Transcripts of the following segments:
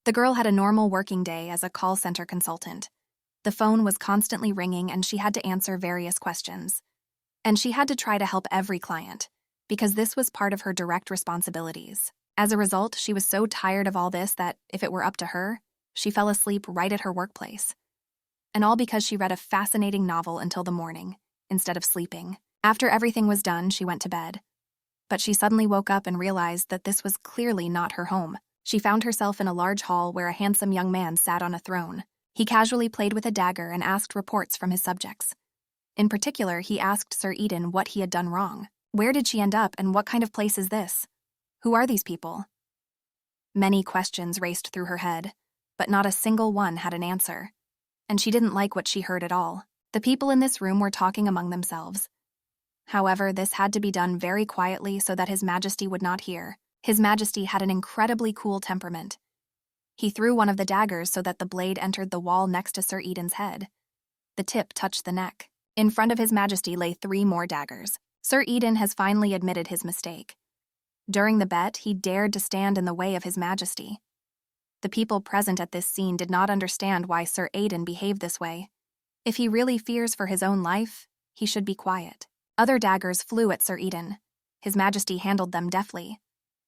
The girl had a normal working day as a call center consultant. The phone was constantly ringing and she had to answer various questions. And she had to try to help every client, because this was part of her direct responsibilities. As a result, she was so tired of all this that, if it were up to her, she fell asleep right at her workplace. And all because she read a fascinating novel until the morning, instead of sleeping. After everything was done, she went to bed. But she suddenly woke up and realized that this was clearly not her home. She found herself in a large hall where a handsome young man sat on a throne. He casually played with a dagger and asked reports from his subjects. In particular, he asked Sir Eden what he had done wrong. Where did she end up, and what kind of place is this? Who are these people? Many questions raced through her head, but not a single one had an answer. And she didn't like what she heard at all. The people in this room were talking among themselves. However, this had to be done very quietly so that His Majesty would not hear. His Majesty had an incredibly cool temperament. He threw one of the daggers so that the blade entered the wall next to Sir Eden's head. The tip touched the neck. In front of His Majesty lay 3 more daggers. Sir Eden has finally admitted his mistake. During the bet, he dared to stand in the way of His Majesty. The people present at this scene did not understand why Sir Eden behaved this way. If he really fears for his own life, he should be quiet. Other daggers flew at Sir Eden. His Majesty handled them deftly.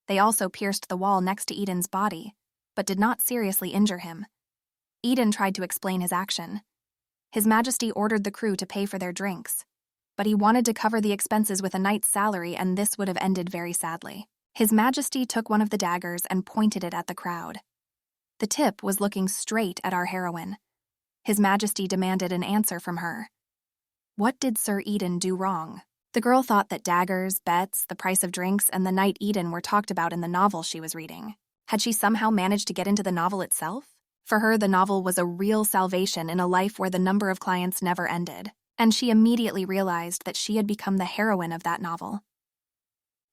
They also pierced the wall next to Eden's body, but did not seriously injure him. Eden tried to explain his action. His Majesty ordered the crew to pay for their drinks, but he wanted to cover the expenses with a night's salary, and this would have ended very sadly. His Majesty took one of the daggers and pointed it at the crowd. The tip was looking straight at our heroine. His Majesty demanded an answer from her. What did Sir Eden do wrong? The girl thought that daggers, bets, the price of drinks, and the night Eden were talked about in the novel she was reading. Had she somehow managed to get into the novel itself? For her, the novel was a real salvation in a life where the number of clients never ended, and she immediately realized that she had become the heroine of that novel.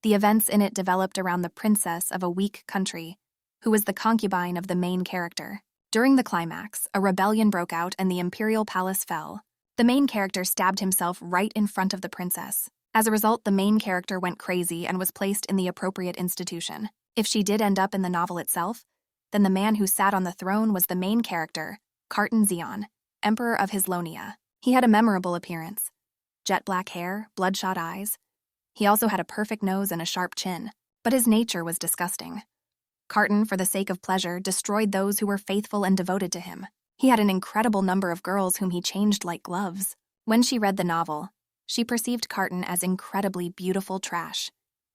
The events in it developed around the princess of a weak country, who was the concubine of the main character. During the climax, a rebellion broke out and the imperial palace fell. The main character stabbed himself right in front of the princess. As a result, the main character went crazy and was placed in the appropriate institution. If she did end up in the novel itself, then the man who sat on the throne was the main character, Carton Zeon, Emperor of Hislonia. He had a memorable appearance. Jet black hair, bloodshot eyes. He also had a perfect nose and a sharp chin, but his nature was disgusting. Carton, for the sake of pleasure, destroyed those who were faithful and devoted to him. He had an incredible number of girls whom he changed like gloves. When she read the novel, she perceived Carton as incredibly beautiful trash.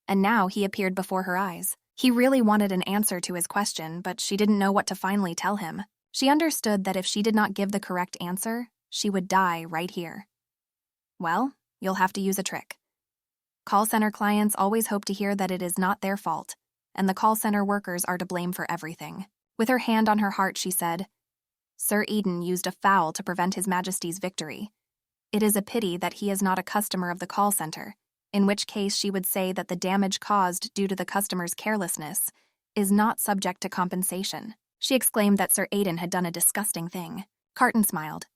And now he appeared before her eyes. He really wanted an answer to his question, but she didn't know what to finally tell him. She understood that if she did not give the correct answer, she would die right here. Well, you'll have to use a trick. Call center clients always hope to hear that it is not their fault, and the call center workers are to blame for everything. With her hand on her heart, she said, Sir Eden used a foul to prevent His Majesty's victory. It is a pity that he is not a customer of the call center, in which case she would say that the damage caused due to the customer's carelessness is not subject to compensation. She exclaimed that Sir Eden had done a disgusting thing. Carton smiled.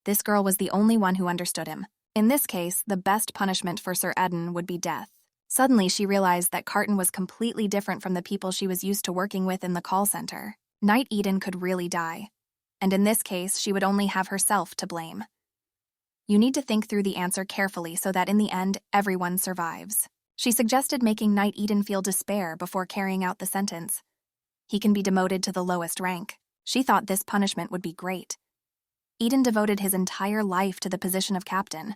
This girl was the only one who understood him. In this case, the best punishment for Sir Eden would be death. Suddenly, she realized that Carton was completely different from the people she was used to working with in the call center. Knight Eden could really die. And in this case, she would only have herself to blame. You need to think through the answer carefully so that in the end, everyone survives. She suggested making Knight Eden feel despair before carrying out the sentence. He can be demoted to the lowest rank. She thought this punishment would be great. Eden devoted his entire life to the position of captain.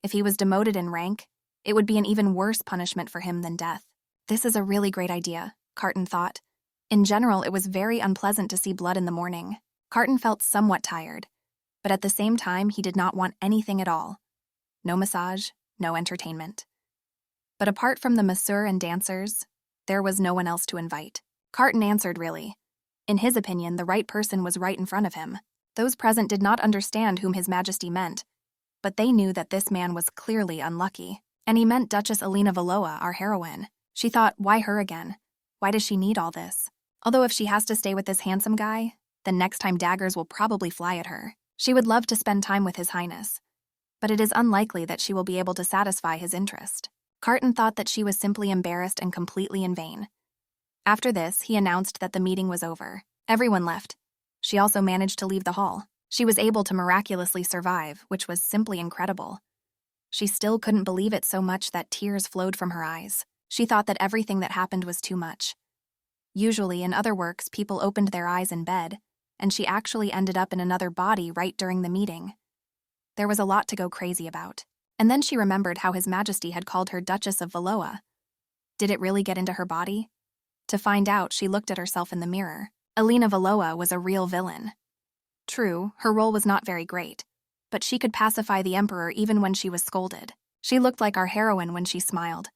If he was demoted in rank, it would be an even worse punishment for him than death. This is a really great idea, Carton thought. In general, it was very unpleasant to see blood in the morning. Carton felt somewhat tired, but at the same time, he did not want anything at all. No massage, no entertainment. But apart from the masseur and dancers, there was no one else to invite. Carton answered really. In his opinion, the right person was right in front of him. Those present did not understand whom His Majesty meant, but they knew that this man was clearly unlucky. And he meant Duchess Alina Valoa, our heroine. She thought, why her again? Why does she need all this? Although if she has to stay with this handsome guy, then next time daggers will probably fly at her. She would love to spend time with His Highness, but it is unlikely that she will be able to satisfy his interest. Carton thought that she was simply embarrassed and completely in vain. After this, he announced that the meeting was over. Everyone left. She also managed to leave the hall. She was able to miraculously survive, which was simply incredible. She still couldn't believe it so much that tears flowed from her eyes. She thought that everything that happened was too much. Usually, in other works, people opened their eyes in bed, and she actually ended up in another body right during the meeting. There was a lot to go crazy about. And then she remembered how His Majesty had called her Duchess of Valoa. Did it really get into her body? To find out, she looked at herself in the mirror. Alina Valoa was a real villain. True, her role was not very great, but she could pacify the Emperor even when she was scolded. She looked like our heroine when she smiled,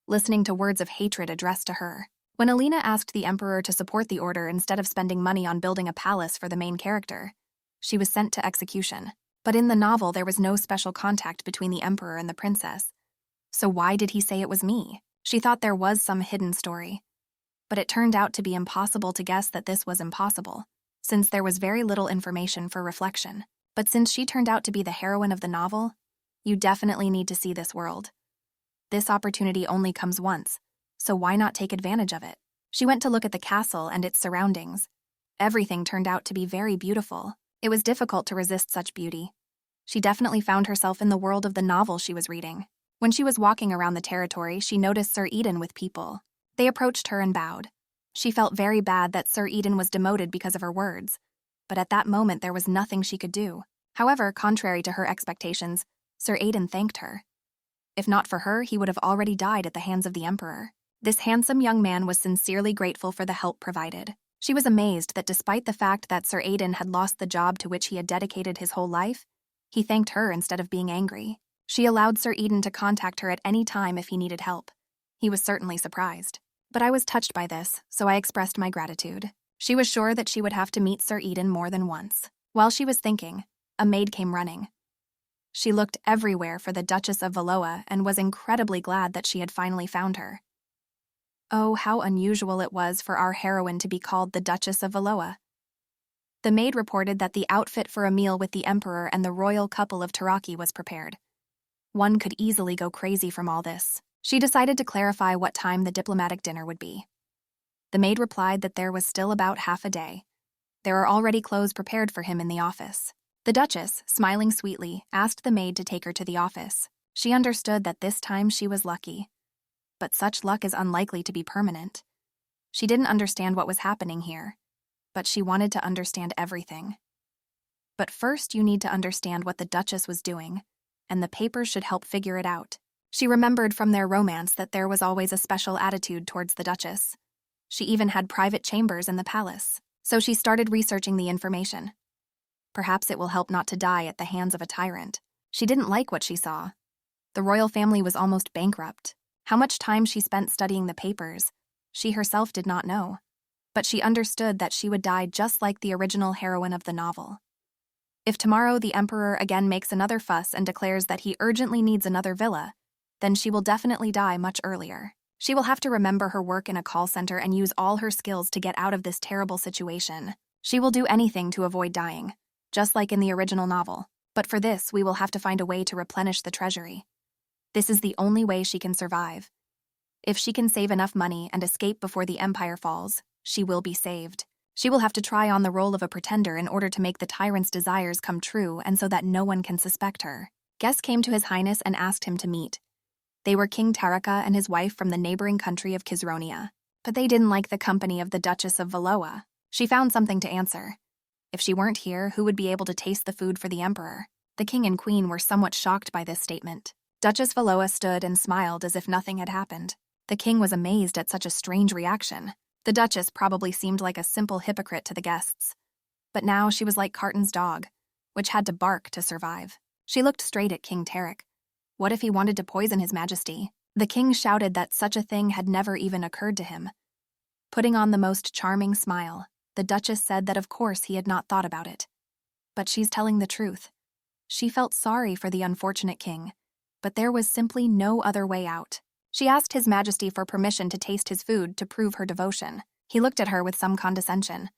listening to words of hatred addressed to her. When Alina asked the Emperor to support the order instead of spending money on building a palace for the main character, she was sent to execution. But in the novel, there was no special contact between the Emperor and the princess. So why did he say it was me? She thought there was some hidden story. But it turned out to be impossible to guess that this was impossible, since there was very little information for reflection. But since she turned out to be the heroine of the novel, you definitely need to see this world. This opportunity only comes once, so why not take advantage of it? She went to look at the castle and its surroundings. Everything turned out to be very beautiful. It was difficult to resist such beauty. She definitely found herself in the world of the novel she was reading. When she was walking around the territory, she noticed Sir Eden with people. They approached her and bowed. She felt very bad that Sir Eden was demoted because of her words, but at that moment there was nothing she could do. However, contrary to her expectations, Sir Eden thanked her. If not for her, he would have already died at the hands of the Emperor. This handsome young man was sincerely grateful for the help provided. She was amazed that despite the fact that Sir Eden had lost the job to which he had dedicated his whole life, he thanked her instead of being angry. She allowed Sir Eden to contact her at any time if he needed help. He was certainly surprised. But I was touched by this, so I expressed my gratitude. She was sure that she would have to meet Sir Eden more than once. While she was thinking, a maid came running. She looked everywhere for the Duchess of Valoa and was incredibly glad that she had finally found her. Oh, how unusual it was for our heroine to be called the Duchess of Valoa. The maid reported that the outfit for a meal with the Emperor and the royal couple of Taraki was prepared. One could easily go crazy from all this. She decided to clarify what time the diplomatic dinner would be. The maid replied that there was still about half a day. There are already clothes prepared for him in the office. The Duchess, smiling sweetly, asked the maid to take her to the office. She understood that this time she was lucky. But such luck is unlikely to be permanent. She didn't understand what was happening here, but she wanted to understand everything. But first you need to understand what the Duchess was doing, and the papers should help figure it out. She remembered from their romance that there was always a special attitude towards the Duchess. She even had private chambers in the palace, so she started researching the information. Perhaps it will help not to die at the hands of a tyrant. She didn't like what she saw. The royal family was almost bankrupt. How much time she spent studying the papers, she herself did not know. But she understood that she would die just like the original heroine of the novel. If tomorrow the Emperor again makes another fuss and declares that he urgently needs another villa, then she will definitely die much earlier. She will have to remember her work in a call center and use all her skills to get out of this terrible situation. She will do anything to avoid dying, just like in the original novel. But for this, we will have to find a way to replenish the treasury. This is the only way she can survive. If she can save enough money and escape before the empire falls, she will be saved. She will have to try on the role of a pretender in order to make the tyrant's desires come true and so that no one can suspect her. Guests came to His Highness and asked him to meet. They were King Taraka and his wife from the neighboring country of Kizronia. But they didn't like the company of the Duchess of Valoa. She found something to answer. If she weren't here, who would be able to taste the food for the Emperor? The king and queen were somewhat shocked by this statement. Duchess Valoa stood and smiled as if nothing had happened. The king was amazed at such a strange reaction. The Duchess probably seemed like a simple hypocrite to the guests. But now she was like Carton's dog, which had to bark to survive. She looked straight at King Tarek. What if he wanted to poison His Majesty? The king shouted that such a thing had never even occurred to him. Putting on the most charming smile, the Duchess said that of course he had not thought about it. But she's telling the truth. She felt sorry for the unfortunate king, but there was simply no other way out. She asked His Majesty for permission to taste his food to prove her devotion. He looked at her with some condescension.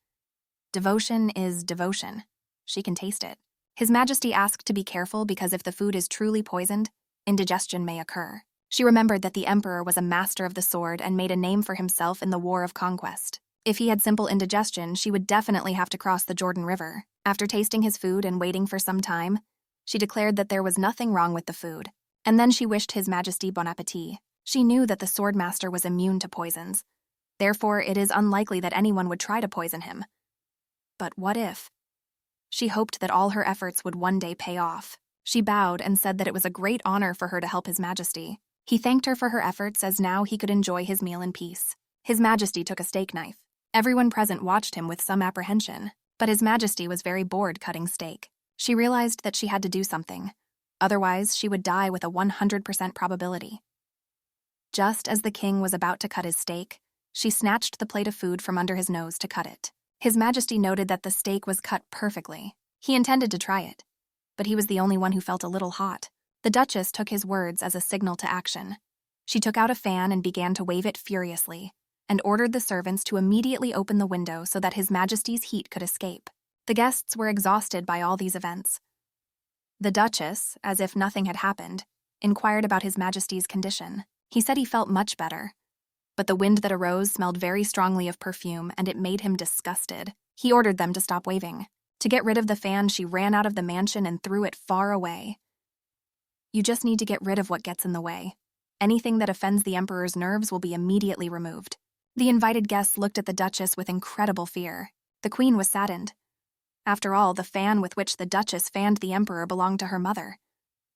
Devotion is devotion. She can taste it. His Majesty asked to be careful because if the food is truly poisoned, indigestion may occur. She remembered that the Emperor was a master of the sword and made a name for himself in the War of Conquest. If he had simple indigestion, she would definitely have to cross the Jordan River. After tasting his food and waiting for some time, she declared that there was nothing wrong with the food. And then she wished His Majesty bon appétit. She knew that the swordmaster was immune to poisons. Therefore, it is unlikely that anyone would try to poison him. But what if? She hoped that all her efforts would one day pay off. She bowed and said that it was a great honor for her to help His Majesty. He thanked her for her efforts as now he could enjoy his meal in peace. His Majesty took a steak knife. Everyone present watched him with some apprehension, but His Majesty was very bored cutting steak. She realized that she had to do something. Otherwise, she would die with a 100% probability. Just as the king was about to cut his steak, she snatched the plate of food from under his nose to cut it. His Majesty noted that the steak was cut perfectly. He intended to try it, but he was the only one who felt a little hot. The Duchess took his words as a signal to action. She took out a fan and began to wave it furiously, and ordered the servants to immediately open the window so that His Majesty's heat could escape. The guests were exhausted by all these events. The Duchess, as if nothing had happened, inquired about His Majesty's condition. He said he felt much better, but the wind that arose smelled very strongly of perfume and it made him disgusted. He ordered them to stop waving. To get rid of the fan, she ran out of the mansion and threw it far away. You just need to get rid of what gets in the way. Anything that offends the Emperor's nerves will be immediately removed. The invited guests looked at the Duchess with incredible fear. The Queen was saddened. After all, the fan with which the Duchess fanned the Emperor belonged to her mother.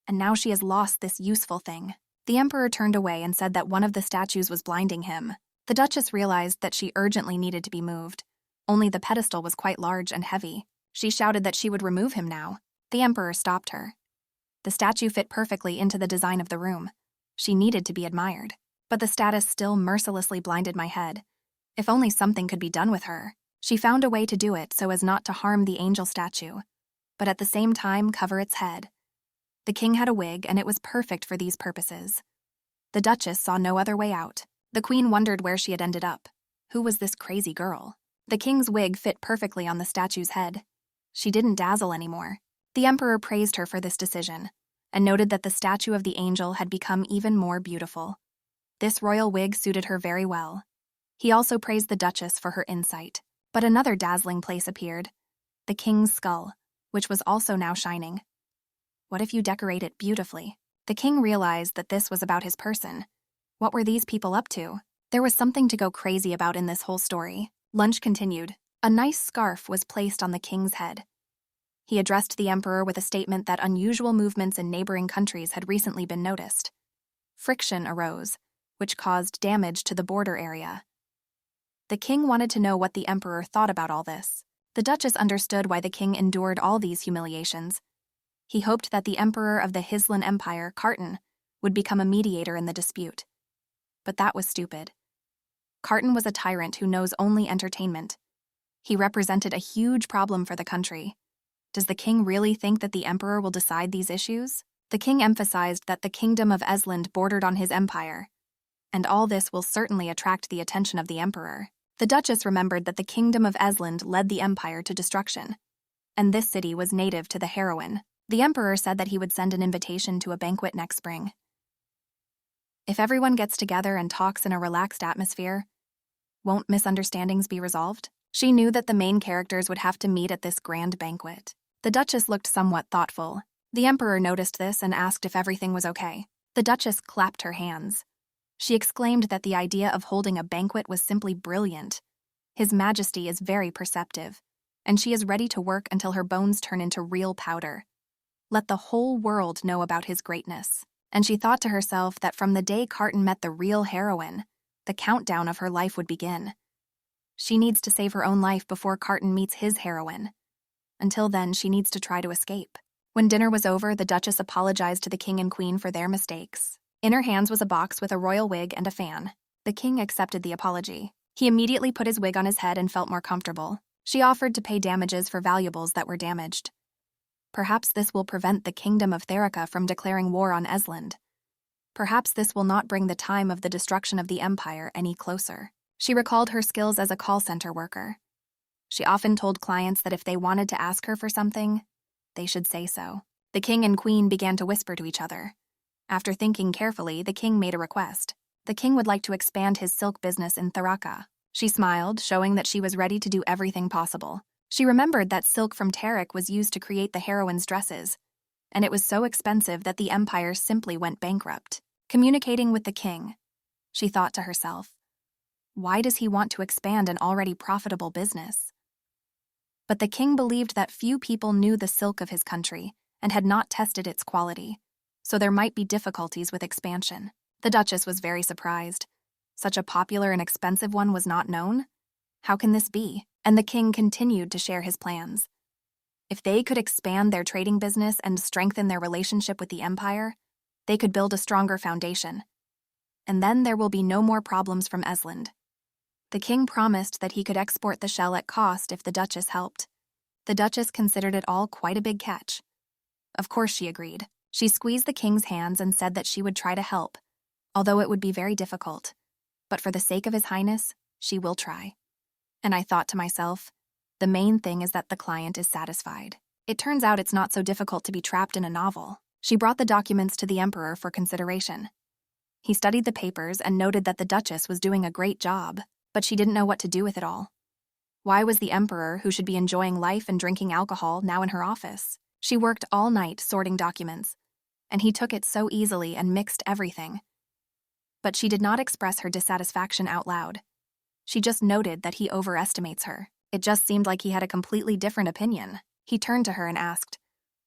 And now she has lost this useful thing. The Emperor turned away and said that one of the statues was blinding him. The Duchess realized that she urgently needed to be moved. Only the pedestal was quite large and heavy. She shouted that she would remove him now. The Emperor stopped her. The statue fit perfectly into the design of the room. She needed to be admired. But the status still mercilessly blinded my head. If only something could be done with her. She found a way to do it so as not to harm the angel statue, but at the same time cover its head. The king had a wig, and it was perfect for these purposes. The Duchess saw no other way out. The Queen wondered where she had ended up. Who was this crazy girl? The king's wig fit perfectly on the statue's head. She didn't dazzle anymore. The Emperor praised her for this decision, and noted that the statue of the angel had become even more beautiful. This royal wig suited her very well. He also praised the Duchess for her insight. But another dazzling place appeared, the king's skull, which was also now shining. What if you decorate it beautifully? The king realized that this was about his person. What were these people up to? There was something to go crazy about in this whole story. Lunch continued. A nice scarf was placed on the king's head. He addressed the Emperor with a statement that unusual movements in neighboring countries had recently been noticed. Friction arose, which caused damage to the border area. The king wanted to know what the Emperor thought about all this. The Duchess understood why the king endured all these humiliations. He hoped that the Emperor of the Hislan Empire, Carton, would become a mediator in the dispute. But that was stupid. Carton was a tyrant who knows only entertainment. He represented a huge problem for the country. Does the king really think that the Emperor will decide these issues? The king emphasized that the kingdom of Esland bordered on his empire, and all this will certainly attract the attention of the Emperor. The Duchess remembered that the kingdom of Esland led the empire to destruction, and this city was native to the heroine. The Emperor said that he would send an invitation to a banquet next spring. If everyone gets together and talks in a relaxed atmosphere, won't misunderstandings be resolved? She knew that the main characters would have to meet at this grand banquet. The Duchess looked somewhat thoughtful. The Emperor noticed this and asked if everything was okay. The Duchess clapped her hands. She exclaimed that the idea of holding a banquet was simply brilliant. His Majesty is very perceptive, and she is ready to work until her bones turn into real powder. Let the whole world know about his greatness. And she thought to herself that from the day Carton met the real heroine, the countdown of her life would begin. She needs to save her own life before Carton meets his heroine. Until then, she needs to try to escape. When dinner was over, the Duchess apologized to the king and queen for their mistakes. In her hands was a box with a royal wig and a fan. The king accepted the apology. He immediately put his wig on his head and felt more comfortable. She offered to pay damages for valuables that were damaged. Perhaps this will prevent the kingdom of Therica from declaring war on Esland. Perhaps this will not bring the time of the destruction of the empire any closer. She recalled her skills as a call center worker. She often told clients that if they wanted to ask her for something, they should say so. The king and queen began to whisper to each other. After thinking carefully, the king made a request. The king would like to expand his silk business in Therica. She smiled, showing that she was ready to do everything possible. She remembered that silk from Tarik was used to create the heroine's dresses, and it was so expensive that the empire simply went bankrupt. Communicating with the king, she thought to herself, why does he want to expand an already profitable business? But the king believed that few people knew the silk of his country and had not tested its quality, so there might be difficulties with expansion. The Duchess was very surprised. Such a popular and expensive one was not known? How can this be? And the king continued to share his plans. If they could expand their trading business and strengthen their relationship with the empire, they could build a stronger foundation. And then there will be no more problems from Esland. The king promised that he could export the shell at cost if the Duchess helped. The Duchess considered it all quite a big catch. Of course she agreed. She squeezed the king's hands and said that she would try to help, although it would be very difficult. But for the sake of His Highness, she will try. And I thought to myself, the main thing is that the client is satisfied. It turns out it's not so difficult to be trapped in a novel. She brought the documents to the emperor for consideration. He studied the papers and noted that the Duchess was doing a great job, but she didn't know what to do with it all. Why was the emperor, who should be enjoying life and drinking alcohol, now in her office? She worked all night sorting documents, and he took it so easily and mixed everything. But she did not express her dissatisfaction out loud. She just noted that he overestimates her. It just seemed like he had a completely different opinion. He turned to her and asked,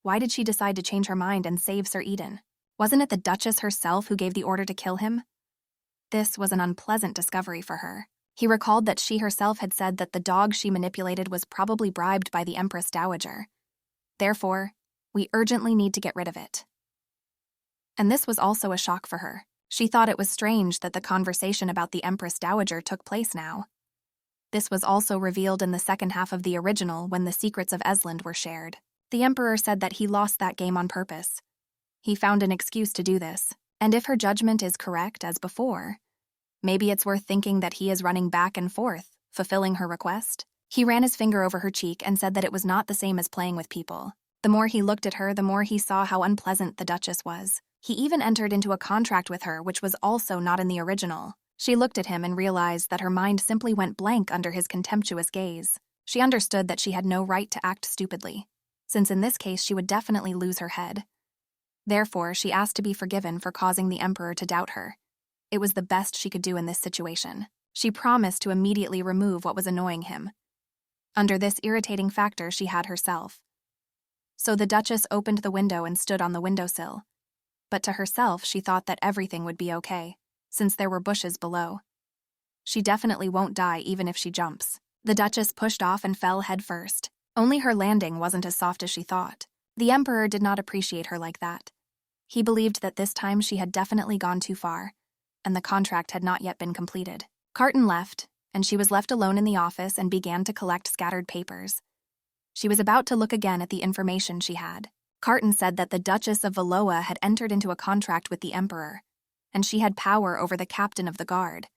why did she decide to change her mind and save Sir Eden? Wasn't it the Duchess herself who gave the order to kill him? This was an unpleasant discovery for her. He recalled that she herself had said that the dog she manipulated was probably bribed by the Empress Dowager. Therefore, we urgently need to get rid of it. And this was also a shock for her. She thought it was strange that the conversation about the Empress Dowager took place now. This was also revealed in the second half of the original when the secrets of Esland were shared. The Emperor said that he lost that game on purpose. He found an excuse to do this, and if her judgment is correct as before, maybe it's worth thinking that he is running back and forth, fulfilling her request. He ran his finger over her cheek and said that it was not the same as playing with people. The more he looked at her, the more he saw how unpleasant the Duchess was. He even entered into a contract with her, which was also not in the original. She looked at him and realized that her mind simply went blank under his contemptuous gaze. She understood that she had no right to act stupidly, since in this case she would definitely lose her head. Therefore, she asked to be forgiven for causing the Emperor to doubt her. It was the best she could do in this situation. She promised to immediately remove what was annoying him. Under this irritating factor, she had herself. So the Duchess opened the window and stood on the windowsill. But to herself, she thought that everything would be okay, since there were bushes below. She definitely won't die even if she jumps. The Duchess pushed off and fell head first. Only her landing wasn't as soft as she thought. The Emperor did not appreciate her like that. He believed that this time she had definitely gone too far, and the contract had not yet been completed. Carton left, and she was left alone in the office and began to collect scattered papers. She was about to look again at the information she had. Carton said that the Duchess of Valoa had entered into a contract with the Emperor, and she had power over the captain of the guard,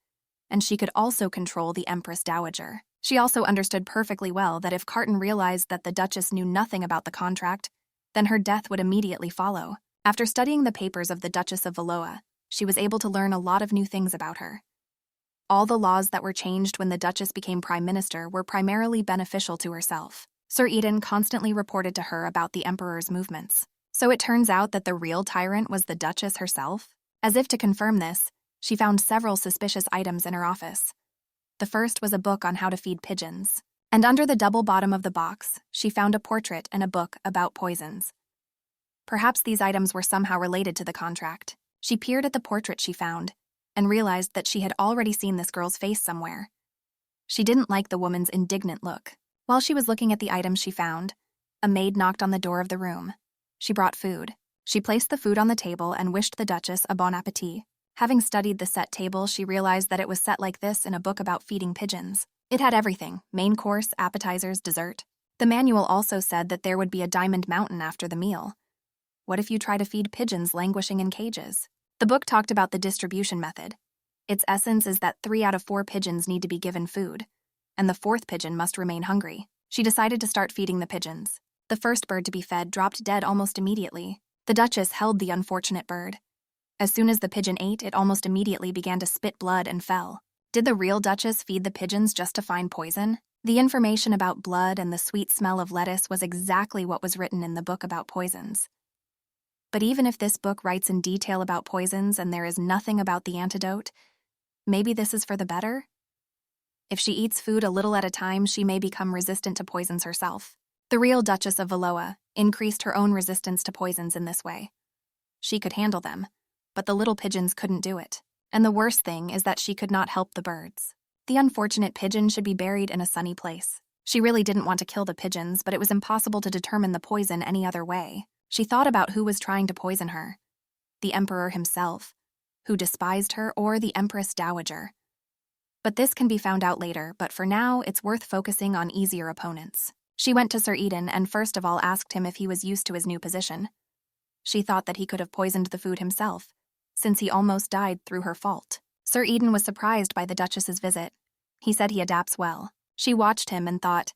and she could also control the Empress Dowager. She also understood perfectly well that if Carton realized that the Duchess knew nothing about the contract, then her death would immediately follow. After studying the papers of the Duchess of Valoa, she was able to learn a lot of new things about her. All the laws that were changed when the Duchess became Prime Minister were primarily beneficial to herself. Sir Eden constantly reported to her about the Emperor's movements. So it turns out that the real tyrant was the Duchess herself? As if to confirm this, she found several suspicious items in her office. The first was a book on how to feed pigeons. And under the double bottom of the box, she found a portrait and a book about poisons. Perhaps these items were somehow related to the contract. She peered at the portrait she found and realized that she had already seen this girl's face somewhere. She didn't like the woman's indignant look. While she was looking at the items she found, a maid knocked on the door of the room. She brought food. She placed the food on the table and wished the Duchess a bon appetit. Having studied the set table, she realized that it was set like this in a book about feeding pigeons. It had everything: main course, appetizers, dessert. The manual also said that there would be a diamond mountain after the meal. What if you try to feed pigeons languishing in cages? The book talked about the distribution method. Its essence is that 3 out of 4 pigeons need to be given food, and the 4th pigeon must remain hungry. She decided to start feeding the pigeons. The first bird to be fed dropped dead almost immediately. The Duchess held the unfortunate bird. As soon as the pigeon ate, it almost immediately began to spit blood and fell. Did the real Duchess feed the pigeons just to find poison? The information about blood and the sweet smell of lettuce was exactly what was written in the book about poisons. But even if this book writes in detail about poisons and there is nothing about the antidote, maybe this is for the better? If she eats food a little at a time, she may become resistant to poisons herself. The real Duchess of Valoa increased her own resistance to poisons in this way. She could handle them, but the little pigeons couldn't do it. And the worst thing is that she could not help the birds. The unfortunate pigeon should be buried in a sunny place. She really didn't want to kill the pigeons, but it was impossible to determine the poison any other way. She thought about who was trying to poison her. The emperor himself, who despised her, or the empress dowager. But this can be found out later, but for now, it's worth focusing on easier opponents. She went to Sir Eden and first of all asked him if he was used to his new position. She thought that he could have poisoned the food himself, since he almost died through her fault. Sir Eden was surprised by the Duchess's visit. He said he adapts well. She watched him and thought,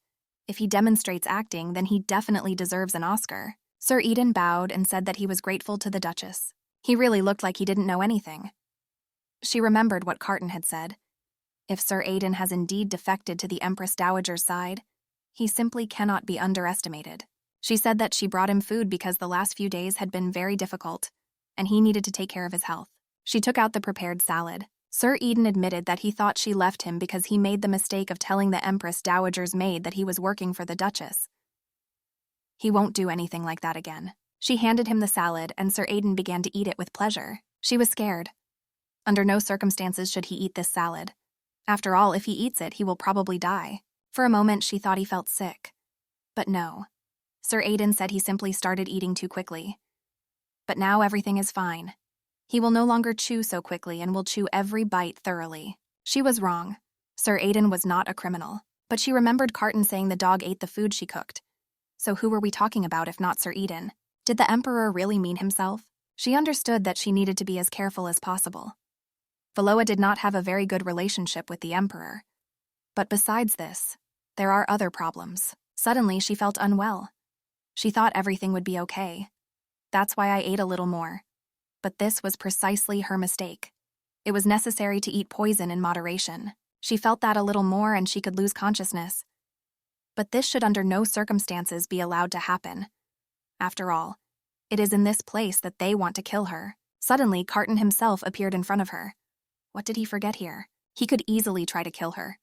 if he demonstrates acting, then he definitely deserves an Oscar. Sir Eden bowed and said that he was grateful to the Duchess. He really looked like he didn't know anything. She remembered what Carton had said. If Sir Eden has indeed defected to the Empress Dowager's side, he simply cannot be underestimated. She said that she brought him food because the last few days had been very difficult, and he needed to take care of his health. She took out the prepared salad. Sir Eden admitted that he thought she left him because he made the mistake of telling the Empress Dowager's maid that he was working for the Duchess. He won't do anything like that again. She handed him the salad, and Sir Eden began to eat it with pleasure. She was scared. Under no circumstances should he eat this salad. After all, if he eats it, he will probably die. For a moment, she thought he felt sick. But no. Sir Eden said he simply started eating too quickly. But now everything is fine. He will no longer chew so quickly and will chew every bite thoroughly. She was wrong. Sir Eden was not a criminal. But she remembered Carton saying the dog ate the food she cooked. So who were we talking about if not Sir Eden? Did the Emperor really mean himself? She understood that she needed to be as careful as possible. Valoa did not have a very good relationship with the Emperor. But besides this, there are other problems. Suddenly, she felt unwell. She thought everything would be okay. That's why I ate a little more. But this was precisely her mistake. It was necessary to eat poison in moderation. She felt that a little more and she could lose consciousness. But this should under no circumstances be allowed to happen. After all, it is in this place that they want to kill her. Suddenly, Carton himself appeared in front of her. What did he forget here? He could easily try to kill her,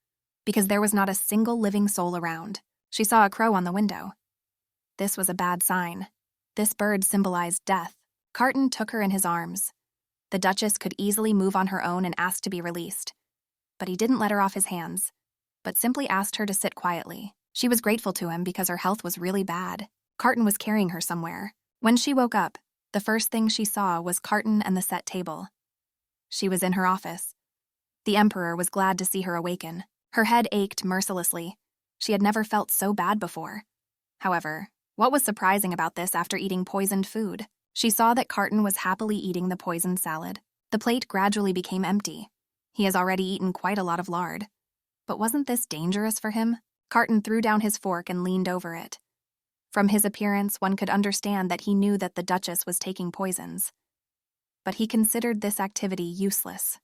because there was not a single living soul around. She saw a crow on the window. This was a bad sign. This bird symbolized death. Carton took her in his arms. The Duchess could easily move on her own and ask to be released. But he didn't let her off his hands, but simply asked her to sit quietly. She was grateful to him because her health was really bad. Carton was carrying her somewhere. When she woke up, the first thing she saw was Carton and the set table. She was in her office. The Emperor was glad to see her awaken. Her head ached mercilessly. She had never felt so bad before. However, what was surprising about this after eating poisoned food? She saw that Carton was happily eating the poisoned salad. The plate gradually became empty. He has already eaten quite a lot of lard. But wasn't this dangerous for him? Carton threw down his fork and leaned over it. From his appearance, one could understand that he knew that the Duchess was taking poisons. But he considered this activity useless.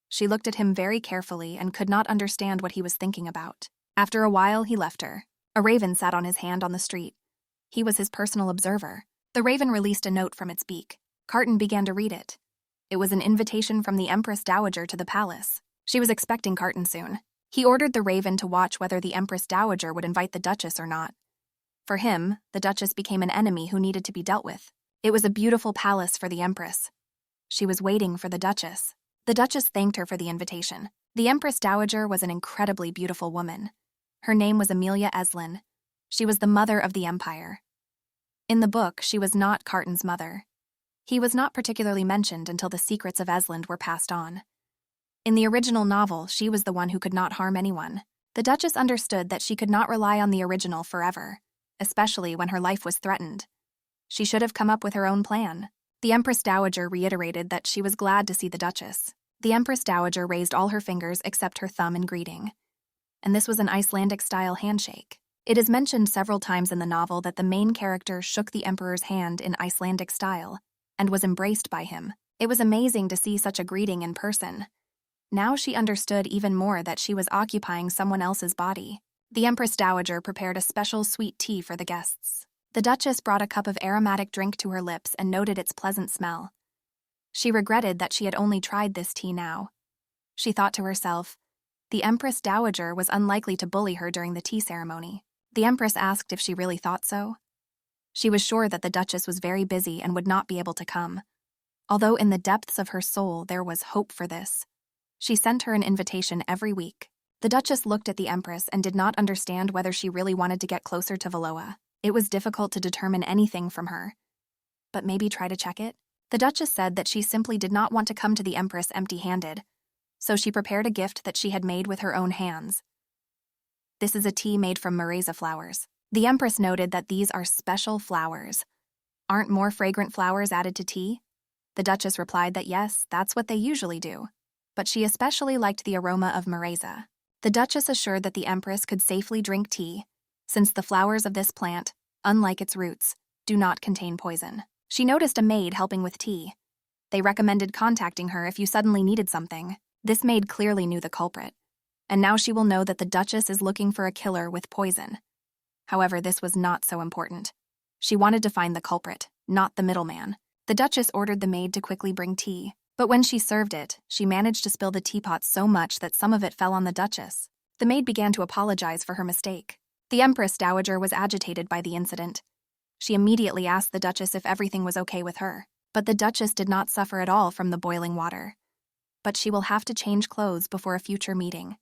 She looked at him very carefully and could not understand what he was thinking about. After a while, he left her. A raven sat on his hand on the street. He was his personal observer. The raven released a note from its beak. Carton began to read it. It was an invitation from the Empress Dowager to the palace. She was expecting Carton soon. He ordered the raven to watch whether the Empress Dowager would invite the Duchess or not. For him, the Duchess became an enemy who needed to be dealt with. It was a beautiful palace for the Empress. She was waiting for the Duchess. The Duchess thanked her for the invitation. The Empress Dowager was an incredibly beautiful woman. Her name was Amelia Eslin. She was the mother of the Empire. In the book, she was not Carton's mother. He was not particularly mentioned until the secrets of Esland were passed on. In the original novel, she was the one who could not harm anyone. The Duchess understood that she could not rely on the original forever, especially when her life was threatened. She should have come up with her own plan. The Empress Dowager reiterated that she was glad to see the Duchess. The Empress Dowager raised all her fingers except her thumb in greeting. And this was an Icelandic-style handshake. It is mentioned several times in the novel that the main character shook the Emperor's hand in Icelandic style and was embraced by him. It was amazing to see such a greeting in person. Now she understood even more that she was occupying someone else's body. The Empress Dowager prepared a special sweet tea for the guests. The Duchess brought a cup of aromatic drink to her lips and noted its pleasant smell. She regretted that she had only tried this tea now. She thought to herself, the Empress Dowager was unlikely to bully her during the tea ceremony. The Empress asked if she really thought so. She was sure that the Duchess was very busy and would not be able to come. Although in the depths of her soul there was hope for this. She sent her an invitation every week. The Duchess looked at the Empress and did not understand whether she really wanted to get closer to Valoa. It was difficult to determine anything from her. But maybe try to check it? The Duchess said that she simply did not want to come to the Empress empty-handed, so she prepared a gift that she had made with her own hands. This is a tea made from mereza flowers. The Empress noted that these are special flowers. Aren't more fragrant flowers added to tea? The Duchess replied that yes, that's what they usually do. But she especially liked the aroma of mereza. The Duchess assured that the Empress could safely drink tea, since the flowers of this plant, unlike its roots, do not contain poison. She noticed a maid helping with tea. They recommended contacting her if you suddenly needed something. This maid clearly knew the culprit, and now she will know that the Duchess is looking for a killer with poison. However, this was not so important. She wanted to find the culprit, not the middleman. The Duchess ordered the maid to quickly bring tea, but when she served it, she managed to spill the teapot so much that some of it fell on the Duchess. The maid began to apologize for her mistake. The Empress Dowager was agitated by the incident. She immediately asked the Duchess if everything was okay with her, but the Duchess did not suffer at all from the boiling water. But she will have to change clothes before a future meeting.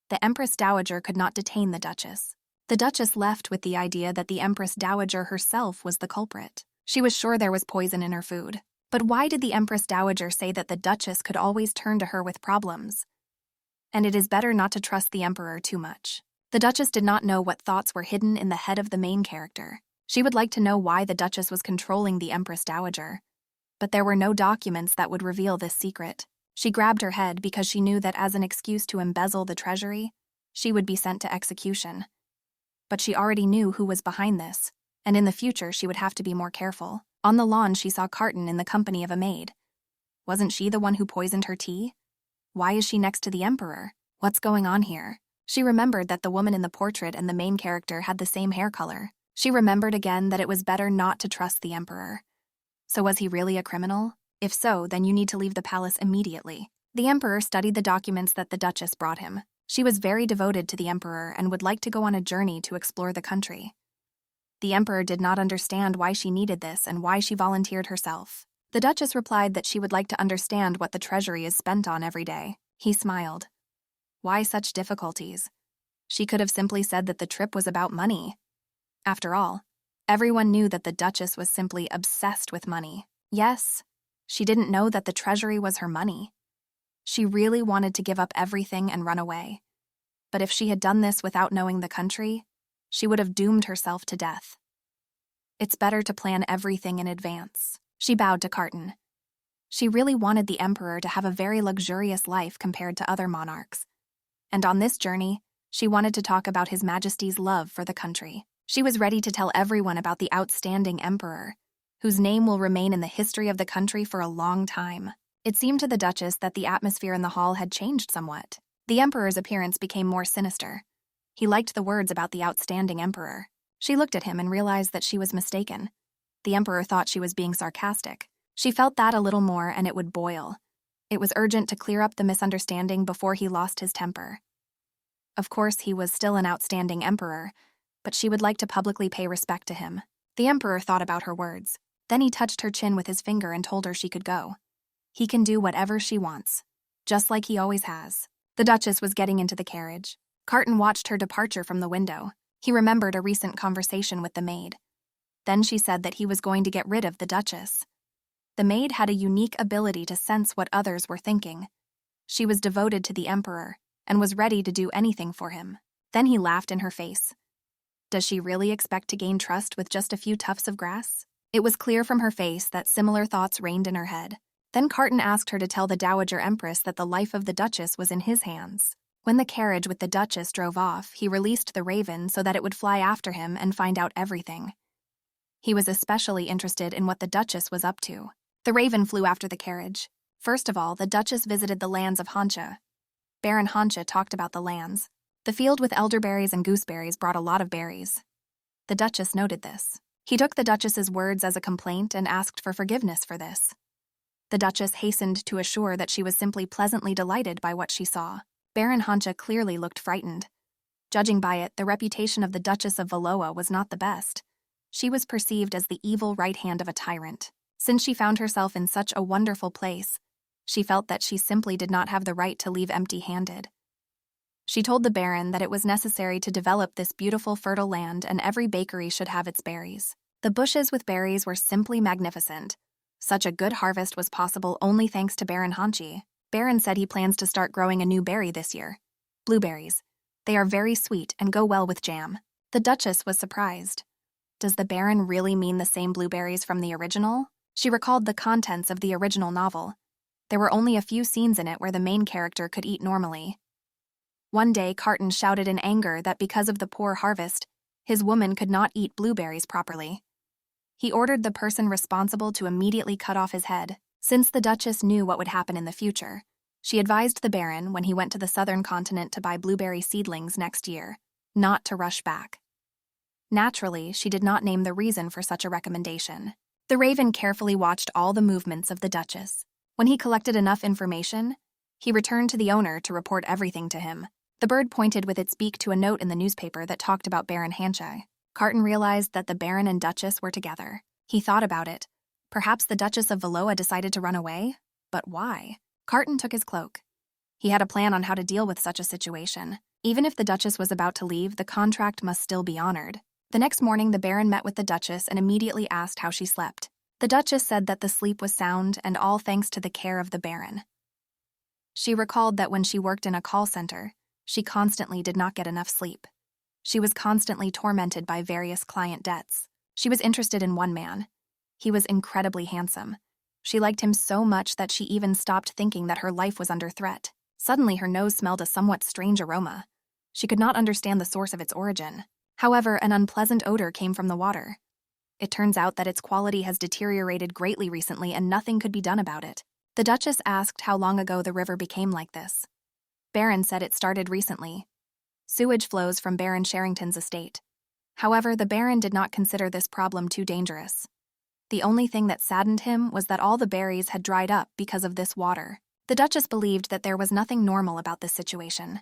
The Empress Dowager could not detain the Duchess. The Duchess left with the idea that the Empress Dowager herself was the culprit. She was sure there was poison in her food. But why did the Empress Dowager say that the Duchess could always turn to her with problems? And it is better not to trust the Emperor too much. The Duchess did not know what thoughts were hidden in the head of the main character. She would like to know why the Duchess was controlling the Empress Dowager. But there were no documents that would reveal this secret. She grabbed her head because she knew that as an excuse to embezzle the treasury, she would be sent to execution. But she already knew who was behind this, and in the future she would have to be more careful. On the lawn, she saw Carton in the company of a maid. Wasn't she the one who poisoned her tea? Why is she next to the Emperor? What's going on here? She remembered that the woman in the portrait and the main character had the same hair color. She remembered again that it was better not to trust the Emperor. So was he really a criminal? If so, then you need to leave the palace immediately. The Emperor studied the documents that the Duchess brought him. She was very devoted to the Emperor and would like to go on a journey to explore the country. The Emperor did not understand why she needed this and why she volunteered herself. The Duchess replied that she would like to understand what the treasury is spent on every day. He smiled. Why such difficulties? She could have simply said that the trip was about money. After all, everyone knew that the Duchess was simply obsessed with money. Yes, she didn't know that the treasury was her money. She really wanted to give up everything and run away. But if she had done this without knowing the country, she would have doomed herself to death. It's better to plan everything in advance. She bowed to Carton. She really wanted the Emperor to have a very luxurious life compared to other monarchs. And on this journey, she wanted to talk about His Majesty's love for the country. She was ready to tell everyone about the outstanding Emperor, whose name will remain in the history of the country for a long time. It seemed to the Duchess that the atmosphere in the hall had changed somewhat. The Emperor's appearance became more sinister. He liked the words about the outstanding Emperor. She looked at him and realized that she was mistaken. The Emperor thought she was being sarcastic. She felt that a little more and it would boil. It was urgent to clear up the misunderstanding before he lost his temper. Of course, he was still an outstanding Emperor, but she would like to publicly pay respect to him. The Emperor thought about her words. Then he touched her chin with his finger and told her she could go. He can do whatever she wants, just like he always has. The Duchess was getting into the carriage. Carton watched her departure from the window. He remembered a recent conversation with the maid. Then she said that he was going to get rid of the Duchess. The maid had a unique ability to sense what others were thinking. She was devoted to the Emperor and was ready to do anything for him. Then he laughed in her face. Does she really expect to gain trust with just a few tufts of grass? It was clear from her face that similar thoughts reigned in her head. Then Carton asked her to tell the Dowager Empress that the life of the Duchess was in his hands. When the carriage with the Duchess drove off, he released the raven so that it would fly after him and find out everything. He was especially interested in what the Duchess was up to. The raven flew after the carriage. First of all, the Duchess visited the lands of Hancha. Baron Hancha talked about the lands. The field with elderberries and gooseberries brought a lot of berries. The Duchess noted this. He took the Duchess's words as a complaint and asked for forgiveness for this. The Duchess hastened to assure that she was simply pleasantly delighted by what she saw. Baron Hancha clearly looked frightened. Judging by it, the reputation of the Duchess of Valoa was not the best. She was perceived as the evil right hand of a tyrant. Since she found herself in such a wonderful place, she felt that she simply did not have the right to leave empty-handed. She told the Baron that it was necessary to develop this beautiful fertile land and every bakery should have its berries. The bushes with berries were simply magnificent. Such a good harvest was possible only thanks to Baron Hanchi. Baron said he plans to start growing a new berry this year. Blueberries. They are very sweet and go well with jam. The Duchess was surprised. Does the Baron really mean the same blueberries from the original? She recalled the contents of the original novel. There were only a few scenes in it where the main character could eat normally. One day, Carton shouted in anger that because of the poor harvest, his woman could not eat blueberries properly. He ordered the person responsible to immediately cut off his head. Since the Duchess knew what would happen in the future, she advised the Baron when he went to the southern continent to buy blueberry seedlings next year, not to rush back. Naturally, she did not name the reason for such a recommendation. The Raven carefully watched all the movements of the Duchess. When he collected enough information, he returned to the owner to report everything to him. The bird pointed with its beak to a note in the newspaper that talked about Baron Hanchai. Carton realized that the Baron and Duchess were together. He thought about it. Perhaps the Duchess of Valoa decided to run away? But why? Carton took his cloak. He had a plan on how to deal with such a situation. Even if the Duchess was about to leave, the contract must still be honored. The next morning, the Baron met with the Duchess and immediately asked how she slept. The Duchess said that the sleep was sound and all thanks to the care of the Baron. She recalled that when she worked in a call center, she constantly did not get enough sleep. She was constantly tormented by various client debts. She was interested in one man. He was incredibly handsome. She liked him so much that she even stopped thinking that her life was under threat. Suddenly, her nose smelled a somewhat strange aroma. She could not understand the source of its origin. However, an unpleasant odor came from the water. It turns out that its quality has deteriorated greatly recently and nothing could be done about it. The Duchess asked how long ago the river became like this. Baron said it started recently. Sewage flows from Baron Sherrington's estate. However, the Baron did not consider this problem too dangerous. The only thing that saddened him was that all the berries had dried up because of this water. The Duchess believed that there was nothing normal about this situation.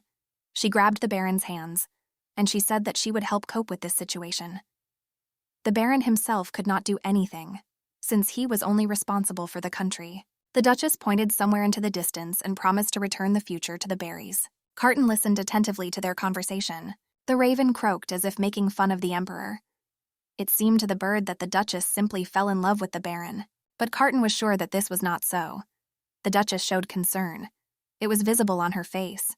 She grabbed the Baron's hands, and she said that she would help cope with this situation. The Baron himself could not do anything, since he was only responsible for the country. The Duchess pointed somewhere into the distance and promised to return the future to the berries. Carton listened attentively to their conversation. The raven croaked as if making fun of the Emperor. It seemed to the bird that the Duchess simply fell in love with the Baron, but Carton was sure that this was not so. The Duchess showed concern. It was visible on her face.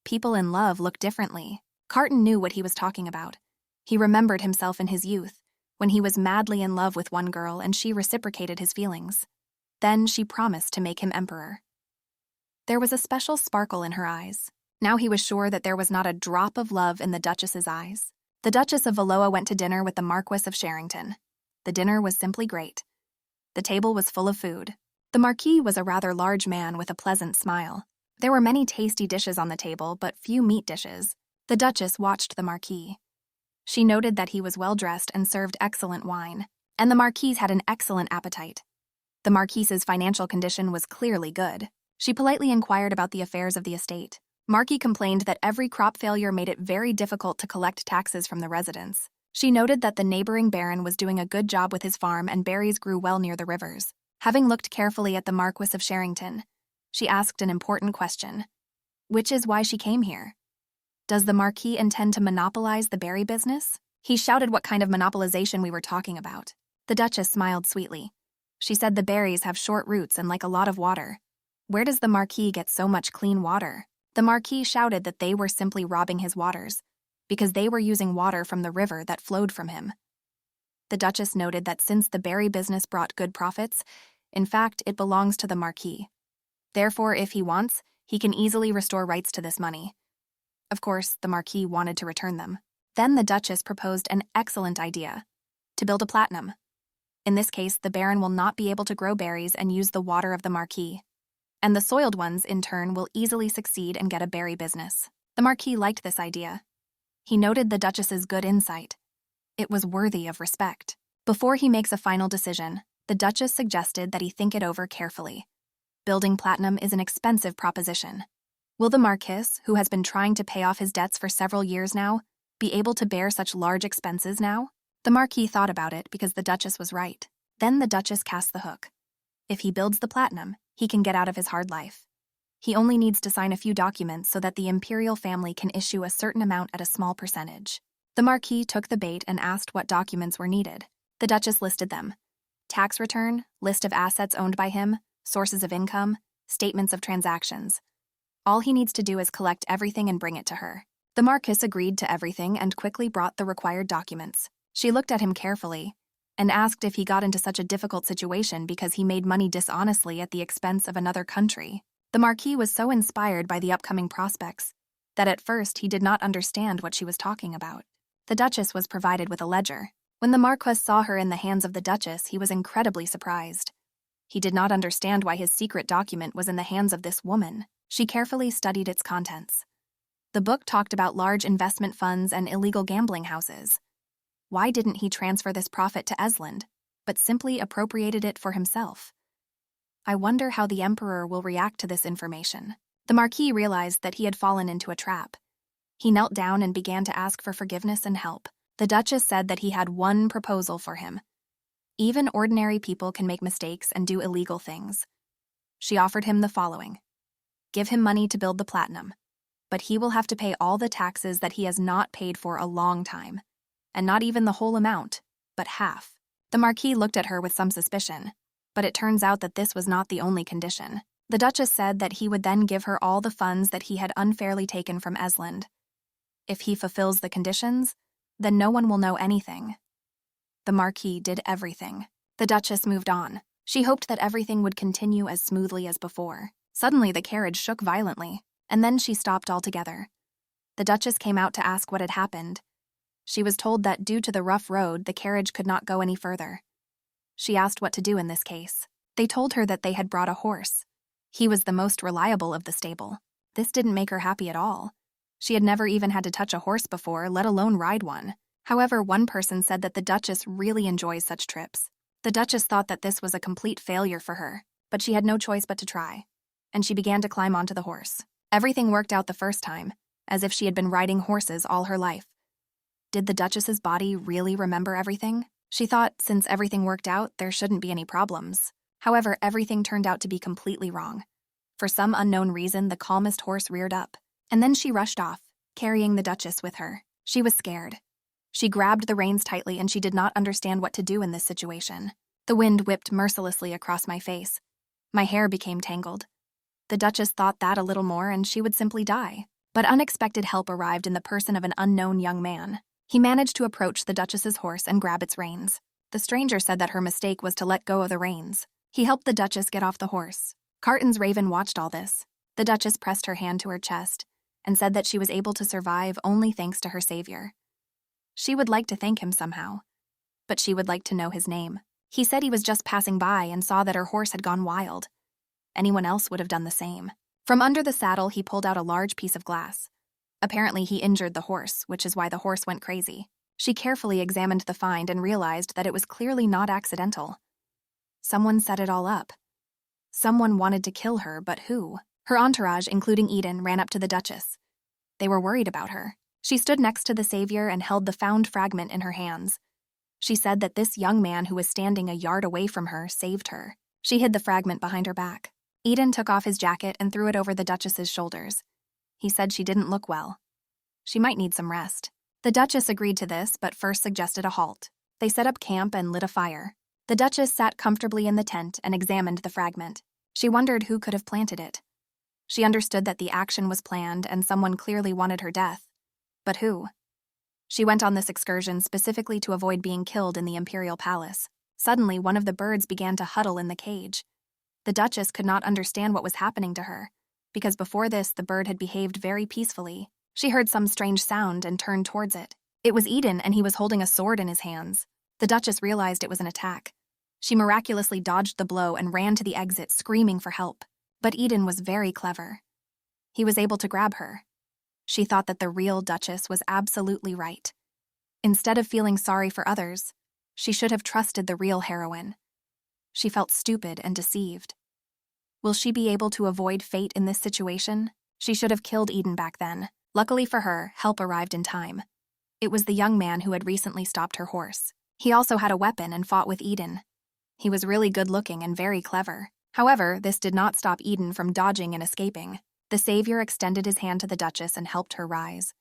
People in love look differently. Carton knew what he was talking about. He remembered himself in his youth, when he was madly in love with one girl and she reciprocated his feelings. Then she promised to make him emperor. There was a special sparkle in her eyes. Now he was sure that there was not a drop of love in the Duchess's eyes. The Duchess of Valoa went to dinner with the Marquis of Sherrington. The dinner was simply great. The table was full of food. The Marquis was a rather large man with a pleasant smile. There were many tasty dishes on the table, but few meat dishes. The Duchess watched the Marquis. She noted that he was well-dressed and served excellent wine, and the Marquis had an excellent appetite. The Marquis's financial condition was clearly good. She politely inquired about the affairs of the estate. Marquis complained that every crop failure made it very difficult to collect taxes from the residents. She noted that the neighboring baron was doing a good job with his farm and berries grew well near the rivers. Having looked carefully at the Marquis of Sherrington, she asked an important question, which is why she came here. Does the Marquis intend to monopolize the berry business? He shouted what kind of monopolization we were talking about. The Duchess smiled sweetly. She said the berries have short roots and like a lot of water. Where does the Marquis get so much clean water? The Marquis shouted that they were simply robbing his waters, because they were using water from the river that flowed from him. The Duchess noted that since the berry business brought good profits, in fact, it belongs to the Marquis. Therefore, if he wants, he can easily restore rights to this money. Of course, the Marquis wanted to return them. Then the Duchess proposed an excellent idea, to build a platinum. In this case, the Baron will not be able to grow berries and use the water of the Marquis. and the soiled ones, in turn, will easily succeed and get a berry business. The Marquis liked this idea. He noted the Duchess's good insight. It was worthy of respect. Before he makes a final decision, the Duchess suggested that he think it over carefully. Building platinum is an expensive proposition. Will the Marquis, who has been trying to pay off his debts for several years now, be able to bear such large expenses now? The Marquis thought about it because the Duchess was right. Then the Duchess cast the hook. If he builds the platinum, he can get out of his hard life. He only needs to sign a few documents so that the imperial family can issue a certain amount at a small percentage. The Marquis took the bait and asked what documents were needed. The Duchess listed them: tax return, list of assets owned by him, sources of income, statements of transactions. All he needs to do is collect everything and bring it to her. The Marquis agreed to everything and quickly brought the required documents. She looked at him carefully and asked if he got into such a difficult situation because he made money dishonestly at the expense of another country. The Marquis was so inspired by the upcoming prospects that at first he did not understand what she was talking about. The Duchess was provided with a ledger. When the Marquis saw her in the hands of the Duchess, he was incredibly surprised. He did not understand why his secret document was in the hands of this woman. She carefully studied its contents. The book talked about large investment funds and illegal gambling houses. Why didn't he transfer this profit to Esland, but simply appropriated it for himself? I wonder how the Emperor will react to this information. The Marquis realized that he had fallen into a trap. He knelt down and began to ask for forgiveness and help. The Duchess said that he had one proposal for him. Even ordinary people can make mistakes and do illegal things. She offered him the following: give him money to build the platinum, but he will have to pay all the taxes that he has not paid for a long time, and not even the whole amount, but half. The Marquis looked at her with some suspicion, but it turns out that this was not the only condition. The Duchess said that he would then give her all the funds that he had unfairly taken from Esland. If he fulfills the conditions, then no one will know anything. The Marquis did everything. The Duchess moved on. She hoped that everything would continue as smoothly as before. Suddenly, the carriage shook violently, and then she stopped altogether. The Duchess came out to ask what had happened. She was told that due to the rough road, the carriage could not go any further. She asked what to do in this case. They told her that they had brought a horse. He was the most reliable of the stable. This didn't make her happy at all. She had never even had to touch a horse before, let alone ride one. However, one person said that the Duchess really enjoys such trips. The Duchess thought that this was a complete failure for her, but she had no choice but to try, and she began to climb onto the horse. Everything worked out the first time, as if she had been riding horses all her life. Did the Duchess's body really remember everything? She thought since everything worked out, there shouldn't be any problems. However, everything turned out to be completely wrong. For some unknown reason, the calmest horse reared up, and then she rushed off, carrying the Duchess with her. She was scared. She grabbed the reins tightly and she did not understand what to do in this situation. The wind whipped mercilessly across my face. My hair became tangled. The Duchess thought that a little more and she would simply die. But unexpected help arrived in the person of an unknown young man. He managed to approach the Duchess's horse and grab its reins. The stranger said that her mistake was to let go of the reins. He helped the Duchess get off the horse. Carton's Raven watched all this. The Duchess pressed her hand to her chest and said that she was able to survive only thanks to her savior. She would like to thank him somehow, but she would like to know his name. He said he was just passing by and saw that her horse had gone wild. Anyone else would have done the same. From under the saddle, he pulled out a large piece of glass. Apparently, he injured the horse, which is why the horse went crazy. She carefully examined the find and realized that it was clearly not accidental. Someone set it all up. Someone wanted to kill her, but who? Her entourage, including Eden, ran up to the Duchess. They were worried about her. She stood next to the savior and held the found fragment in her hands. She said that this young man who was standing a yard away from her saved her. She hid the fragment behind her back. Eden took off his jacket and threw it over the Duchess's shoulders. He said she didn't look well. She might need some rest. The Duchess agreed to this, but first suggested a halt. They set up camp and lit a fire. The Duchess sat comfortably in the tent and examined the fragment. She wondered who could have planted it. She understood that the action was planned and someone clearly wanted her death. But who? She went on this excursion specifically to avoid being killed in the imperial palace. Suddenly, one of the birds began to huddle in the cage. The Duchess could not understand what was happening to her, because before this, the bird had behaved very peacefully. She heard some strange sound and turned towards it. It was Eden, and he was holding a sword in his hands. The Duchess realized it was an attack. She miraculously dodged the blow and ran to the exit, screaming for help. But Eden was very clever. He was able to grab her. She thought that the real Duchess was absolutely right. Instead of feeling sorry for others, she should have trusted the real heroine. She felt stupid and deceived. Will she be able to avoid fate in this situation? She should have killed Eden back then. Luckily for her, help arrived in time. It was the young man who had recently stopped her horse. He also had a weapon and fought with Eden. He was really good-looking and very clever. However, this did not stop Eden from dodging and escaping. The savior extended his hand to the Duchess and helped her rise.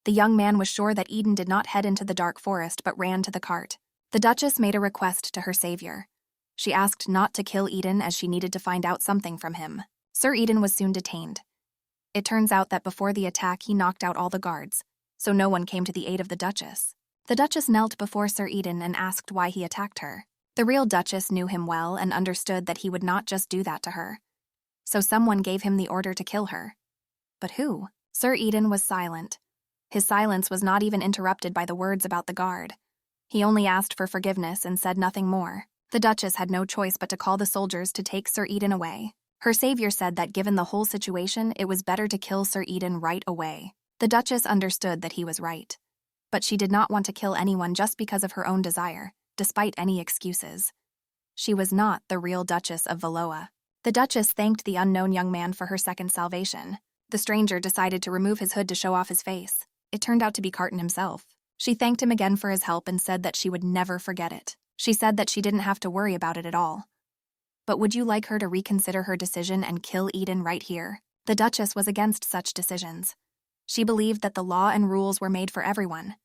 The young man was sure that Eden did not head into the dark forest but ran to the cart. The Duchess made a request to her savior. She asked not to kill Eden as she needed to find out something from him. Sir Eden was soon detained. It turns out that before the attack he knocked out all the guards, so no one came to the aid of the Duchess. The Duchess knelt before Sir Eden and asked why he attacked her. The real Duchess knew him well and understood that he would not just do that to her. So someone gave him the order to kill her. But who? Sir Eden was silent. His silence was not even interrupted by the words about the guard. He only asked for forgiveness and said nothing more. The Duchess had no choice but to call the soldiers to take Sir Eden away. Her savior said that given the whole situation, it was better to kill Sir Eden right away. The Duchess understood that he was right. But she did not want to kill anyone just because of her own desire, despite any excuses. She was not the real Duchess of Valoa. The Duchess thanked the unknown young man for her second salvation. The stranger decided to remove his hood to show off his face. It turned out to be Carton himself. She thanked him again for his help and said that she would never forget it. She said that she didn't have to worry about it at all. But would you like her to reconsider her decision and kill Eden right here? The Duchess was against such decisions. She believed that the law and rules were made for everyone.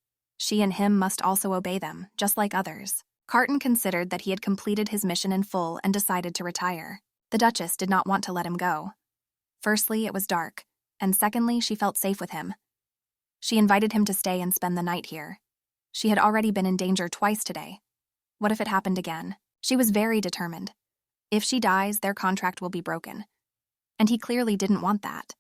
She and him must also obey them, just like others. Carton considered that he had completed his mission in full and decided to retire. The Duchess did not want to let him go. Firstly, it was dark, and secondly, she felt safe with him. She invited him to stay and spend the night here. She had already been in danger twice today. What if it happened again? She was very determined. If she dies, their contract will be broken. And he clearly didn't want that.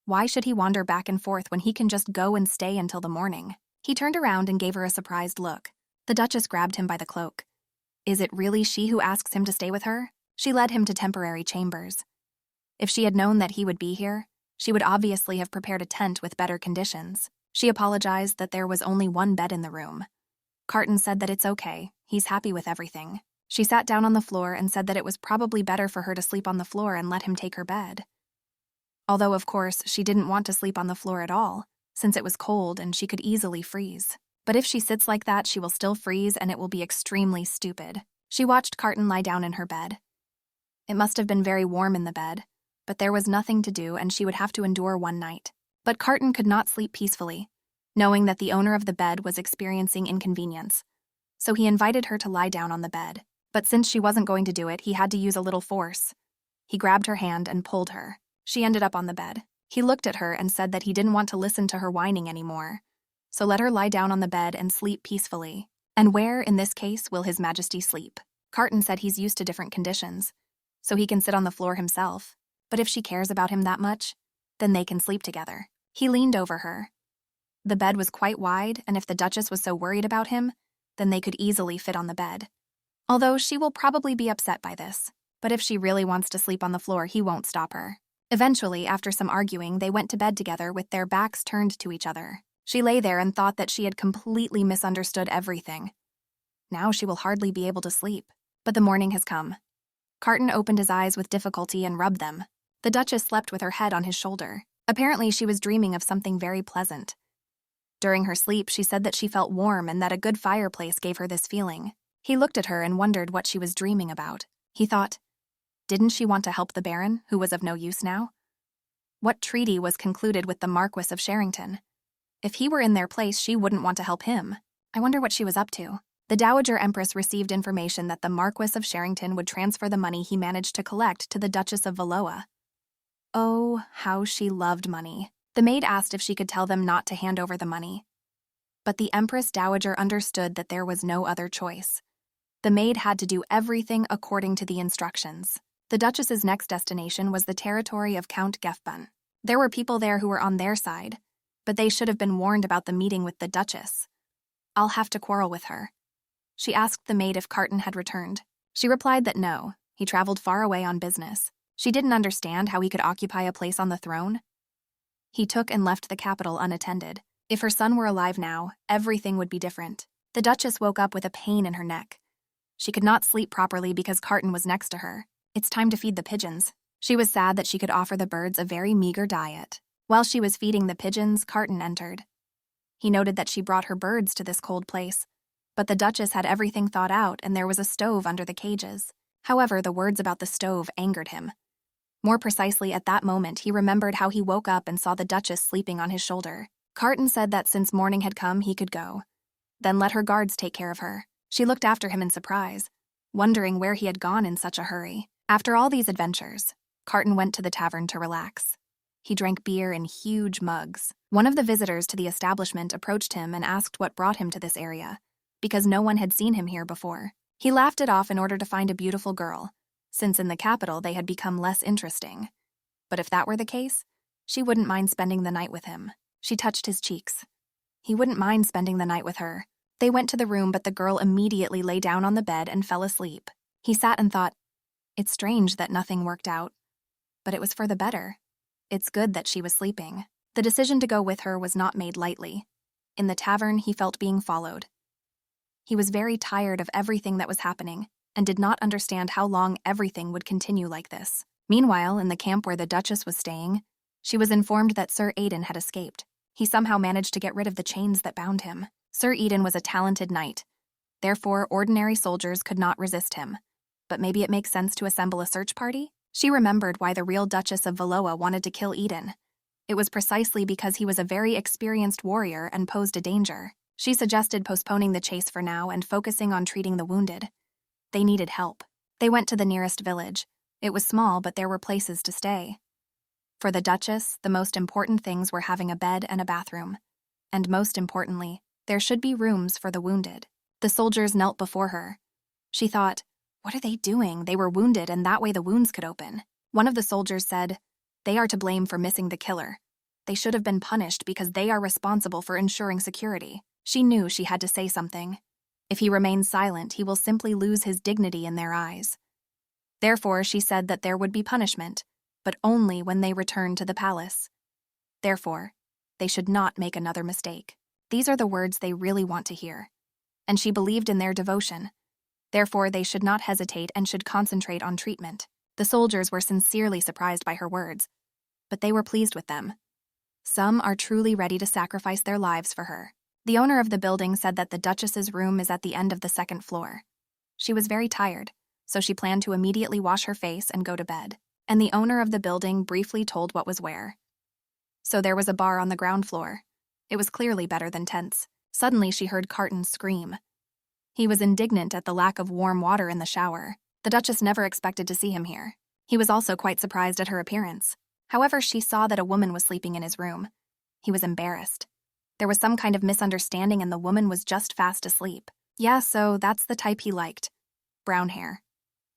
Why should he wander back and forth when he can just go and stay until the morning? He turned around and gave her a surprised look. The Duchess grabbed him by the cloak. Is it really she who asks him to stay with her? She led him to temporary chambers. If she had known that he would be here, she would obviously have prepared a tent with better conditions. She apologized that there was only one bed in the room. Carton said that it's okay, he's happy with everything. She sat down on the floor and said that it was probably better for her to sleep on the floor and let him take her bed. Although, of course, she didn't want to sleep on the floor at all, since it was cold and she could easily freeze. But if she sits like that, she will still freeze and it will be extremely stupid. She watched Carton lie down in her bed. It must have been very warm in the bed, but there was nothing to do and she would have to endure one night. But Carton could not sleep peacefully, knowing that the owner of the bed was experiencing inconvenience. So he invited her to lie down on the bed. But since she wasn't going to do it, he had to use a little force. He grabbed her hand and pulled her. She ended up on the bed. He looked at her and said that he didn't want to listen to her whining anymore. So let her lie down on the bed and sleep peacefully. And where, in this case, will His Majesty sleep? Carton said he's used to different conditions, so he can sit on the floor himself. But if she cares about him that much, then they can sleep together. He leaned over her. The bed was quite wide, and if the Duchess was so worried about him, then they could easily fit on the bed. Although she will probably be upset by this, but if she really wants to sleep on the floor, he won't stop her. Eventually, after some arguing, they went to bed together with their backs turned to each other. She lay there and thought that she had completely misunderstood everything. Now she will hardly be able to sleep. But the morning has come. Carton opened his eyes with difficulty and rubbed them. The Duchess slept with her head on his shoulder. Apparently, she was dreaming of something very pleasant. During her sleep, she said that she felt warm and that a good fireplace gave her this feeling. He looked at her and wondered what she was dreaming about. He thought, didn't she want to help the Baron, who was of no use now? What treaty was concluded with the Marquis of Sherrington? If he were in their place, she wouldn't want to help him. I wonder what she was up to. The Dowager Empress received information that the Marquis of Sherrington would transfer the money he managed to collect to the Duchess of Valoa. Oh, how she loved money. The maid asked if she could tell them not to hand over the money. But the Empress Dowager understood that there was no other choice. The maid had to do everything according to the instructions. The Duchess's next destination was the territory of Count Gefbun. There were people there who were on their side, but they should have been warned about the meeting with the Duchess. I'll have to quarrel with her. She asked the maid if Carton had returned. She replied that no, he traveled far away on business. She didn't understand how he could occupy a place on the throne. He took and left the capital unattended. If her son were alive now, everything would be different. The Duchess woke up with a pain in her neck. She could not sleep properly because Carton was next to her. It's time to feed the pigeons. She was sad that she could offer the birds a very meager diet. While she was feeding the pigeons, Carton entered. He noted that she brought her birds to this cold place, but the Duchess had everything thought out and there was a stove under the cages. However, the words about the stove angered him. More precisely, at that moment, he remembered how he woke up and saw the Duchess sleeping on his shoulder. Carton said that since morning had come, he could go. Then let her guards take care of her. She looked after him in surprise, wondering where he had gone in such a hurry. After all these adventures, Carton went to the tavern to relax. He drank beer in huge mugs. One of the visitors to the establishment approached him and asked what brought him to this area, because no one had seen him here before. He laughed it off in order to find a beautiful girl, since in the capital they had become less interesting. But if that were the case, she wouldn't mind spending the night with him. She touched his cheeks. He wouldn't mind spending the night with her. They went to the room, but the girl immediately lay down on the bed and fell asleep. He sat and thought, it's strange that nothing worked out, but it was for the better. It's good that she was sleeping. The decision to go with her was not made lightly. In the tavern, he felt being followed. He was very tired of everything that was happening and did not understand how long everything would continue like this. Meanwhile, in the camp where the Duchess was staying, she was informed that Sir Aidan had escaped. He somehow managed to get rid of the chains that bound him. Sir Aidan was a talented knight. Therefore, ordinary soldiers could not resist him. But maybe it makes sense to assemble a search party? She remembered why the real Duchess of Valoa wanted to kill Aidan. It was precisely because he was a very experienced warrior and posed a danger. She suggested postponing the chase for now and focusing on treating the wounded. They needed help. They went to the nearest village. It was small, but there were places to stay. For the Duchess, the most important things were having a bed and a bathroom. And most importantly, there should be rooms for the wounded. The soldiers knelt before her. She thought, what are they doing? They were wounded, and that way the wounds could open. One of the soldiers said, they are to blame for missing the killer. They should have been punished because they are responsible for ensuring security. She knew she had to say something. If he remains silent, he will simply lose his dignity in their eyes. Therefore, she said that there would be punishment, but only when they return to the palace. Therefore, they should not make another mistake. These are the words they really want to hear. And she believed in their devotion. Therefore, they should not hesitate and should concentrate on treatment. The soldiers were sincerely surprised by her words, but they were pleased with them. Some are truly ready to sacrifice their lives for her. The owner of the building said that the Duchess's room is at the end of the second floor. She was very tired, so she planned to immediately wash her face and go to bed. And the owner of the building briefly told what was where. So there was a bar on the ground floor. It was clearly better than tents. Suddenly she heard Carton scream. He was indignant at the lack of warm water in the shower. The Duchess never expected to see him here. He was also quite surprised at her appearance. However, she saw that a woman was sleeping in his room. He was embarrassed. There was some kind of misunderstanding and the woman was just fast asleep. Yeah, so that's the type he liked. Brown hair.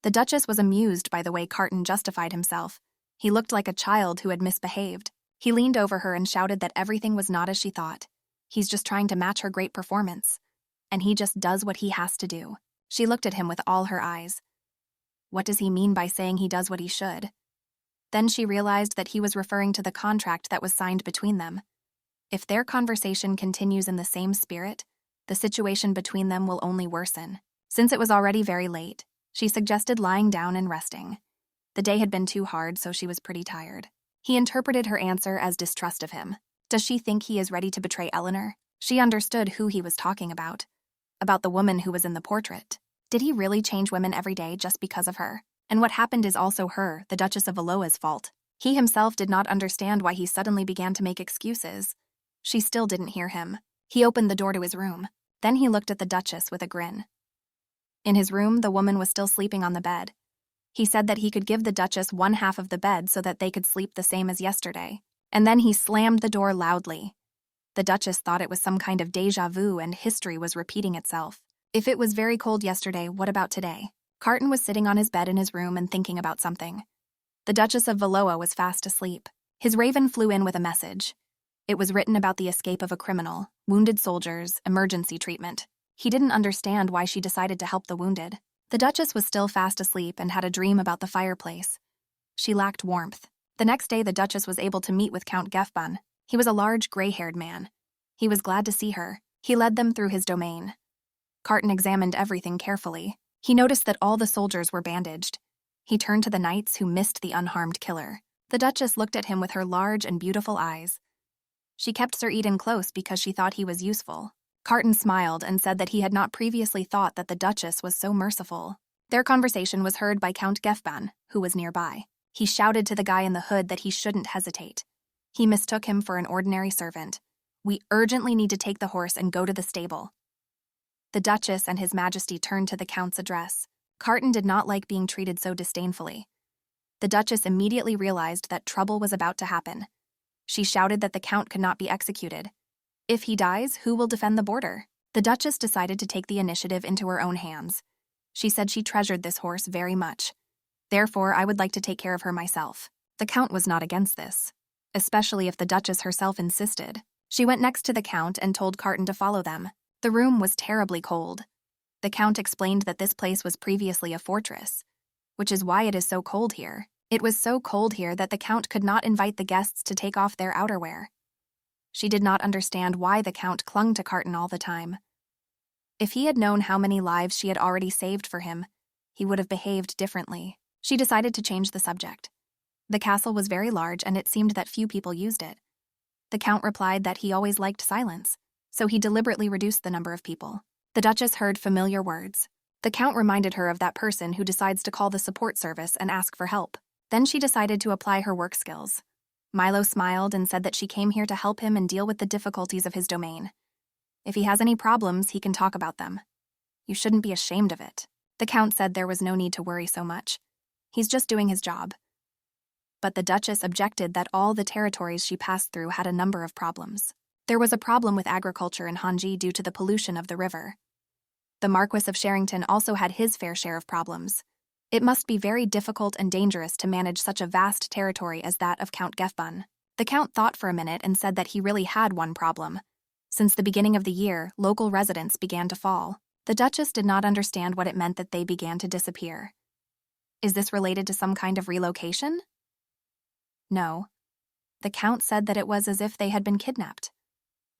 The Duchess was amused by the way Carton justified himself. He looked like a child who had misbehaved. He leaned over her and shouted that everything was not as she thought. He's just trying to match her great performance. And he just does what he has to do. She looked at him with all her eyes. What does he mean by saying he does what he should? Then she realized that he was referring to the contract that was signed between them. If their conversation continues in the same spirit, the situation between them will only worsen. Since it was already very late, she suggested lying down and resting. The day had been too hard, so she was pretty tired. He interpreted her answer as distrust of him. Does she think he is ready to betray Eleanor? She understood who he was talking about the woman who was in the portrait. Did he really change women every day just because of her? And what happened is also her, the Duchess of Valoa's fault. He himself did not understand why he suddenly began to make excuses. She still didn't hear him. He opened the door to his room. Then he looked at the Duchess with a grin. In his room, the woman was still sleeping on the bed. He said that he could give the Duchess one half of the bed so that they could sleep the same as yesterday. And then he slammed the door loudly. The Duchess thought it was some kind of déjà vu and history was repeating itself. If it was very cold yesterday, what about today? Carton was sitting on his bed in his room and thinking about something. The Duchess of Valoa was fast asleep. His raven flew in with a message. It was written about the escape of a criminal, wounded soldiers, emergency treatment. He didn't understand why she decided to help the wounded. The Duchess was still fast asleep and had a dream about the fireplace. She lacked warmth. The next day, the Duchess was able to meet with Count Gefban. He was a large, gray-haired man. He was glad to see her. He led them through his domain. Carton examined everything carefully. He noticed that all the soldiers were bandaged. He turned to the knights who missed the unharmed killer. The Duchess looked at him with her large and beautiful eyes. She kept Sir Eden close because she thought he was useful. Carton smiled and said that he had not previously thought that the Duchess was so merciful. Their conversation was heard by Count Gefban, who was nearby. He shouted to the guy in the hood that he shouldn't hesitate. He mistook him for an ordinary servant. "We urgently need to take the horse and go to the stable." The Duchess and His Majesty turned to the Count's address. Carton did not like being treated so disdainfully. The Duchess immediately realized that trouble was about to happen. She shouted that the Count could not be executed. If he dies, who will defend the border? The Duchess decided to take the initiative into her own hands. She said she treasured this horse very much. "Therefore, I would like to take care of her myself." The Count was not against this, especially if the Duchess herself insisted. She went next to the Count and told Carton to follow them. The room was terribly cold. The Count explained that this place was previously a fortress, which is why it is so cold here. It was so cold here that the Count could not invite the guests to take off their outerwear. She did not understand why the Count clung to Carton all the time. If he had known how many lives she had already saved for him, he would have behaved differently. She decided to change the subject. The castle was very large and it seemed that few people used it. The Count replied that he always liked silence, so he deliberately reduced the number of people. The Duchess heard familiar words. The Count reminded her of that person who decides to call the support service and ask for help. Then she decided to apply her work skills. Milo smiled and said that she came here to help him and deal with the difficulties of his domain. If he has any problems, he can talk about them. You shouldn't be ashamed of it. The Count said there was no need to worry so much. He's just doing his job. But the Duchess objected that all the territories she passed through had a number of problems. There was a problem with agriculture in Hanji due to the pollution of the river. The Marquis of Sherrington also had his fair share of problems. It must be very difficult and dangerous to manage such a vast territory as that of Count Gefban. The Count thought for a minute and said that he really had one problem. Since the beginning of the year, local residents began to fall. The Duchess did not understand what it meant that they began to disappear. Is this related to some kind of relocation? No. The Count said that it was as if they had been kidnapped.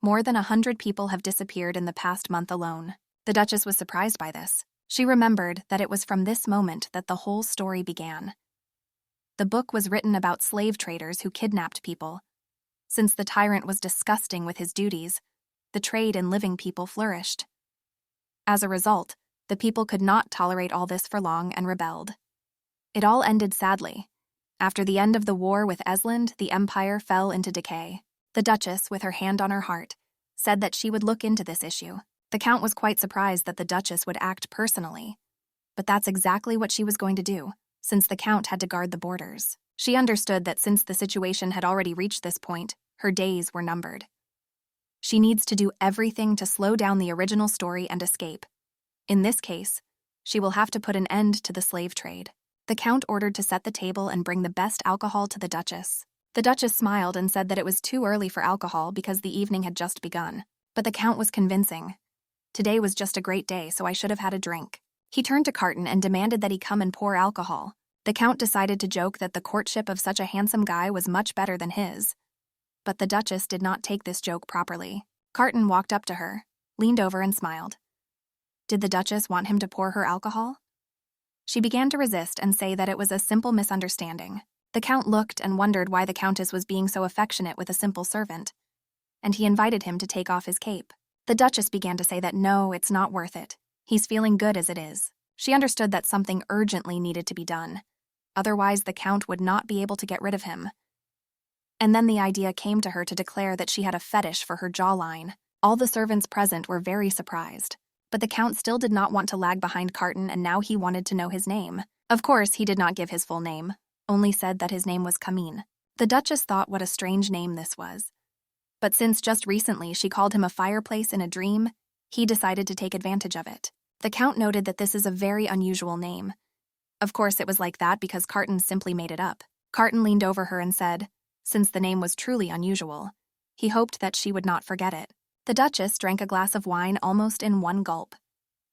More than 100 people have disappeared in the past month alone. The Duchess was surprised by this. She remembered that it was from this moment that the whole story began. The book was written about slave traders who kidnapped people. Since the tyrant was disgusting with his duties, the trade in living people flourished. As a result, the people could not tolerate all this for long and rebelled. It all ended sadly. After the end of the war with Esland, the empire fell into decay. The Duchess, with her hand on her heart, said that she would look into this issue. The Count was quite surprised that the Duchess would act personally. But that's exactly what she was going to do, since the Count had to guard the borders. She understood that since the situation had already reached this point, her days were numbered. She needs to do everything to slow down the original story and escape. In this case, she will have to put an end to the slave trade. The Count ordered to set the table and bring the best alcohol to the Duchess. The Duchess smiled and said that it was too early for alcohol because the evening had just begun. But the Count was convincing. Today was just a great day, so I should have had a drink. He turned to Carton and demanded that he come and pour alcohol. The Count decided to joke that the courtship of such a handsome guy was much better than his. But the Duchess did not take this joke properly. Carton walked up to her, leaned over and smiled. Did the Duchess want him to pour her alcohol? She began to resist and say that it was a simple misunderstanding. The Count looked and wondered why the Countess was being so affectionate with a simple servant, and he invited him to take off his cape. The Duchess began to say that no, it's not worth it. He's feeling good as it is. She understood that something urgently needed to be done. Otherwise, the Count would not be able to get rid of him. And then the idea came to her to declare that she had a fetish for her jawline. All the servants present were very surprised. But the Count still did not want to lag behind Carton, and now he wanted to know his name. Of course, he did not give his full name, only said that his name was Camille. The Duchess thought what a strange name this was. But since just recently she called him a fireplace in a dream, he decided to take advantage of it. The Count noted that this is a very unusual name. Of course, it was like that because Carton simply made it up. Carton leaned over her and said, since the name was truly unusual, he hoped that she would not forget it. The Duchess drank a glass of wine almost in one gulp.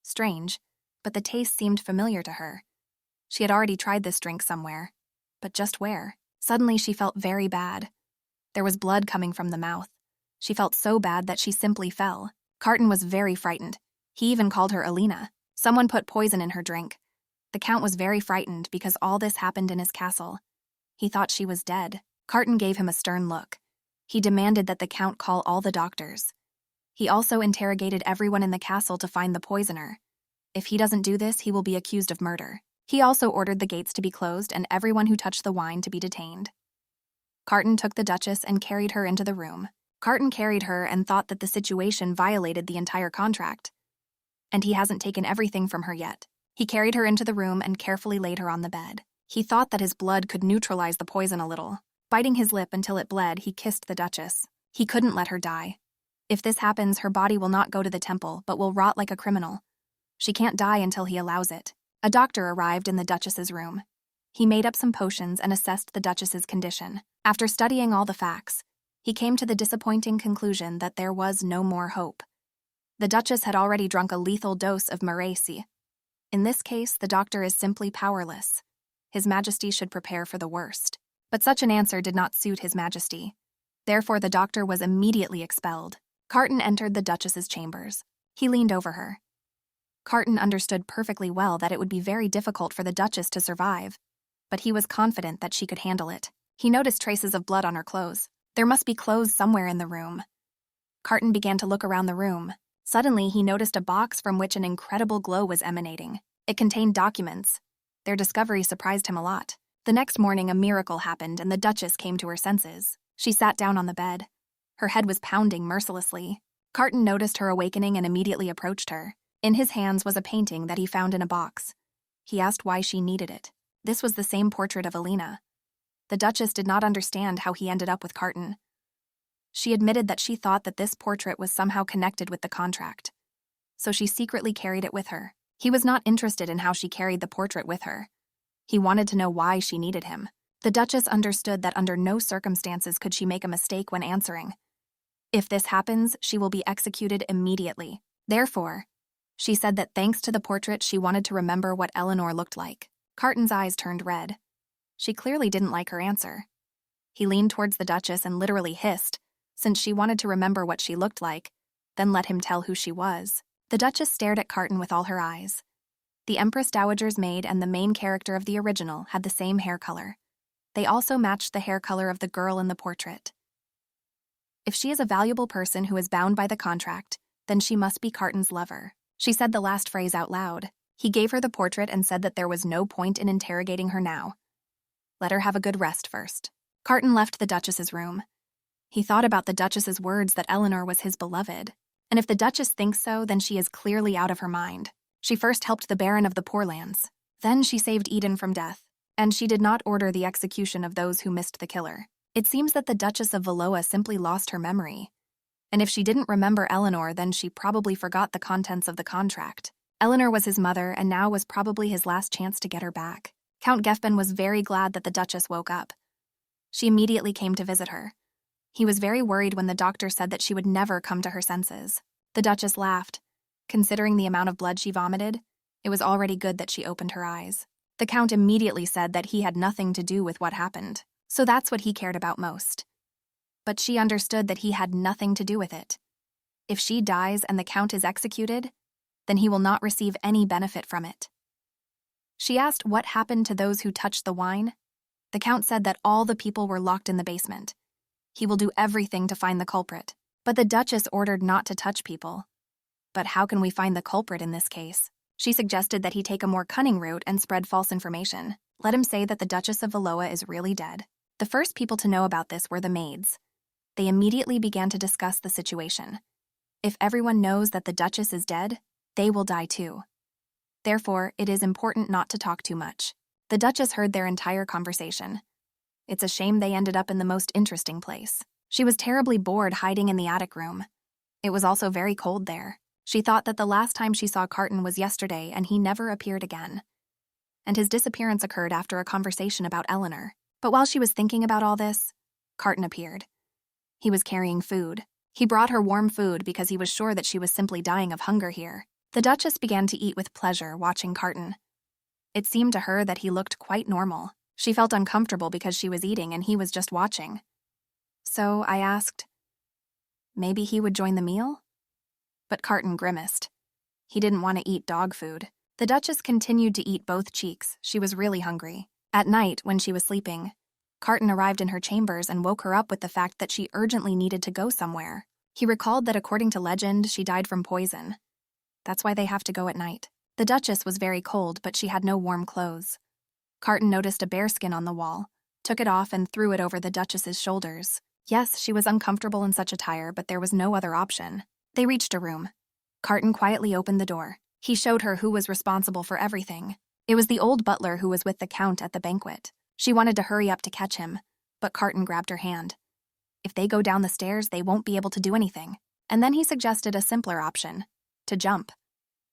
Strange, but the taste seemed familiar to her. She had already tried this drink somewhere, but just where? Suddenly, she felt very bad. There was blood coming from the mouth. She felt so bad that she simply fell. Carton was very frightened. He even called her Alina. Someone put poison in her drink. The Count was very frightened because all this happened in his castle. He thought she was dead. Carton gave him a stern look. He demanded that the Count call all the doctors. He also interrogated everyone in the castle to find the poisoner. If he doesn't do this, he will be accused of murder. He also ordered the gates to be closed and everyone who touched the wine to be detained. Carton took the Duchess and carried her into the room. Carton carried her and thought that the situation violated the entire contract. And he hasn't taken everything from her yet. He carried her into the room and carefully laid her on the bed. He thought that his blood could neutralize the poison a little. Biting his lip until it bled, he kissed the Duchess. He couldn't let her die. If this happens, her body will not go to the temple, but will rot like a criminal. She can't die until he allows it. A doctor arrived in the Duchess's room. He made up some potions and assessed the Duchess's condition. After studying all the facts, he came to the disappointing conclusion that there was no more hope. The Duchess had already drunk a lethal dose of mercenary. In this case, the doctor is simply powerless. His Majesty should prepare for the worst. But such an answer did not suit His Majesty. Therefore, the doctor was immediately expelled. Carton entered the Duchess's chambers. He leaned over her. Carton understood perfectly well that it would be very difficult for the Duchess to survive, but he was confident that she could handle it. He noticed traces of blood on her clothes. There must be clothes somewhere in the room. Carton began to look around the room. Suddenly, he noticed a box from which an incredible glow was emanating. It contained documents. Their discovery surprised him a lot. The next morning, a miracle happened and the Duchess came to her senses. She sat down on the bed. Her head was pounding mercilessly. Carton noticed her awakening and immediately approached her. In his hands was a painting that he found in a box. He asked why she needed it. This was the same portrait of Alina. The Duchess did not understand how he ended up with Carton. She admitted that she thought that this portrait was somehow connected with the contract. So she secretly carried it with her. He was not interested in how she carried the portrait with her. He wanted to know why she needed him. The Duchess understood that under no circumstances could she make a mistake when answering. If this happens, she will be executed immediately. Therefore, she said that thanks to the portrait, she wanted to remember what Eleanor looked like. Carton's eyes turned red. She clearly didn't like her answer. He leaned towards the Duchess and literally hissed, since she wanted to remember what she looked like, then let him tell who she was. The Duchess stared at Carton with all her eyes. The Empress Dowager's maid and the main character of the original had the same hair color. They also matched the hair color of the girl in the portrait. If she is a valuable person who is bound by the contract, then she must be Carton's lover. She said the last phrase out loud. He gave her the portrait and said that there was no point in interrogating her now. Let her have a good rest first. Carton left the Duchess's room. He thought about the Duchess's words that Eleanor was his beloved. And if the Duchess thinks so, then she is clearly out of her mind. She first helped the Baron of the Poorlands. Then she saved Eden from death. And she did not order the execution of those who missed the killer. It seems that the Duchess of Valois simply lost her memory. And if she didn't remember Eleanor, then she probably forgot the contents of the contract. Eleanor was his mother, and now was probably his last chance to get her back. Count Gefben was very glad that the Duchess woke up. She immediately came to visit her. He was very worried when the doctor said that she would never come to her senses. The Duchess laughed. Considering the amount of blood she vomited, it was already good that she opened her eyes. The Count immediately said that he had nothing to do with what happened, so that's what he cared about most. But she understood that he had nothing to do with it. If she dies and the Count is executed, then he will not receive any benefit from it. She asked what happened to those who touched the wine. The Count said that all the people were locked in the basement. He will do everything to find the culprit. But the Duchess ordered not to touch people. But how can we find the culprit in this case? She suggested that he take a more cunning route and spread false information. Let him say that the Duchess of Valois is really dead. The first people to know about this were the maids. They immediately began to discuss the situation. If everyone knows that the Duchess is dead, they will die too. Therefore, it is important not to talk too much. The Duchess heard their entire conversation. It's a shame they ended up in the most interesting place. She was terribly bored hiding in the attic room. It was also very cold there. She thought that the last time she saw Carton was yesterday and he never appeared again. And his disappearance occurred after a conversation about Eleanor. But while she was thinking about all this, Carton appeared. He was carrying food. He brought her warm food because he was sure that she was simply dying of hunger here. The Duchess began to eat with pleasure, watching Carton. It seemed to her that he looked quite normal. She felt uncomfortable because she was eating and he was just watching. So I asked, maybe he would join the meal? But Carton grimaced. He didn't want to eat dog food. The Duchess continued to eat both cheeks. She was really hungry. At night, when she was sleeping, Carton arrived in her chambers and woke her up with the fact that she urgently needed to go somewhere. He recalled that according to legend, she died from poison. That's why they have to go at night. The Duchess was very cold, but she had no warm clothes. Carton noticed a bearskin on the wall, took it off and threw it over the Duchess's shoulders. Yes, she was uncomfortable in such attire, but there was no other option. They reached a room. Carton quietly opened the door. He showed her who was responsible for everything. It was the old butler who was with the Count at the banquet. She wanted to hurry up to catch him, but Carton grabbed her hand. If they go down the stairs, they won't be able to do anything. And then he suggested a simpler option, to jump.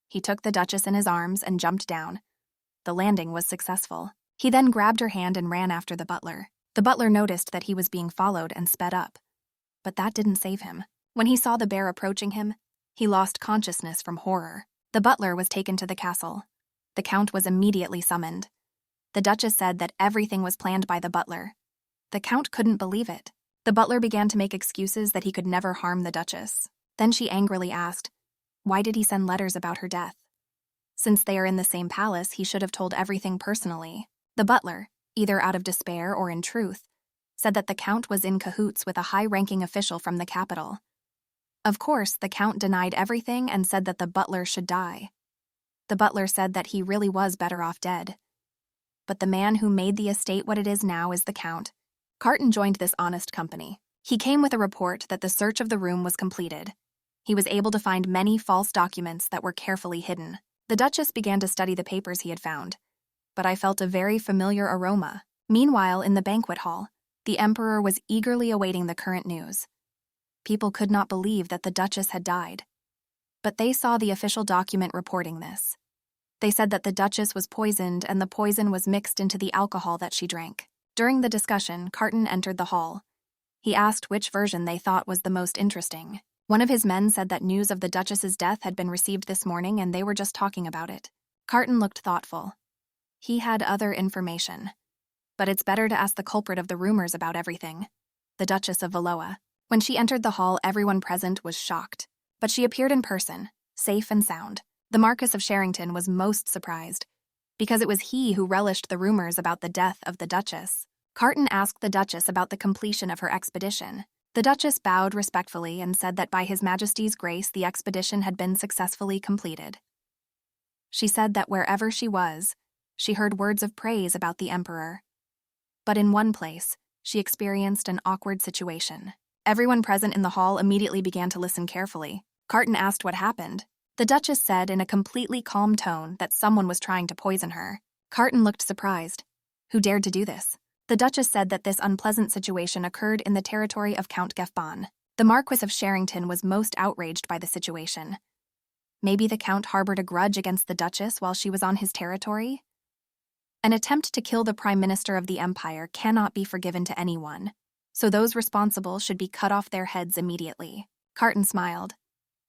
He took the Duchess in his arms and jumped down. The landing was successful. He then grabbed her hand and ran after the butler. The butler noticed that he was being followed and sped up. But that didn't save him. When he saw the bear approaching him, he lost consciousness from horror. The butler was taken to the castle. The Count was immediately summoned. The Duchess said that everything was planned by the butler. The Count couldn't believe it. The butler began to make excuses that he could never harm the Duchess. Then she angrily asked, why did he send letters about her death? Since they are in the same palace, he should have told everything personally. The butler, either out of despair or in truth, said that the Count was in cahoots with a high-ranking official from the capital. Of course, the Count denied everything and said that the butler should die. The butler said that he really was better off dead. But the man who made the estate what it is now is the Count. Carton joined this honest company. He came with a report that the search of the room was completed. He was able to find many false documents that were carefully hidden. The Duchess began to study the papers he had found, but I felt a very familiar aroma. Meanwhile, in the banquet hall, the Emperor was eagerly awaiting the current news. People could not believe that the Duchess had died. But they saw the official document reporting this. They said that the Duchess was poisoned and the poison was mixed into the alcohol that she drank. During the discussion, Carton entered the hall. He asked which version they thought was the most interesting. One of his men said that news of the Duchess's death had been received this morning and they were just talking about it. Carton looked thoughtful. He had other information. But it's better to ask the culprit of the rumors about everything, the Duchess of Valois. When she entered the hall, everyone present was shocked. But she appeared in person, safe and sound. The Marquis of Sherrington was most surprised, because it was he who relished the rumors about the death of the Duchess. Carton asked the Duchess about the completion of her expedition. The Duchess bowed respectfully and said that by His Majesty's grace the expedition had been successfully completed. She said that wherever she was, she heard words of praise about the Emperor. But in one place, she experienced an awkward situation. Everyone present in the hall immediately began to listen carefully. Carton asked what happened. The Duchess said in a completely calm tone that someone was trying to poison her. Carton looked surprised. Who dared to do this? The Duchess said that this unpleasant situation occurred in the territory of Count Gefban. The Marquis of Sherrington was most outraged by the situation. Maybe the Count harbored a grudge against the Duchess while she was on his territory? An attempt to kill the Prime Minister of the Empire cannot be forgiven to anyone, so those responsible should be cut off their heads immediately. Carton smiled.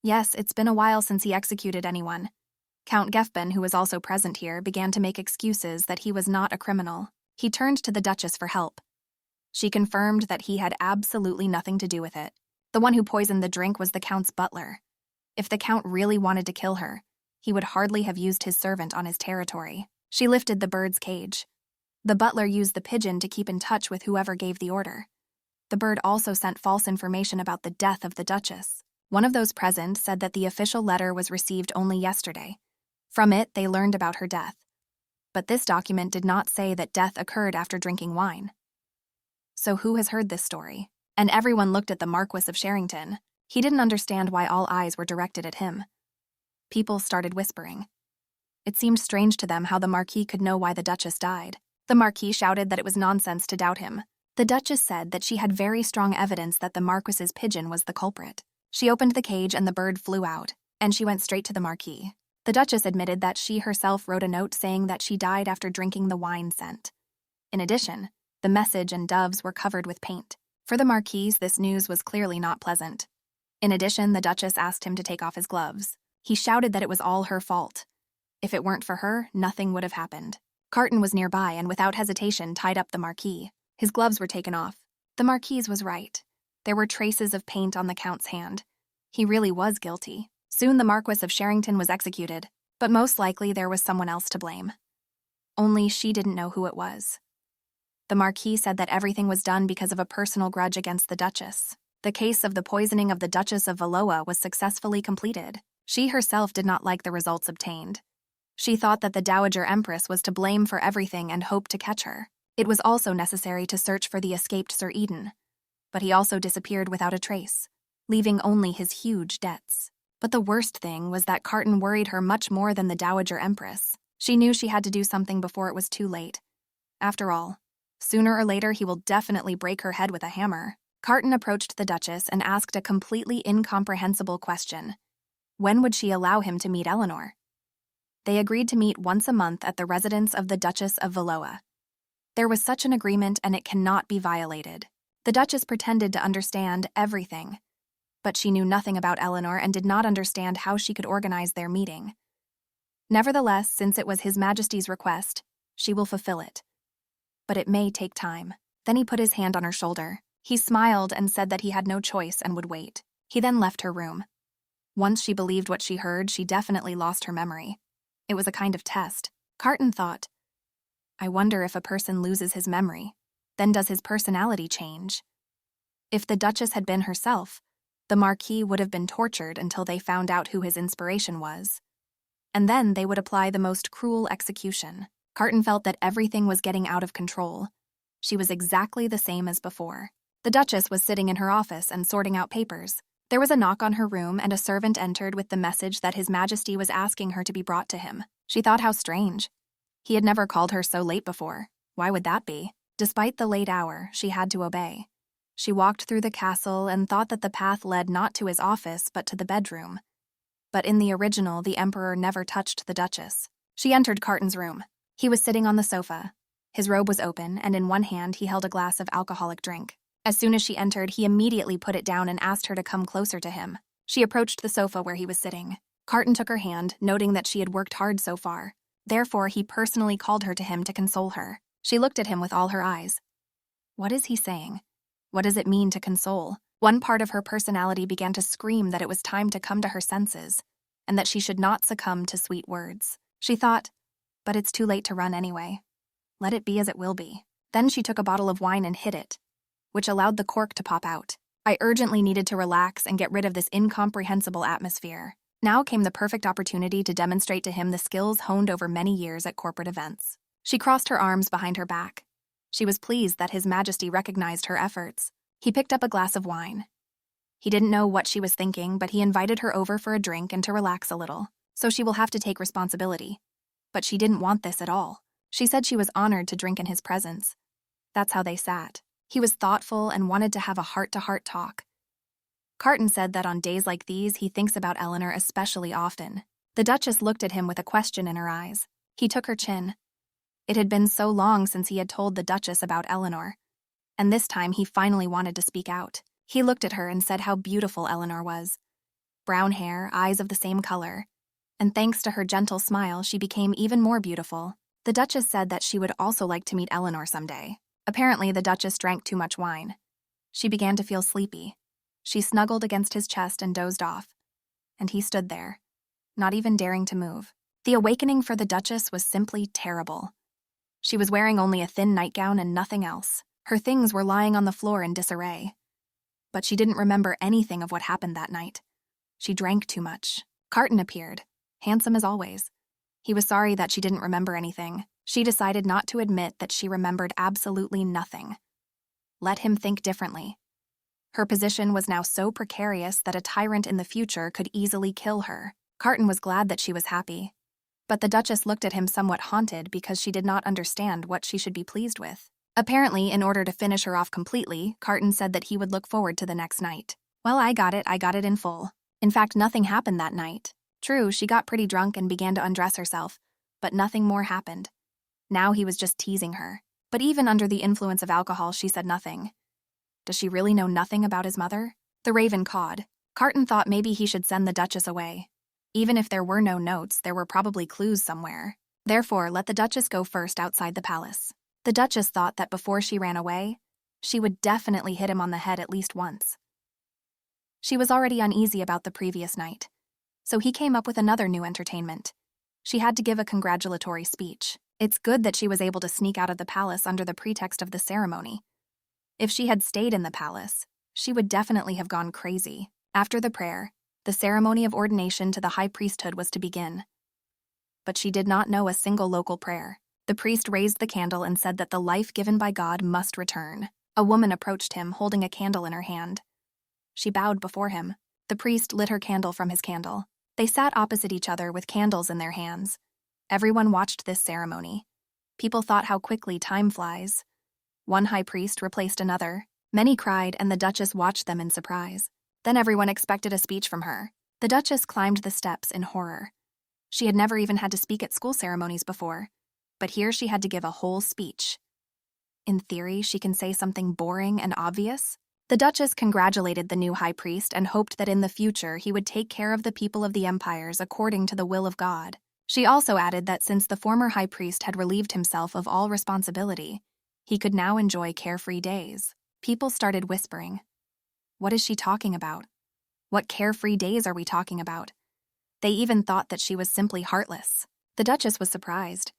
Yes, it's been a while since he executed anyone. Count Gefban, who was also present here, began to make excuses that he was not a criminal. He turned to the Duchess for help. She confirmed that he had absolutely nothing to do with it. The one who poisoned the drink was the Count's butler. If the Count really wanted to kill her, he would hardly have used his servant on his territory. She lifted the bird's cage. The butler used the pigeon to keep in touch with whoever gave the order. The bird also sent false information about the death of the Duchess. One of those present said that the official letter was received only yesterday. From it, they learned about her death. But this document did not say that death occurred after drinking wine. So who has heard this story? And everyone looked at the Marquis of Sherrington. He didn't understand why all eyes were directed at him. People started whispering. It seemed strange to them how the Marquis could know why the Duchess died. The Marquis shouted that it was nonsense to doubt him. The Duchess said that she had very strong evidence that the Marquis's pigeon was the culprit. She opened the cage and the bird flew out, and she went straight to the Marquis. The Duchess admitted that she herself wrote a note saying that she died after drinking the wine scent. In addition, the message and doves were covered with paint. For the Marquis, this news was clearly not pleasant. In addition, the Duchess asked him to take off his gloves. He shouted that it was all her fault. If it weren't for her, nothing would have happened. Carton was nearby and without hesitation tied up the marquis. His gloves were taken off. The marquis was right. There were traces of paint on the Count's hand. He really was guilty. Soon the Marquis of Sherrington was executed, but most likely there was someone else to blame. Only she didn't know who it was. The Marquis said that everything was done because of a personal grudge against the Duchess. The case of the poisoning of the Duchess of Valois was successfully completed. She herself did not like the results obtained. She thought that the Dowager Empress was to blame for everything and hoped to catch her. It was also necessary to search for the escaped Sir Eden, but he also disappeared without a trace, leaving only his huge debts. But the worst thing was that Carton worried her much more than the Dowager Empress. She knew she had to do something before it was too late. After all, sooner or later he will definitely break her head with a hammer. Carton approached the Duchess and asked a completely incomprehensible question. When would she allow him to meet Eleanor? They agreed to meet once a month at the residence of the Duchess of Valois. There was such an agreement and it cannot be violated. The Duchess pretended to understand everything, but she knew nothing about Eleanor and did not understand how she could organize their meeting. Nevertheless, since it was His Majesty's request, she will fulfill it. But it may take time. Then he put his hand on her shoulder. He smiled and said that he had no choice and would wait. He then left her room. Once she believed what she heard, she definitely lost her memory. It was a kind of test. Carton thought, I wonder if a person loses his memory, then does his personality change? If the Duchess had been herself, the Marquis would have been tortured until they found out who his inspiration was. And then they would apply the most cruel execution. Carton felt that everything was getting out of control. She was exactly the same as before. The Duchess was sitting in her office and sorting out papers. There was a knock on her room and a servant entered with the message that His Majesty was asking her to be brought to him. She thought how strange. He had never called her so late before. Why would that be? Despite the late hour, she had to obey. She walked through the castle and thought that the path led not to his office but to the bedroom. But in the original, the Emperor never touched the Duchess. She entered Carton's room. He was sitting on the sofa. His robe was open, and in one hand he held a glass of alcoholic drink. As soon as she entered, he immediately put it down and asked her to come closer to him. She approached the sofa where he was sitting. Carton took her hand, noting that she had worked hard so far. Therefore, he personally called her to him to console her. She looked at him with all her eyes. What is he saying? What does it mean to console? One part of her personality began to scream that it was time to come to her senses, and that she should not succumb to sweet words. She thought, but it's too late to run anyway. Let it be as it will be. Then she took a bottle of wine and hid it, which allowed the cork to pop out. I urgently needed to relax and get rid of this incomprehensible atmosphere. Now came the perfect opportunity to demonstrate to him the skills honed over many years at corporate events. She crossed her arms behind her back. She was pleased that His Majesty recognized her efforts. He picked up a glass of wine. He didn't know what she was thinking, but he invited her over for a drink and to relax a little, so she will have to take responsibility. But she didn't want this at all. She said she was honored to drink in his presence. That's how they sat. He was thoughtful and wanted to have a heart-to-heart talk. Carton said that on days like these, he thinks about Eleanor especially often. The Duchess looked at him with a question in her eyes. He took her chin. It had been so long since he had told the Duchess about Eleanor, and this time he finally wanted to speak out. He looked at her and said how beautiful Eleanor was. Brown hair, eyes of the same color, and thanks to her gentle smile, she became even more beautiful. The Duchess said that she would also like to meet Eleanor someday. Apparently, the Duchess drank too much wine. She began to feel sleepy. She snuggled against his chest and dozed off. And he stood there, not even daring to move. The awakening for the Duchess was simply terrible. She was wearing only a thin nightgown and nothing else. Her things were lying on the floor in disarray. But she didn't remember anything of what happened that night. She drank too much. Carton appeared, handsome as always. He was sorry that she didn't remember anything. She decided not to admit that she remembered absolutely nothing. Let him think differently. Her position was now so precarious that a tyrant in the future could easily kill her. Carton was glad that she was happy. But the Duchess looked at him somewhat haunted because she did not understand what she should be pleased with. Apparently, in order to finish her off completely, Carton said that he would look forward to the next night. Well, I got it in full. In fact, nothing happened that night. True, she got pretty drunk and began to undress herself, but nothing more happened. Now he was just teasing her. But even under the influence of alcohol, she said nothing. Does she really know nothing about his mother? The raven cawed. Carton thought maybe he should send the Duchess away. Even if there were no notes, there were probably clues somewhere. Therefore, let the Duchess go first outside the palace. The Duchess thought that before she ran away, she would definitely hit him on the head at least once. She was already uneasy about the previous night, so he came up with another new entertainment. She had to give a congratulatory speech. It's good that she was able to sneak out of the palace under the pretext of the ceremony. If she had stayed in the palace, she would definitely have gone crazy. After the prayer, the ceremony of ordination to the high priesthood was to begin. But she did not know a single local prayer. The priest raised the candle and said that the life given by God must return. A woman approached him, holding a candle in her hand. She bowed before him. The priest lit her candle from his candle. They sat opposite each other with candles in their hands. Everyone watched this ceremony. People thought how quickly time flies. One high priest replaced another. Many cried, and the Duchess watched them in surprise. Then everyone expected a speech from her. The Duchess climbed the steps in horror. She had never even had to speak at school ceremonies before, but here she had to give a whole speech. In theory, she can say something boring and obvious. The Duchess congratulated the new high priest and hoped that in the future he would take care of the people of the empires according to the will of God. She also added that since the former high priest had relieved himself of all responsibility, he could now enjoy carefree days. People started whispering, "What is she talking about? What carefree days are we talking about?" They even thought that she was simply heartless. The Duchess was surprised.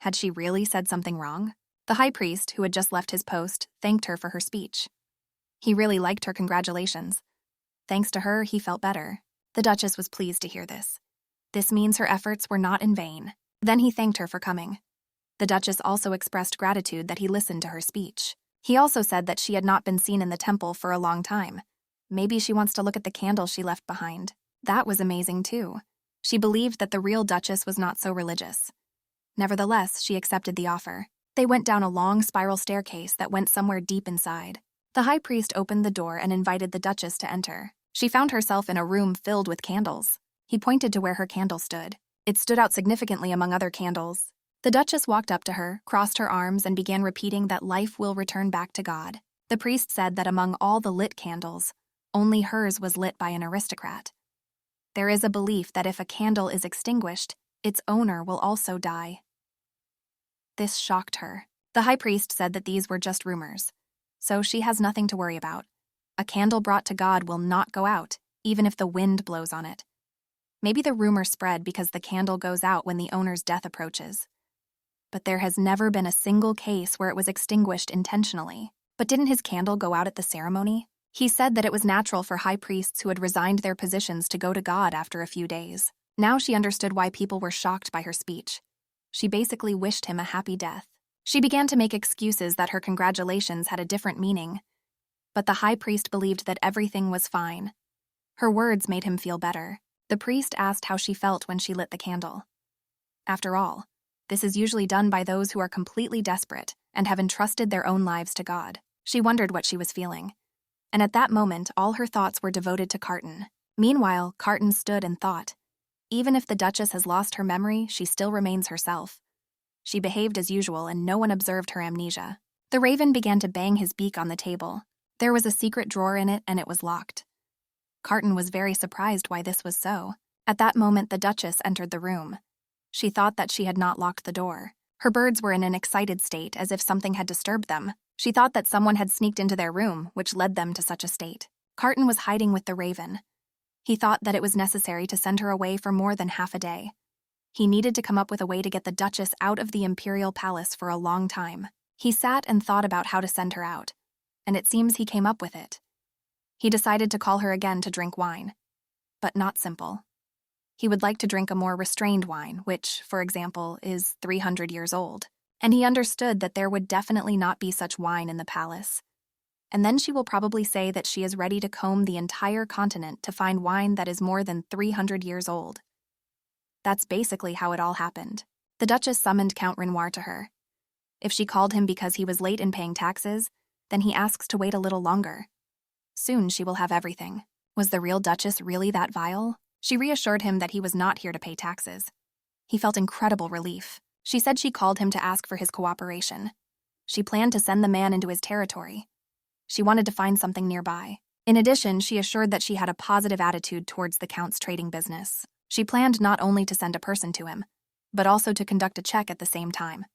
Had she really said something wrong? The high priest, who had just left his post, thanked her for her speech. He really liked her congratulations. Thanks to her, he felt better. The Duchess was pleased to hear this. This means her efforts were not in vain. Then he thanked her for coming. The Duchess also expressed gratitude that he listened to her speech. He also said that she had not been seen in the temple for a long time. Maybe she wants to look at the candle she left behind. That was amazing too. She believed that the real Duchess was not so religious. Nevertheless, she accepted the offer. They went down a long spiral staircase that went somewhere deep inside. The high priest opened the door and invited the Duchess to enter. She found herself in a room filled with candles. He pointed to where her candle stood. It stood out significantly among other candles. The Duchess walked up to her, crossed her arms, and began repeating that life will return back to God. The priest said that among all the lit candles, only hers was lit by an aristocrat. There is a belief that if a candle is extinguished, its owner will also die. This shocked her. The high priest said that these were just rumors, so she has nothing to worry about. A candle brought to God will not go out, even if the wind blows on it. Maybe the rumor spread because the candle goes out when the owner's death approaches. But there has never been a single case where it was extinguished intentionally. But didn't his candle go out at the ceremony? He said that it was natural for high priests who had resigned their positions to go to God after a few days. Now she understood why people were shocked by her speech. She basically wished him a happy death. She began to make excuses that her congratulations had a different meaning. But the high priest believed that everything was fine. Her words made him feel better. The priest asked how she felt when she lit the candle. After all, this is usually done by those who are completely desperate and have entrusted their own lives to God. She wondered what she was feeling. And at that moment, all her thoughts were devoted to Carton. Meanwhile, Carton stood and thought. Even if the Duchess has lost her memory, she still remains herself. She behaved as usual and no one observed her amnesia. The raven began to bang his beak on the table. There was a secret drawer in it and it was locked. Carton was very surprised why this was so. At that moment, the Duchess entered the room. She thought that she had not locked the door. Her birds were in an excited state, as if something had disturbed them. She thought that someone had sneaked into their room, which led them to such a state. Carton was hiding with the raven. He thought that it was necessary to send her away for more than half a day. He needed to come up with a way to get the Duchess out of the imperial palace for a long time. He sat and thought about how to send her out, and it seems he came up with it. He decided to call her again to drink wine, but not simple. He would like to drink a more restrained wine, which, for example, is 300 years old. And he understood that there would definitely not be such wine in the palace. And then she will probably say that she is ready to comb the entire continent to find wine that is more than 300 years old. That's basically how it all happened. The Duchess summoned Count Renoir to her. If she called him because he was late in paying taxes, then he asks to wait a little longer. Soon she will have everything. Was the real Duchess really that vile? She reassured him that he was not here to pay taxes. He felt incredible relief. She said she called him to ask for his cooperation. She planned to send the man into his territory. She wanted to find something nearby. In addition, she assured that she had a positive attitude towards the Count's trading business. She planned not only to send a person to him, but also to conduct a check at the same time.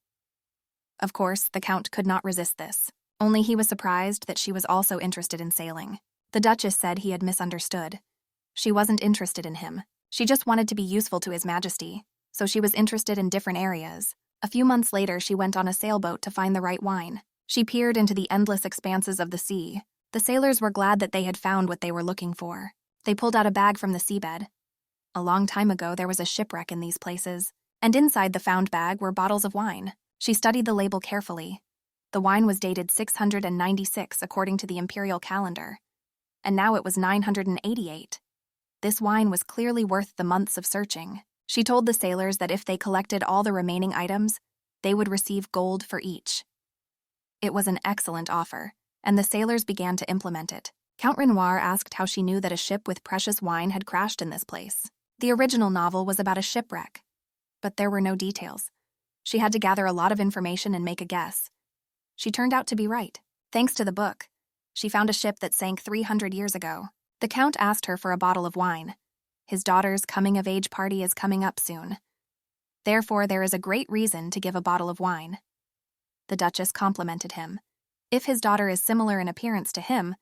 Of course, the Count could not resist this. Only he was surprised that she was also interested in sailing. The Duchess said he had misunderstood. She wasn't interested in him. She just wanted to be useful to His Majesty, so she was interested in different areas. A few months later, she went on a sailboat to find the right wine. She peered into the endless expanses of the sea. The sailors were glad that they had found what they were looking for. They pulled out a bag from the seabed. A long time ago, there was a shipwreck in these places, and inside the found bag were bottles of wine. She studied the label carefully. The wine was dated 696 according to the imperial calendar, and now it was 988. This wine was clearly worth the months of searching. She told the sailors that if they collected all the remaining items, they would receive gold for each. It was an excellent offer, and the sailors began to implement it. Count Renoir asked how she knew that a ship with precious wine had crashed in this place. The original novel was about a shipwreck, but there were no details. She had to gather a lot of information and make a guess. She turned out to be right. Thanks to the book, she found a ship that sank 300 years ago. The Count asked her for a bottle of wine. His daughter's coming-of-age party is coming up soon. Therefore, there is a great reason to give a bottle of wine. The Duchess complimented him. If his daughter is similar in appearance to him,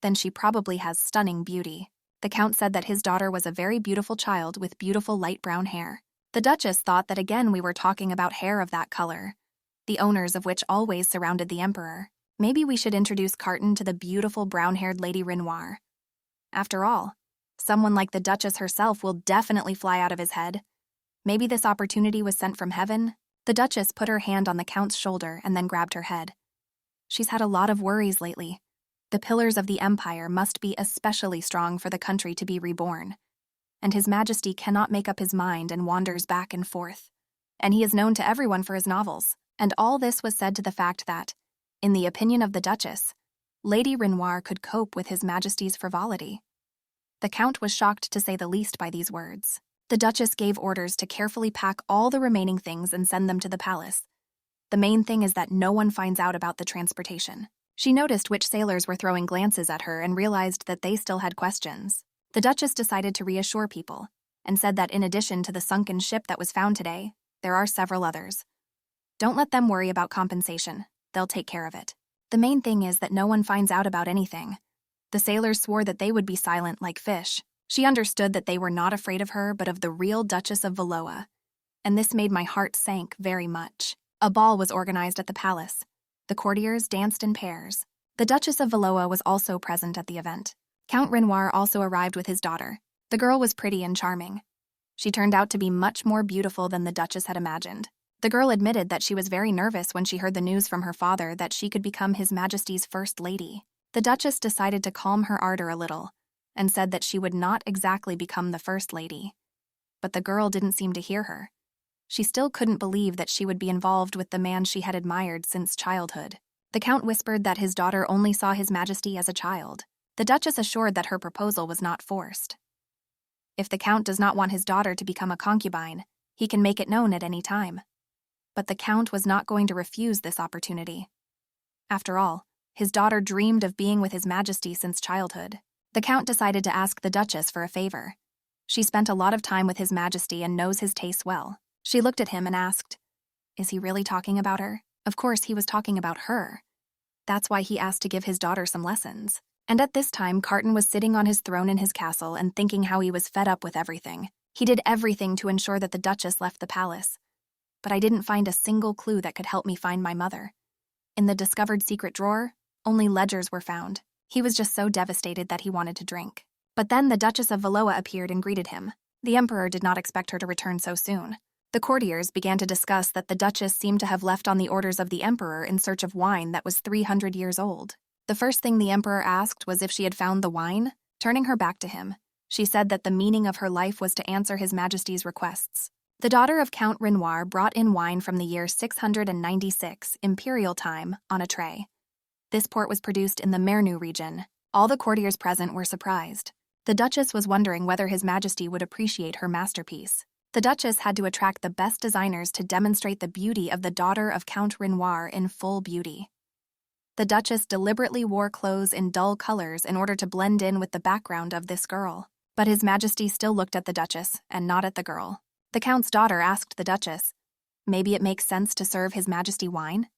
then she probably has stunning beauty. The Count said that his daughter was a very beautiful child with beautiful light brown hair. The Duchess thought that again we were talking about hair of that color, the owners of which always surrounded the Emperor. Maybe we should introduce Carton to the beautiful brown-haired Lady Renoir. After all, someone like the Duchess herself will definitely fly out of his head. Maybe this opportunity was sent from heaven. The Duchess put her hand on the Count's shoulder and then grabbed her head. She's had a lot of worries lately. The pillars of the Empire must be especially strong for the country to be reborn. And His Majesty cannot make up his mind and wanders back and forth. And he is known to everyone for his novels. And all this was said to the fact that, in the opinion of the Duchess, Lady Renoir could cope with His Majesty's frivolity. The Count was shocked to say the least by these words. The Duchess gave orders to carefully pack all the remaining things and send them to the palace. The main thing is that no one finds out about the transportation. She noticed which sailors were throwing glances at her and realized that they still had questions. The Duchess decided to reassure people and said that in addition to the sunken ship that was found today, there are several others. Don't let them worry about compensation. They'll take care of it. The main thing is that no one finds out about anything. The sailors swore that they would be silent like fish. She understood that they were not afraid of her but of the real Duchess of Valois, and this made my heart sank very much. A ball was organized at the palace. The courtiers danced in pairs. The Duchess of Valois was also present at the event. Count Renoir also arrived with his daughter. The girl was pretty and charming. She turned out to be much more beautiful than the Duchess had imagined. The girl admitted that she was very nervous when she heard the news from her father that she could become His Majesty's First Lady. The Duchess decided to calm her ardor a little and said that she would not exactly become the First Lady. But the girl didn't seem to hear her. She still couldn't believe that she would be involved with the man she had admired since childhood. The Count whispered that his daughter only saw His Majesty as a child. The Duchess assured that her proposal was not forced. If the Count does not want his daughter to become a concubine, he can make it known at any time. But the Count was not going to refuse this opportunity. After all, his daughter dreamed of being with His Majesty since childhood. The Count decided to ask the Duchess for a favor. She spent a lot of time with His Majesty and knows his tastes well. She looked at him and asked, "Is he really talking about her?" Of course, he was talking about her. That's why he asked to give his daughter some lessons. And at this time, Carton was sitting on his throne in his castle and thinking how he was fed up with everything. He did everything to ensure that the Duchess left the palace. But I didn't find a single clue that could help me find my mother. In the discovered secret drawer, only ledgers were found. He was just so devastated that he wanted to drink. But then the Duchess of Valois appeared and greeted him. The Emperor did not expect her to return so soon. The courtiers began to discuss that the Duchess seemed to have left on the orders of the Emperor in search of wine that was 300 years old. The first thing the Emperor asked was if she had found the wine. Turning her back to him, she said that the meaning of her life was to answer His Majesty's requests. The daughter of Count Renoir brought in wine from the year 696, imperial time, on a tray. This port was produced in the Mercenary region. All the courtiers present were surprised. The Duchess was wondering whether His Majesty would appreciate her masterpiece. The Duchess had to attract the best designers to demonstrate the beauty of the daughter of Count Renoir in full beauty. The Duchess deliberately wore clothes in dull colors in order to blend in with the background of this girl. But His Majesty still looked at the Duchess and not at the girl. The Count's daughter asked the Duchess, maybe it makes sense to serve His Majesty wine?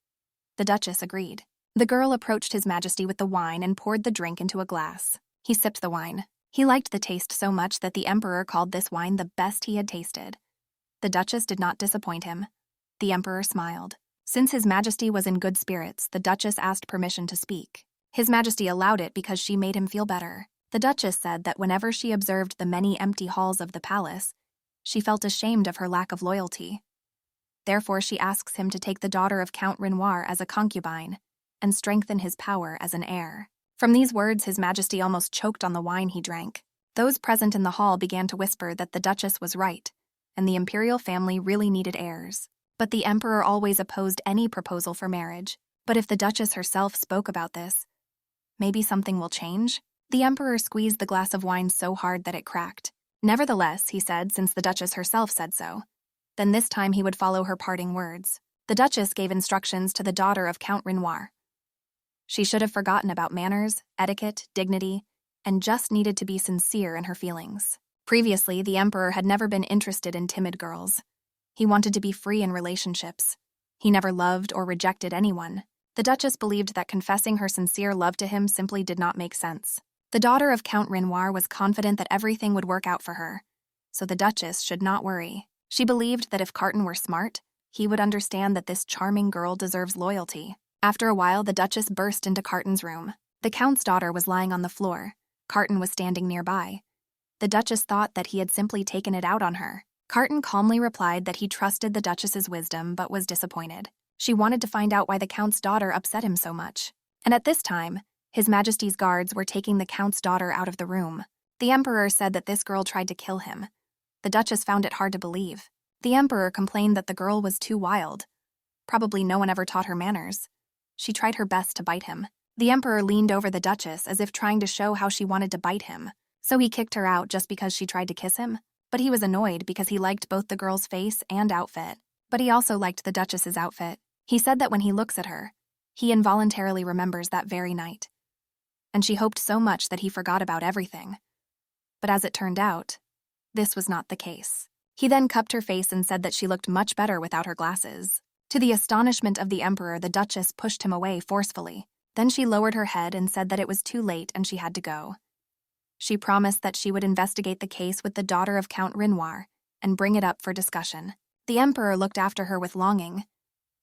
The Duchess agreed. The girl approached His Majesty with the wine and poured the drink into a glass. He sipped the wine. He liked the taste so much that the Emperor called this wine the best he had tasted. The Duchess did not disappoint him. The Emperor smiled. Since His Majesty was in good spirits, the Duchess asked permission to speak. His Majesty allowed it because she made him feel better. The Duchess said that whenever she observed the many empty halls of the palace, she felt ashamed of her lack of loyalty. Therefore, she asks him to take the daughter of Count Renoir as a concubine and strengthen his power as an heir. From these words, His Majesty almost choked on the wine he drank. Those present in the hall began to whisper that the Duchess was right, and the imperial family really needed heirs. But the Emperor always opposed any proposal for marriage. But if the Duchess herself spoke about this, maybe something will change? The Emperor squeezed the glass of wine so hard that it cracked. Nevertheless, he said, since the Duchess herself said so, then this time he would follow her parting words. The Duchess gave instructions to the daughter of Count Renoir. She should have forgotten about manners, etiquette, dignity, and just needed to be sincere in her feelings. Previously, the Emperor had never been interested in timid girls. He wanted to be free in relationships. He never loved or rejected anyone. The Duchess believed that confessing her sincere love to him simply did not make sense. The daughter of Count Renoir was confident that everything would work out for her, so the Duchess should not worry. She believed that if Carton were smart, he would understand that this charming girl deserves loyalty. After a while, the Duchess burst into Carton's room. The Count's daughter was lying on the floor. Carton was standing nearby. The Duchess thought that he had simply taken it out on her. Carton calmly replied that he trusted the Duchess's wisdom but was disappointed. She wanted to find out why the Count's daughter upset him so much. And at this time, His Majesty's guards were taking the Count's daughter out of the room. The Emperor said that this girl tried to kill him. The Duchess found it hard to believe. The Emperor complained that the girl was too wild. Probably no one ever taught her manners. She tried her best to bite him. The Emperor leaned over the Duchess as if trying to show how she wanted to bite him. So he kicked her out just because she tried to kiss him? But he was annoyed because he liked both the girl's face and outfit. But he also liked the Duchess's outfit. He said that when he looks at her, he involuntarily remembers that very night. And she hoped so much that he forgot about everything. But as it turned out, this was not the case. He then cupped her face and said that she looked much better without her glasses. To the astonishment of the Emperor, the Duchess pushed him away forcefully. Then she lowered her head and said that it was too late and she had to go. She promised that she would investigate the case with the daughter of Count Renoir and bring it up for discussion. The Emperor looked after her with longing.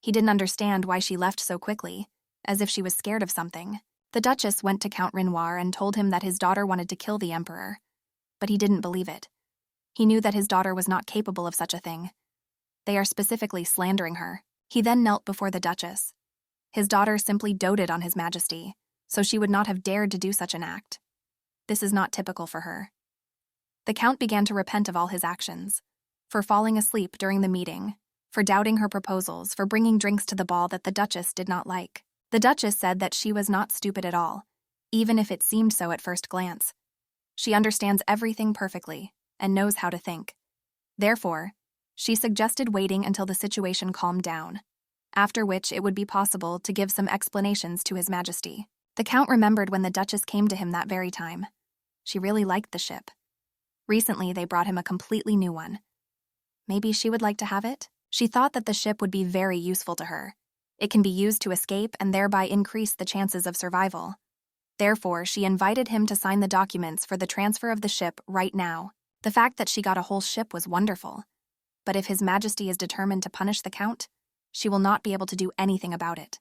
He didn't understand why she left so quickly, as if she was scared of something. The Duchess went to Count Renoir and told him that his daughter wanted to kill the Emperor. But he didn't believe it. He knew that his daughter was not capable of such a thing. They are specifically slandering her. He then knelt before the Duchess. His daughter simply doted on His Majesty, so she would not have dared to do such an act. This is not typical for her. The Count began to repent of all his actions, for falling asleep during the meeting, for doubting her proposals, for bringing drinks to the ball that the Duchess did not like. The Duchess said that she was not stupid at all, even if it seemed so at first glance. She understands everything perfectly and knows how to think. Therefore, she suggested waiting until the situation calmed down, after which it would be possible to give some explanations to His Majesty. The Count remembered when the Duchess came to him that very time. She really liked the ship. Recently, they brought him a completely new one. Maybe she would like to have it? She thought that the ship would be very useful to her. It can be used to escape and thereby increase the chances of survival. Therefore, she invited him to sign the documents for the transfer of the ship right now. The fact that she got a whole ship was wonderful. But if His Majesty is determined to punish the Count, she will not be able to do anything about it.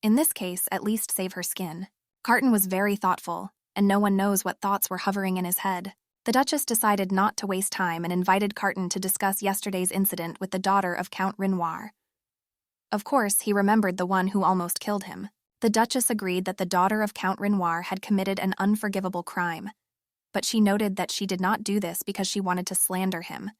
In this case, at least save her skin. Carton was very thoughtful, and no one knows what thoughts were hovering in his head. The Duchess decided not to waste time and invited Carton to discuss yesterday's incident with the daughter of Count Renoir. Of course, he remembered the one who almost killed him. The Duchess agreed that the daughter of Count Renoir had committed an unforgivable crime, but she noted that she did not do this because she wanted to slander him.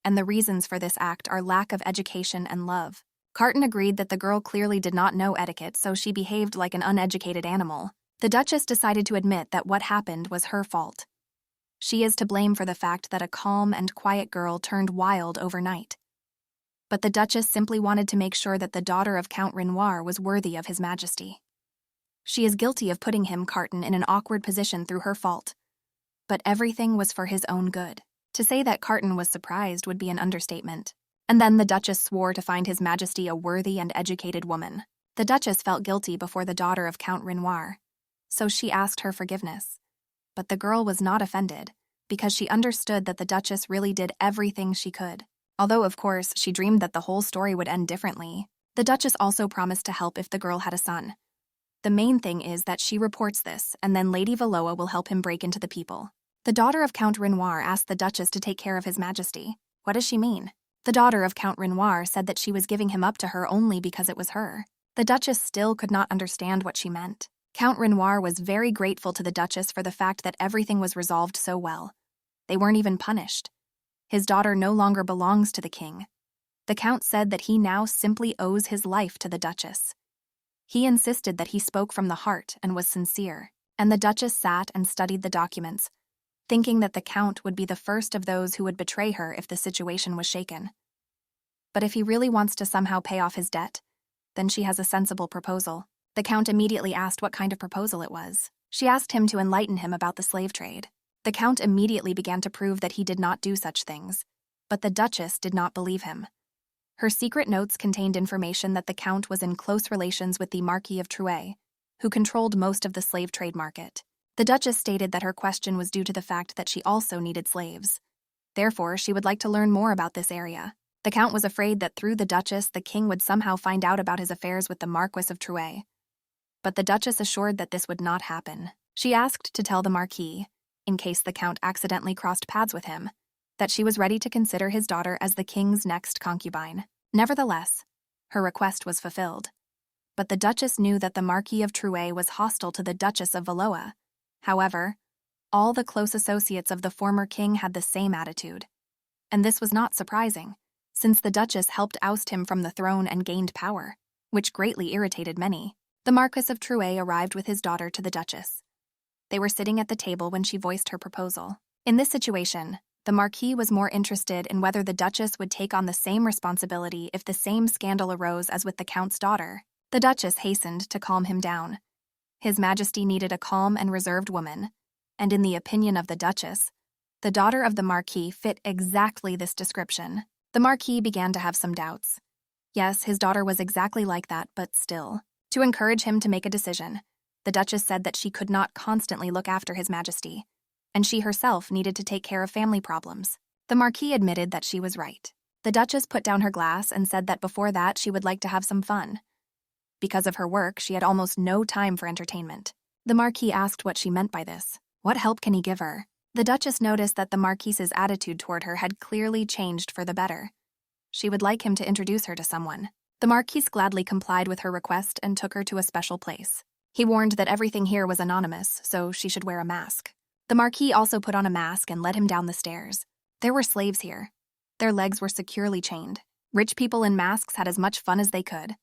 And the reasons for this act are lack of education and love. Carton agreed that the girl clearly did not know etiquette, so she behaved like an uneducated animal. The Duchess decided to admit that what happened was her fault. She is to blame for the fact that a calm and quiet girl turned wild overnight. But the Duchess simply wanted to make sure that the daughter of Count Renoir was worthy of His Majesty. She is guilty of putting him, Carton, in an awkward position through her fault. But everything was for his own good. To say that Carton was surprised would be an understatement. And then the Duchess swore to find His Majesty a worthy and educated woman. The Duchess felt guilty before the daughter of Count Renoir, so she asked her forgiveness. But the girl was not offended, because she understood that the Duchess really did everything she could. Although, of course, she dreamed that the whole story would end differently, the Duchess also promised to help if the girl had a son. The main thing is that she reports this, and then Lady Valoa will help him break into the people. The daughter of Count Renoir asked the Duchess to take care of His Majesty. What does she mean? The daughter of Count Renoir said that she was giving him up to her only because it was her. The Duchess still could not understand what she meant. Count Renoir was very grateful to the Duchess for the fact that everything was resolved so well. They weren't even punished. His daughter no longer belongs to the king. The Count said that he now simply owes his life to the Duchess. He insisted that he spoke from the heart and was sincere, and the Duchess sat and studied the documents, thinking that the Count would be the first of those who would betray her if the situation was shaken. But if he really wants to somehow pay off his debt, then she has a sensible proposal. The Count immediately asked what kind of proposal it was. She asked him to enlighten him about the slave trade. The Count immediately began to prove that he did not do such things, but the Duchess did not believe him. Her secret notes contained information that the Count was in close relations with the Marquis of Trouet, who controlled most of the slave trade market. The Duchess stated that her question was due to the fact that she also needed slaves. Therefore, she would like to learn more about this area. The Count was afraid that through the Duchess, the king would somehow find out about his affairs with the Marquis of Trouet. But the Duchess assured that this would not happen. She asked to tell the Marquis, in case the Count accidentally crossed paths with him, that she was ready to consider his daughter as the king's next concubine. Nevertheless, her request was fulfilled. But the Duchess knew that the Marquis of Trouet was hostile to the Duchess of Valoa. However, all the close associates of the former king had the same attitude. And this was not surprising, since the Duchess helped oust him from the throne and gained power, which greatly irritated many. The Marquis of Trouet arrived with his daughter to the Duchess. They were sitting at the table when she voiced her proposal. In this situation, the Marquis was more interested in whether the Duchess would take on the same responsibility if the same scandal arose as with the Count's daughter. The Duchess hastened to calm him down. His Majesty needed a calm and reserved woman, and in the opinion of the Duchess, the daughter of the Marquis fit exactly this description. The Marquis began to have some doubts. Yes, his daughter was exactly like that, but still. To encourage him to make a decision, the Duchess said that she could not constantly look after His Majesty, and she herself needed to take care of family problems. The Marquis admitted that she was right. The Duchess put down her glass and said that before that she would like to have some fun. Because of her work, she had almost no time for entertainment. The Marquis asked what she meant by this. What help can he give her? The Duchess noticed that the Marquis's attitude toward her had clearly changed for the better. She would like him to introduce her to someone. The Marquis gladly complied with her request and took her to a special place. He warned that everything here was anonymous, so she should wear a mask. The Marquis also put on a mask and led him down the stairs. There were slaves here. Their legs were securely chained. Rich people in masks had as much fun as they could.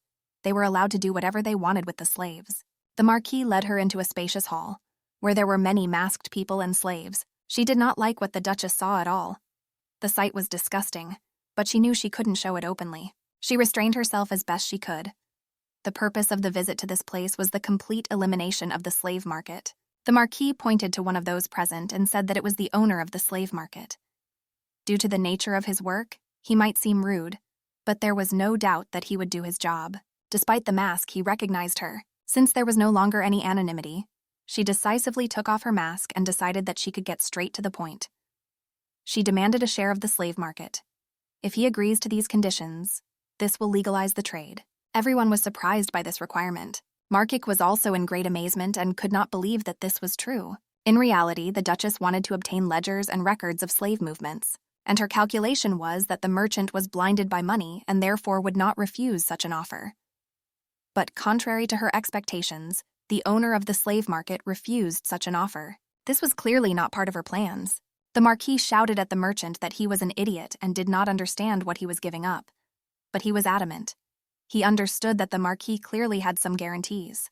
They were allowed to do whatever they wanted with the slaves. The Marquis led her into a spacious hall, where there were many masked people and slaves. She did not like what the Duchess saw at all. The sight was disgusting, but she knew she couldn't show it openly. She restrained herself as best she could. The purpose of the visit to this place was the complete elimination of the slave market. The Marquis pointed to one of those present and said that it was the owner of the slave market. Due to the nature of his work, he might seem rude, but there was no doubt that he would do his job. Despite the mask, he recognized her. Since there was no longer any anonymity, she decisively took off her mask and decided that she could get straight to the point. She demanded a share of the slave market. If he agrees to these conditions, this will legalize the trade. Everyone was surprised by this requirement. Markic was also in great amazement and could not believe that this was true. In reality, the Duchess wanted to obtain ledgers and records of slave movements, and her calculation was that the merchant was blinded by money and therefore would not refuse such an offer. But contrary to her expectations, the owner of the slave market refused such an offer. This was clearly not part of her plans. The Marquis shouted at the merchant that he was an idiot and did not understand what he was giving up. But he was adamant. He understood that the Marquis clearly had some guarantees.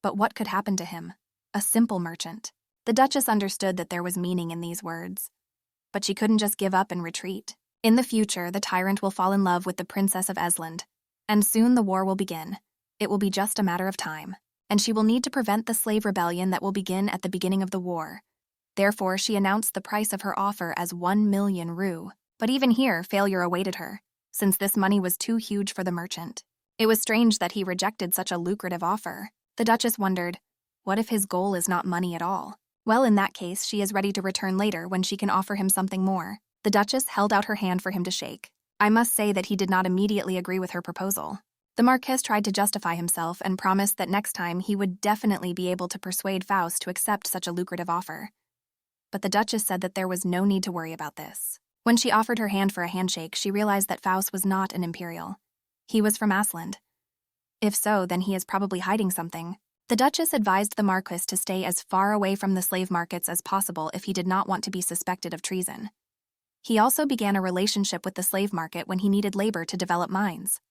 But what could happen to him? A simple merchant. The Duchess understood that there was meaning in these words. But she couldn't just give up and retreat. In the future, the tyrant will fall in love with the Princess of Esland, and soon the war will begin. It will be just a matter of time, and she will need to prevent the slave rebellion that will begin at the beginning of the war. Therefore, she announced the price of her offer as 1,000,000 rue. But even here, failure awaited her, since this money was too huge for the merchant. It was strange that he rejected such a lucrative offer. The Duchess wondered, what if his goal is not money at all? Well, in that case, she is ready to return later when she can offer him something more. The Duchess held out her hand for him to shake. I must say that he did not immediately agree with her proposal. The Marquis tried to justify himself and promised that next time he would definitely be able to persuade Faust to accept such a lucrative offer. But the Duchess said that there was no need to worry about this. When she offered her hand for a handshake, she realized that Faust was not an imperial. He was from Asland. If so, then he is probably hiding something. The Duchess advised the Marquis to stay as far away from the slave markets as possible if he did not want to be suspected of treason. He also began a relationship with the slave market when he needed labor to develop mines.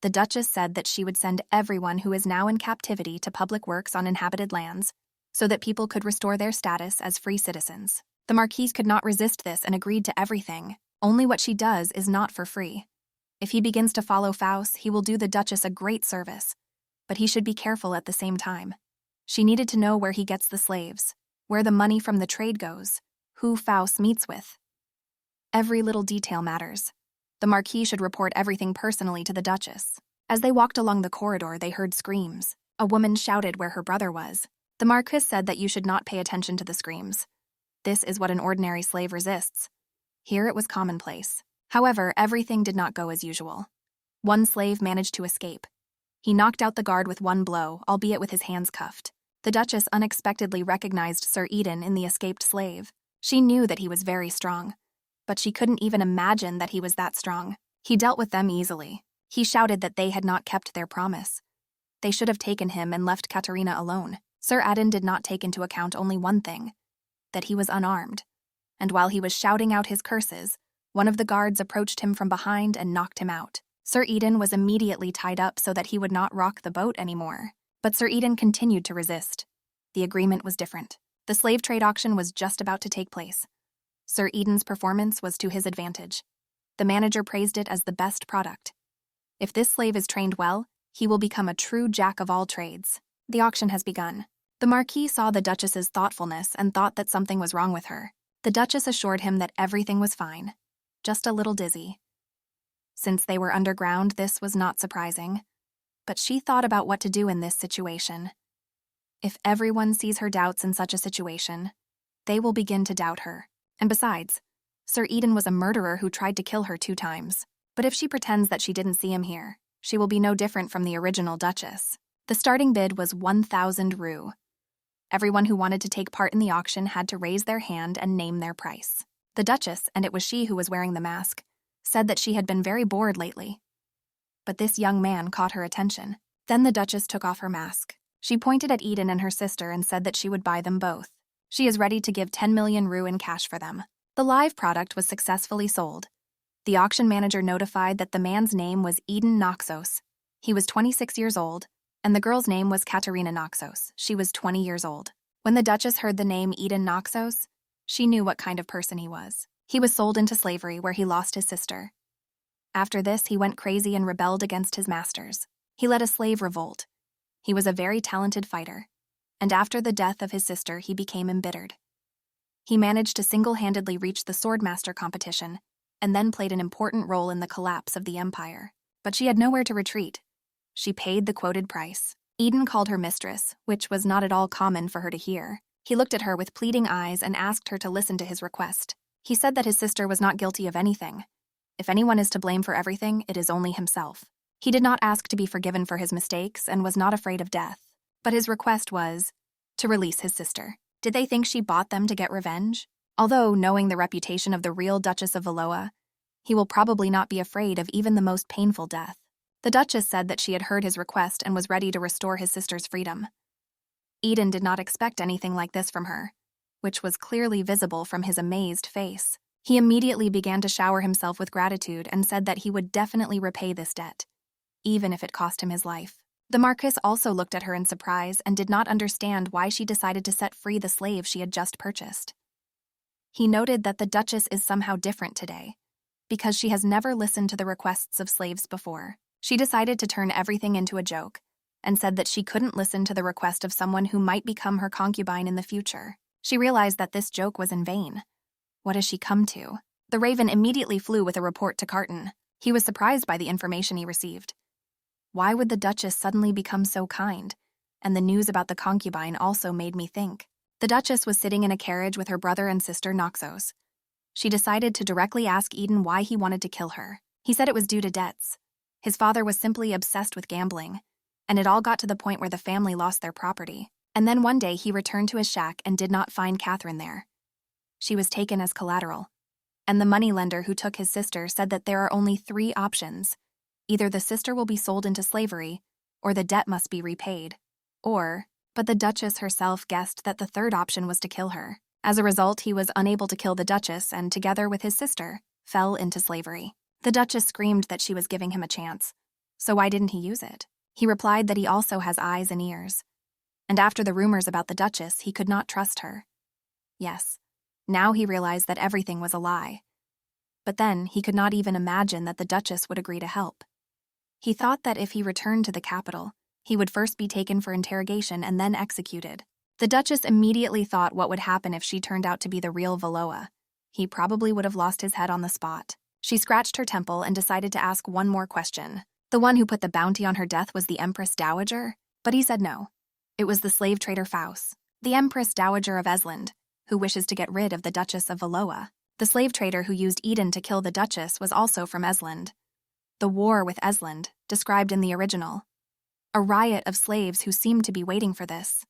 The Duchess said that she would send everyone who is now in captivity to public works on inhabited lands so that people could restore their status as free citizens. The Marquis could not resist this and agreed to everything. Only what she does is not for free. If he begins to follow Faust, he will do the Duchess a great service. But he should be careful at the same time. She needed to know where he gets the slaves, where the money from the trade goes, who Faust meets with. Every little detail matters. The Marquis should report everything personally to the Duchess. As they walked along the corridor, they heard screams. A woman shouted where her brother was. The Marquis said that you should not pay attention to the screams. This is what an ordinary slave resists. Here it was commonplace. However, everything did not go as usual. One slave managed to escape. He knocked out the guard with one blow, albeit with his hands cuffed. The Duchess unexpectedly recognized Sir Eden in the escaped slave. She knew that he was very strong, but she couldn't even imagine that he was that strong. He dealt with them easily. He shouted that they had not kept their promise. They should have taken him and left Katerina alone. Sir Eden did not take into account only one thing, that he was unarmed. And while he was shouting out his curses, one of the guards approached him from behind and knocked him out. Sir Eden was immediately tied up so that he would not rock the boat anymore. But Sir Eden continued to resist. The agreement was different. The slave trade auction was just about to take place. Sir Eden's performance was to his advantage. The manager praised it as the best product. If this slave is trained well, he will become a true jack of all trades. The auction has begun. The Marquis saw the Duchess's thoughtfulness and thought that something was wrong with her. The Duchess assured him that everything was fine, just a little dizzy. Since they were underground, this was not surprising. But she thought about what to do in this situation. If everyone sees her doubts in such a situation, they will begin to doubt her. And besides, Sir Eden was a murderer who tried to kill her 2 times. But if she pretends that she didn't see him here, she will be no different from the original Duchess. The starting bid was 1,000 rue. Everyone who wanted to take part in the auction had to raise their hand and name their price. The Duchess, and it was she who was wearing the mask, said that she had been very bored lately. But this young man caught her attention. Then the Duchess took off her mask. She pointed at Eden and her sister and said that she would buy them both. She is ready to give 10,000,000 rue in cash for them. The live product was successfully sold. The auction manager notified that the man's name was Eden Noxos. He was 26 years old, and the girl's name was Katerina Noxos. She was 20 years old. When the Duchess heard the name Eden Noxos, she knew what kind of person he was. He was sold into slavery where he lost his sister. After this, he went crazy and rebelled against his masters. He led a slave revolt. He was a very talented fighter, and after the death of his sister, he became embittered. He managed to single-handedly reach the swordmaster competition and then played an important role in the collapse of the empire. But she had nowhere to retreat. She paid the quoted price. Eden called her mistress, which was not at all common for her to hear. He looked at her with pleading eyes and asked her to listen to his request. He said that his sister was not guilty of anything. If anyone is to blame for everything, it is only himself. He did not ask to be forgiven for his mistakes and was not afraid of death. But his request was to release his sister. Did they think she bought them to get revenge? Although, knowing the reputation of the real Duchess of Valoa, he will probably not be afraid of even the most painful death. The Duchess said that she had heard his request and was ready to restore his sister's freedom. Eden did not expect anything like this from her, which was clearly visible from his amazed face. He immediately began to shower himself with gratitude and said that he would definitely repay this debt, even if it cost him his life. The Marquis also looked at her in surprise and did not understand why she decided to set free the slave she had just purchased. He noted that the Duchess is somehow different today, because she has never listened to the requests of slaves before. She decided to turn everything into a joke and said that she couldn't listen to the request of someone who might become her concubine in the future. She realized that this joke was in vain. What has she come to? The Raven immediately flew with a report to Carton. He was surprised by the information he received. Why would the Duchess suddenly become so kind? And the news about the concubine also made me think. The Duchess was sitting in a carriage with her brother and sister Noxos. She decided to directly ask Eden why he wanted to kill her. He said it was due to debts. His father was simply obsessed with gambling, and it all got to the point where the family lost their property. And then one day he returned to his shack and did not find Catherine there. She was taken as collateral, and the moneylender who took his sister said that there are only 3 options. Either the sister will be sold into slavery, or the debt must be repaid, but the Duchess herself guessed that the 3rd option was to kill her. As a result, he was unable to kill the Duchess and, together with his sister, fell into slavery. The Duchess screamed that she was giving him a chance. So why didn't he use it? He replied that he also has eyes and ears. And after the rumors about the Duchess, he could not trust her. Yes, now he realized that everything was a lie. But then he could not even imagine that the Duchess would agree to help. He thought that if he returned to the capital, he would first be taken for interrogation and then executed. The Duchess immediately thought what would happen if she turned out to be the real Valoa. He probably would have lost his head on the spot. She scratched her temple and decided to ask one more question. The one who put the bounty on her death was the Empress Dowager, but he said no. It was the slave trader Faust, the Empress Dowager of Esland, who wishes to get rid of the Duchess of Valoa. The slave trader who used Eden to kill the Duchess was also from Esland. The war with Esland, described in the original. A riot of slaves who seemed to be waiting for this.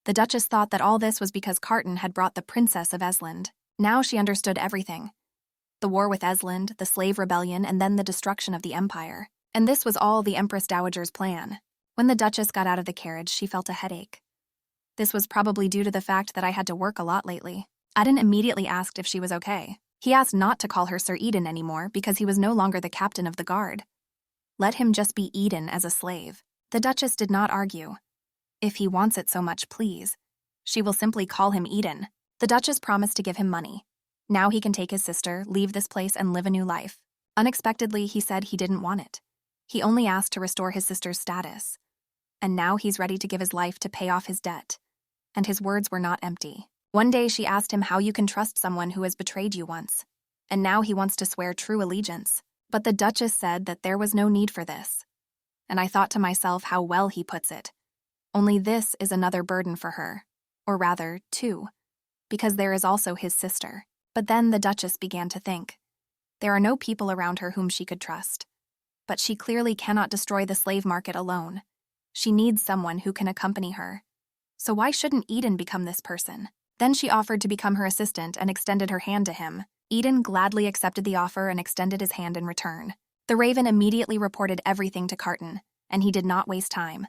The Duchess thought that all this was because Carton had brought the Princess of Esland. Now she understood everything. The war with Esland, the slave rebellion, and then the destruction of the empire. And this was all the Empress Dowager's plan. When the Duchess got out of the carriage, she felt a headache. This was probably due to the fact that I had to work a lot lately. Eden immediately asked if she was okay. He asked not to call her Sir Eden anymore because he was no longer the captain of the guard. Let him just be Eden as a slave. The Duchess did not argue. If he wants it so much, please. She will simply call him Eden. The Duchess promised to give him money. Now he can take his sister, leave this place, and live a new life. Unexpectedly, he said he didn't want it. He only asked to restore his sister's status. And now he's ready to give his life to pay off his debt. And his words were not empty. One day she asked him how you can trust someone who has betrayed you once. And now he wants to swear true allegiance. But the Duchess said that there was no need for this. And I thought to myself how well he puts it. Only this is another burden for her. Or rather, 2. Because there is also his sister. But then the Duchess began to think. There are no people around her whom she could trust. But she clearly cannot destroy the slave market alone. She needs someone who can accompany her. So why shouldn't Eden become this person? Then she offered to become her assistant and extended her hand to him. Eden gladly accepted the offer and extended his hand in return. The Raven immediately reported everything to Carton, and he did not waste time.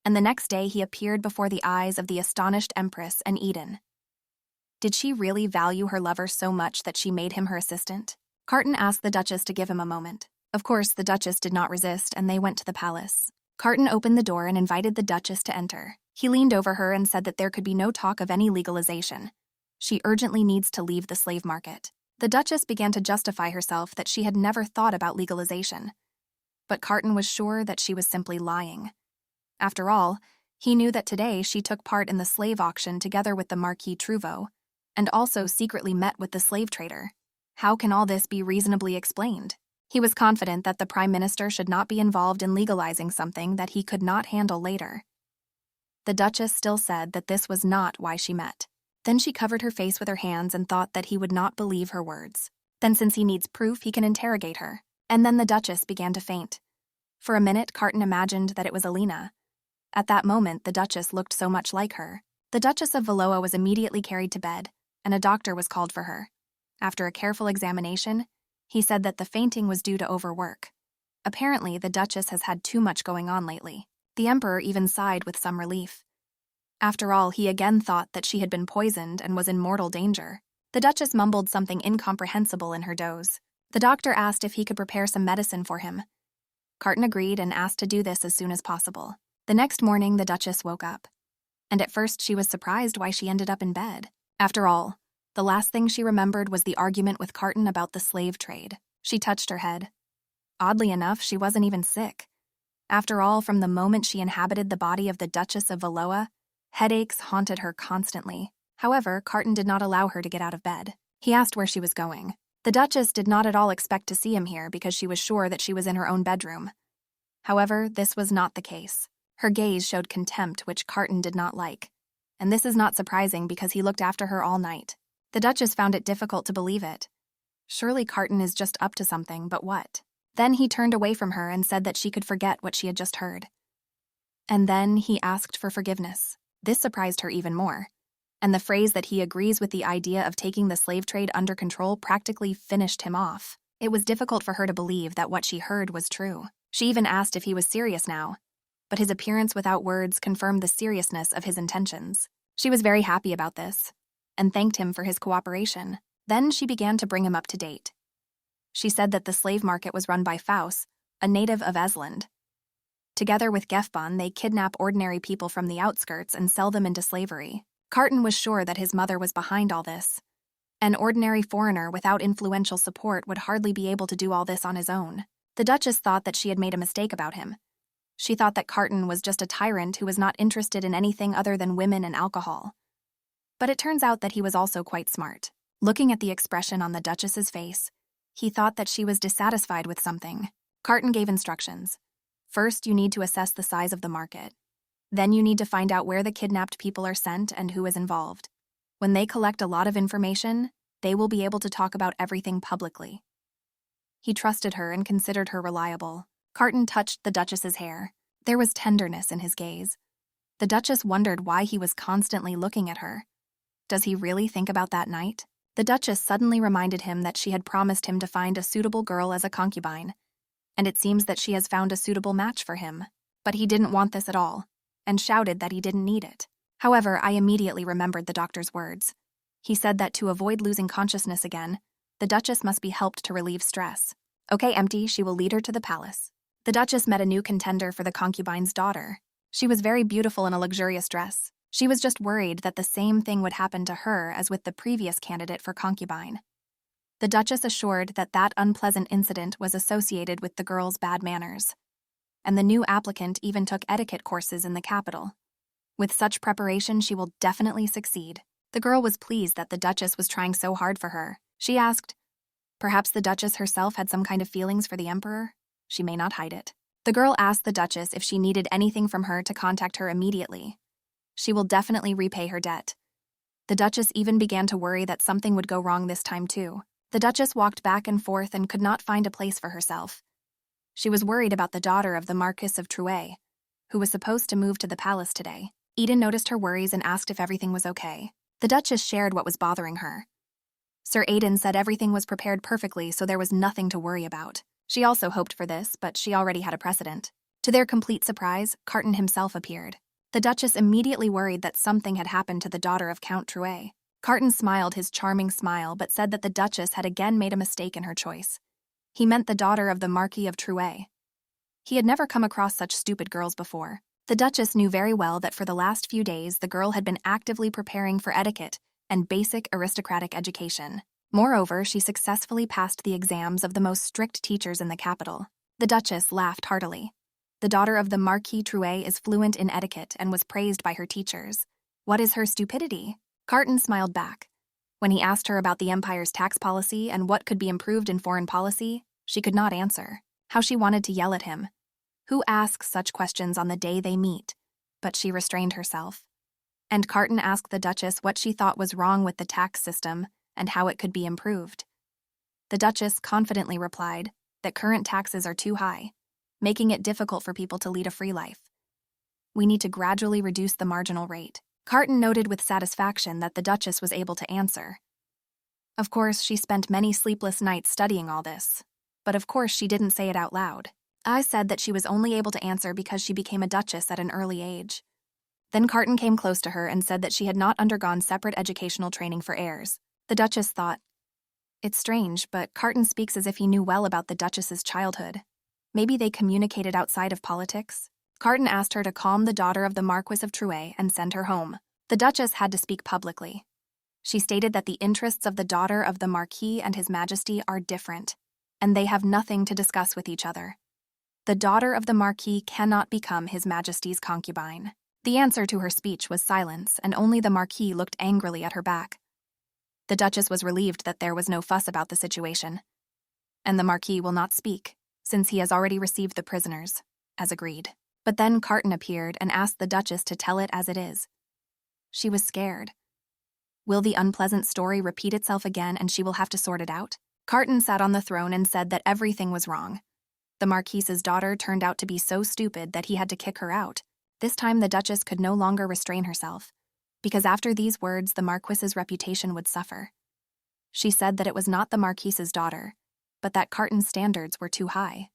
And the next day he appeared before the eyes of the astonished Empress and Eden. Did she really value her lover so much that she made him her assistant? Carton asked the Duchess to give him a moment. Of course, the Duchess did not resist, and they went to the palace. Carton opened the door and invited the Duchess to enter. He leaned over her and said that there could be no talk of any legalization. She urgently needs to leave the slave market. The Duchess began to justify herself that she had never thought about legalization. But Carton was sure that she was simply lying. After all, he knew that today she took part in the slave auction together with the Marquis Trouveau, and also secretly met with the slave trader. How can all this be reasonably explained? He was confident that the Prime Minister should not be involved in legalizing something that he could not handle later. The Duchess still said that this was not why she met. Then she covered her face with her hands and thought that he would not believe her words. Then since he needs proof, he can interrogate her. And then the Duchess began to faint. For a minute, Carton imagined that it was Alina. At that moment, the Duchess looked so much like her. The Duchess of Valoa was immediately carried to bed, and a doctor was called for her. After a careful examination, he said that the fainting was due to overwork. Apparently, the Duchess has had too much going on lately. The Emperor even sighed with some relief. After all, he again thought that she had been poisoned and was in mortal danger. The Duchess mumbled something incomprehensible in her doze. The doctor asked if he could prepare some medicine for him. Carton agreed and asked to do this as soon as possible. The next morning, the Duchess woke up. And at first, she was surprised why she ended up in bed. After all, the last thing she remembered was the argument with Carton about the slave trade. She touched her head. Oddly enough, she wasn't even sick. After all, from the moment she inhabited the body of the Duchess of Valoa, headaches haunted her constantly. However, Carton did not allow her to get out of bed. He asked where she was going. The Duchess did not at all expect to see him here because she was sure that she was in her own bedroom. However, this was not the case. Her gaze showed contempt, which Carton did not like. And this is not surprising because he looked after her all night. The Duchess found it difficult to believe it. Surely Carton is just up to something, but what? Then he turned away from her and said that she could forget what she had just heard. And then he asked for forgiveness. This surprised her even more. And the phrase that he agrees with the idea of taking the slave trade under control practically finished him off. It was difficult for her to believe that what she heard was true. She even asked if he was serious now, but his appearance without words confirmed the seriousness of his intentions. She was very happy about this, and thanked him for his cooperation. Then she began to bring him up to date. She said that the slave market was run by Faust, a native of Esland. Together with Gefbon, they kidnap ordinary people from the outskirts and sell them into slavery. Carton was sure that his mother was behind all this. An ordinary foreigner without influential support would hardly be able to do all this on his own. The Duchess thought that she had made a mistake about him. She thought that Carton was just a tyrant who was not interested in anything other than women and alcohol. But it turns out that he was also quite smart. Looking at the expression on the Duchess's face, he thought that she was dissatisfied with something. Carton gave instructions. First, you need to assess the size of the market. Then you need to find out where the kidnapped people are sent and who is involved. When they collect a lot of information, they will be able to talk about everything publicly. He trusted her and considered her reliable. Carton touched the Duchess's hair. There was tenderness in his gaze. The Duchess wondered why he was constantly looking at her. Does he really think about that night? The Duchess suddenly reminded him that she had promised him to find a suitable girl as a concubine, and it seems that she has found a suitable match for him. But he didn't want this at all, and shouted that he didn't need it. However, I immediately remembered the doctor's words. He said that to avoid losing consciousness again, the Duchess must be helped to relieve stress. Okay, empty, she will lead her to the palace. The Duchess met a new contender for the concubine's daughter. She was very beautiful in a luxurious dress. She was just worried that the same thing would happen to her as with the previous candidate for concubine. The Duchess assured that that unpleasant incident was associated with the girl's bad manners. And the new applicant even took etiquette courses in the capital. With such preparation, she will definitely succeed. The girl was pleased that the Duchess was trying so hard for her. She asked, perhaps the Duchess herself had some kind of feelings for the Emperor? She may not hide it. The girl asked the Duchess if she needed anything from her to contact her immediately. She will definitely repay her debt. The Duchess even began to worry that something would go wrong this time too. The Duchess walked back and forth and could not find a place for herself. She was worried about the daughter of the Marquis of Trouet, who was supposed to move to the palace today. Eden noticed her worries and asked if everything was okay. The Duchess shared what was bothering her. Sir Aidan said everything was prepared perfectly, so there was nothing to worry about. She also hoped for this, but she already had a precedent. To their complete surprise, Carton himself appeared. The Duchess immediately worried that something had happened to the daughter of Count Trouet. Carton smiled his charming smile but said that the Duchess had again made a mistake in her choice. He meant the daughter of the Marquis of Trouet. He had never come across such stupid girls before. The Duchess knew very well that for the last few days the girl had been actively preparing for etiquette and basic aristocratic education. Moreover, she successfully passed the exams of the most strict teachers in the capital. The Duchess laughed heartily. The daughter of the Marquis Trouet is fluent in etiquette and was praised by her teachers. What is her stupidity? Carton smiled back. When he asked her about the Empire's tax policy and what could be improved in foreign policy, she could not answer. How she wanted to yell at him. Who asks such questions on the day they meet? But she restrained herself. And Carton asked the Duchess what she thought was wrong with the tax system and how it could be improved. The Duchess confidently replied that current taxes are too high, making it difficult for people to lead a free life. We need to gradually reduce the marginal rate. Carton noted with satisfaction that the Duchess was able to answer. Of course, she spent many sleepless nights studying all this, but of course she didn't say it out loud. I said that she was only able to answer because she became a duchess at an early age. Then Carton came close to her and said that she had not undergone separate educational training for heirs. The Duchess thought, it's strange, but Carton speaks as if he knew well about the Duchess's childhood. Maybe they communicated outside of politics? Carton asked her to calm the daughter of the Marquis of Trouet and send her home. The Duchess had to speak publicly. She stated that the interests of the daughter of the Marquis and His Majesty are different, and they have nothing to discuss with each other. The daughter of the Marquis cannot become His Majesty's concubine. The answer to her speech was silence, and only the Marquis looked angrily at her back. The Duchess was relieved that there was no fuss about the situation. And the Marquis will not speak, since he has already received the prisoners, as agreed. But then Carton appeared and asked the Duchess to tell it as it is. She was scared. Will the unpleasant story repeat itself again and she will have to sort it out? Carton sat on the throne and said that everything was wrong. The Marquis's daughter turned out to be so stupid that he had to kick her out. This time the Duchess could no longer restrain herself, because after these words the Marquis's reputation would suffer. She said that it was not the Marquis's daughter, but that Carton's standards were too high.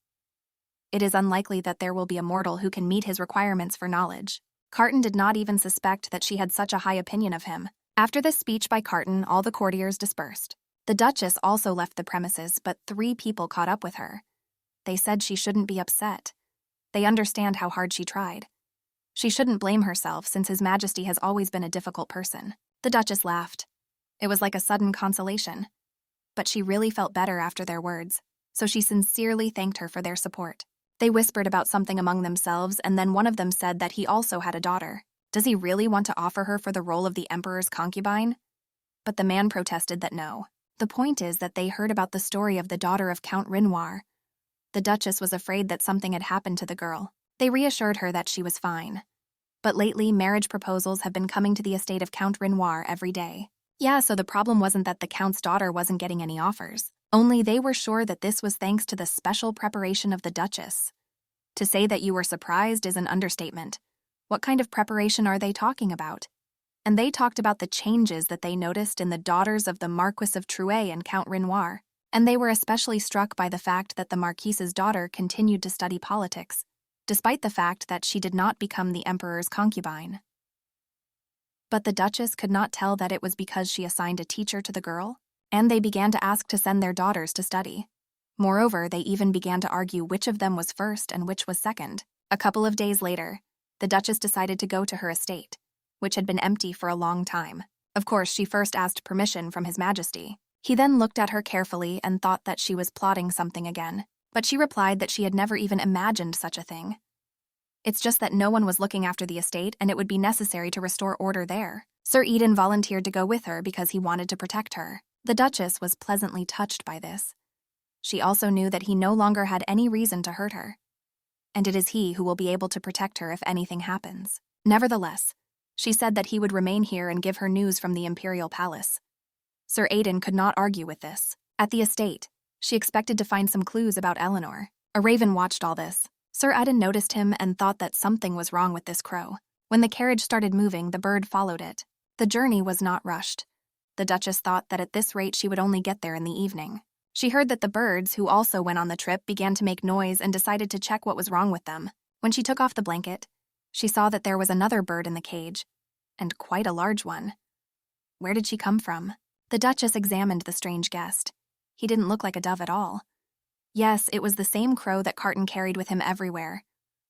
It is unlikely that there will be a mortal who can meet his requirements for knowledge. Carton did not even suspect that she had such a high opinion of him. After this speech by Carton, all the courtiers dispersed. The Duchess also left the premises, but 3 people caught up with her. They said she shouldn't be upset. They understand how hard she tried. She shouldn't blame herself, since His Majesty has always been a difficult person. The Duchess laughed. It was like a sudden consolation. But she really felt better after their words, so she sincerely thanked her for their support. They whispered about something among themselves, and then one of them said that he also had a daughter. Does he really want to offer her for the role of the Emperor's concubine? But the man protested that no. The point is that they heard about the story of the daughter of Count Renoir. The Duchess was afraid that something had happened to the girl. They reassured her that she was fine. But lately, marriage proposals have been coming to the estate of Count Renoir every day. Yeah, so the problem wasn't that the Count's daughter wasn't getting any offers. Only they were sure that this was thanks to the special preparation of the Duchess. To say that you were surprised is an understatement. What kind of preparation are they talking about? And they talked about the changes that they noticed in the daughters of the Marquis of Trouay and Count Renoir. And they were especially struck by the fact that the Marquise's daughter continued to study politics, despite the fact that she did not become the Emperor's concubine. But the Duchess could not tell that it was because she assigned a teacher to the girl, and they began to ask to send their daughters to study. Moreover, they even began to argue which of them was first and which was second. A couple of days later, the Duchess decided to go to her estate, which had been empty for a long time. Of course, she first asked permission from His Majesty. He then looked at her carefully and thought that she was plotting something again, but she replied that she had never even imagined such a thing. It's just that no one was looking after the estate and it would be necessary to restore order there. Sir Eden volunteered to go with her because he wanted to protect her. The Duchess was pleasantly touched by this. She also knew that he no longer had any reason to hurt her, and it is he who will be able to protect her if anything happens. Nevertheless, she said that he would remain here and give her news from the Imperial Palace. Sir Aidan could not argue with this. At the estate, she expected to find some clues about Eleanor. A raven watched all this. Sir Aidan noticed him and thought that something was wrong with this crow. When the carriage started moving, the bird followed it. The journey was not rushed. The Duchess thought that at this rate she would only get there in the evening. She heard that the birds, who also went on the trip, began to make noise and decided to check what was wrong with them. When she took off the blanket, she saw that there was another bird in the cage, and quite a large one. Where did she come from? The Duchess examined the strange guest. He didn't look like a dove at all. Yes, it was the same crow that Carton carried with him everywhere.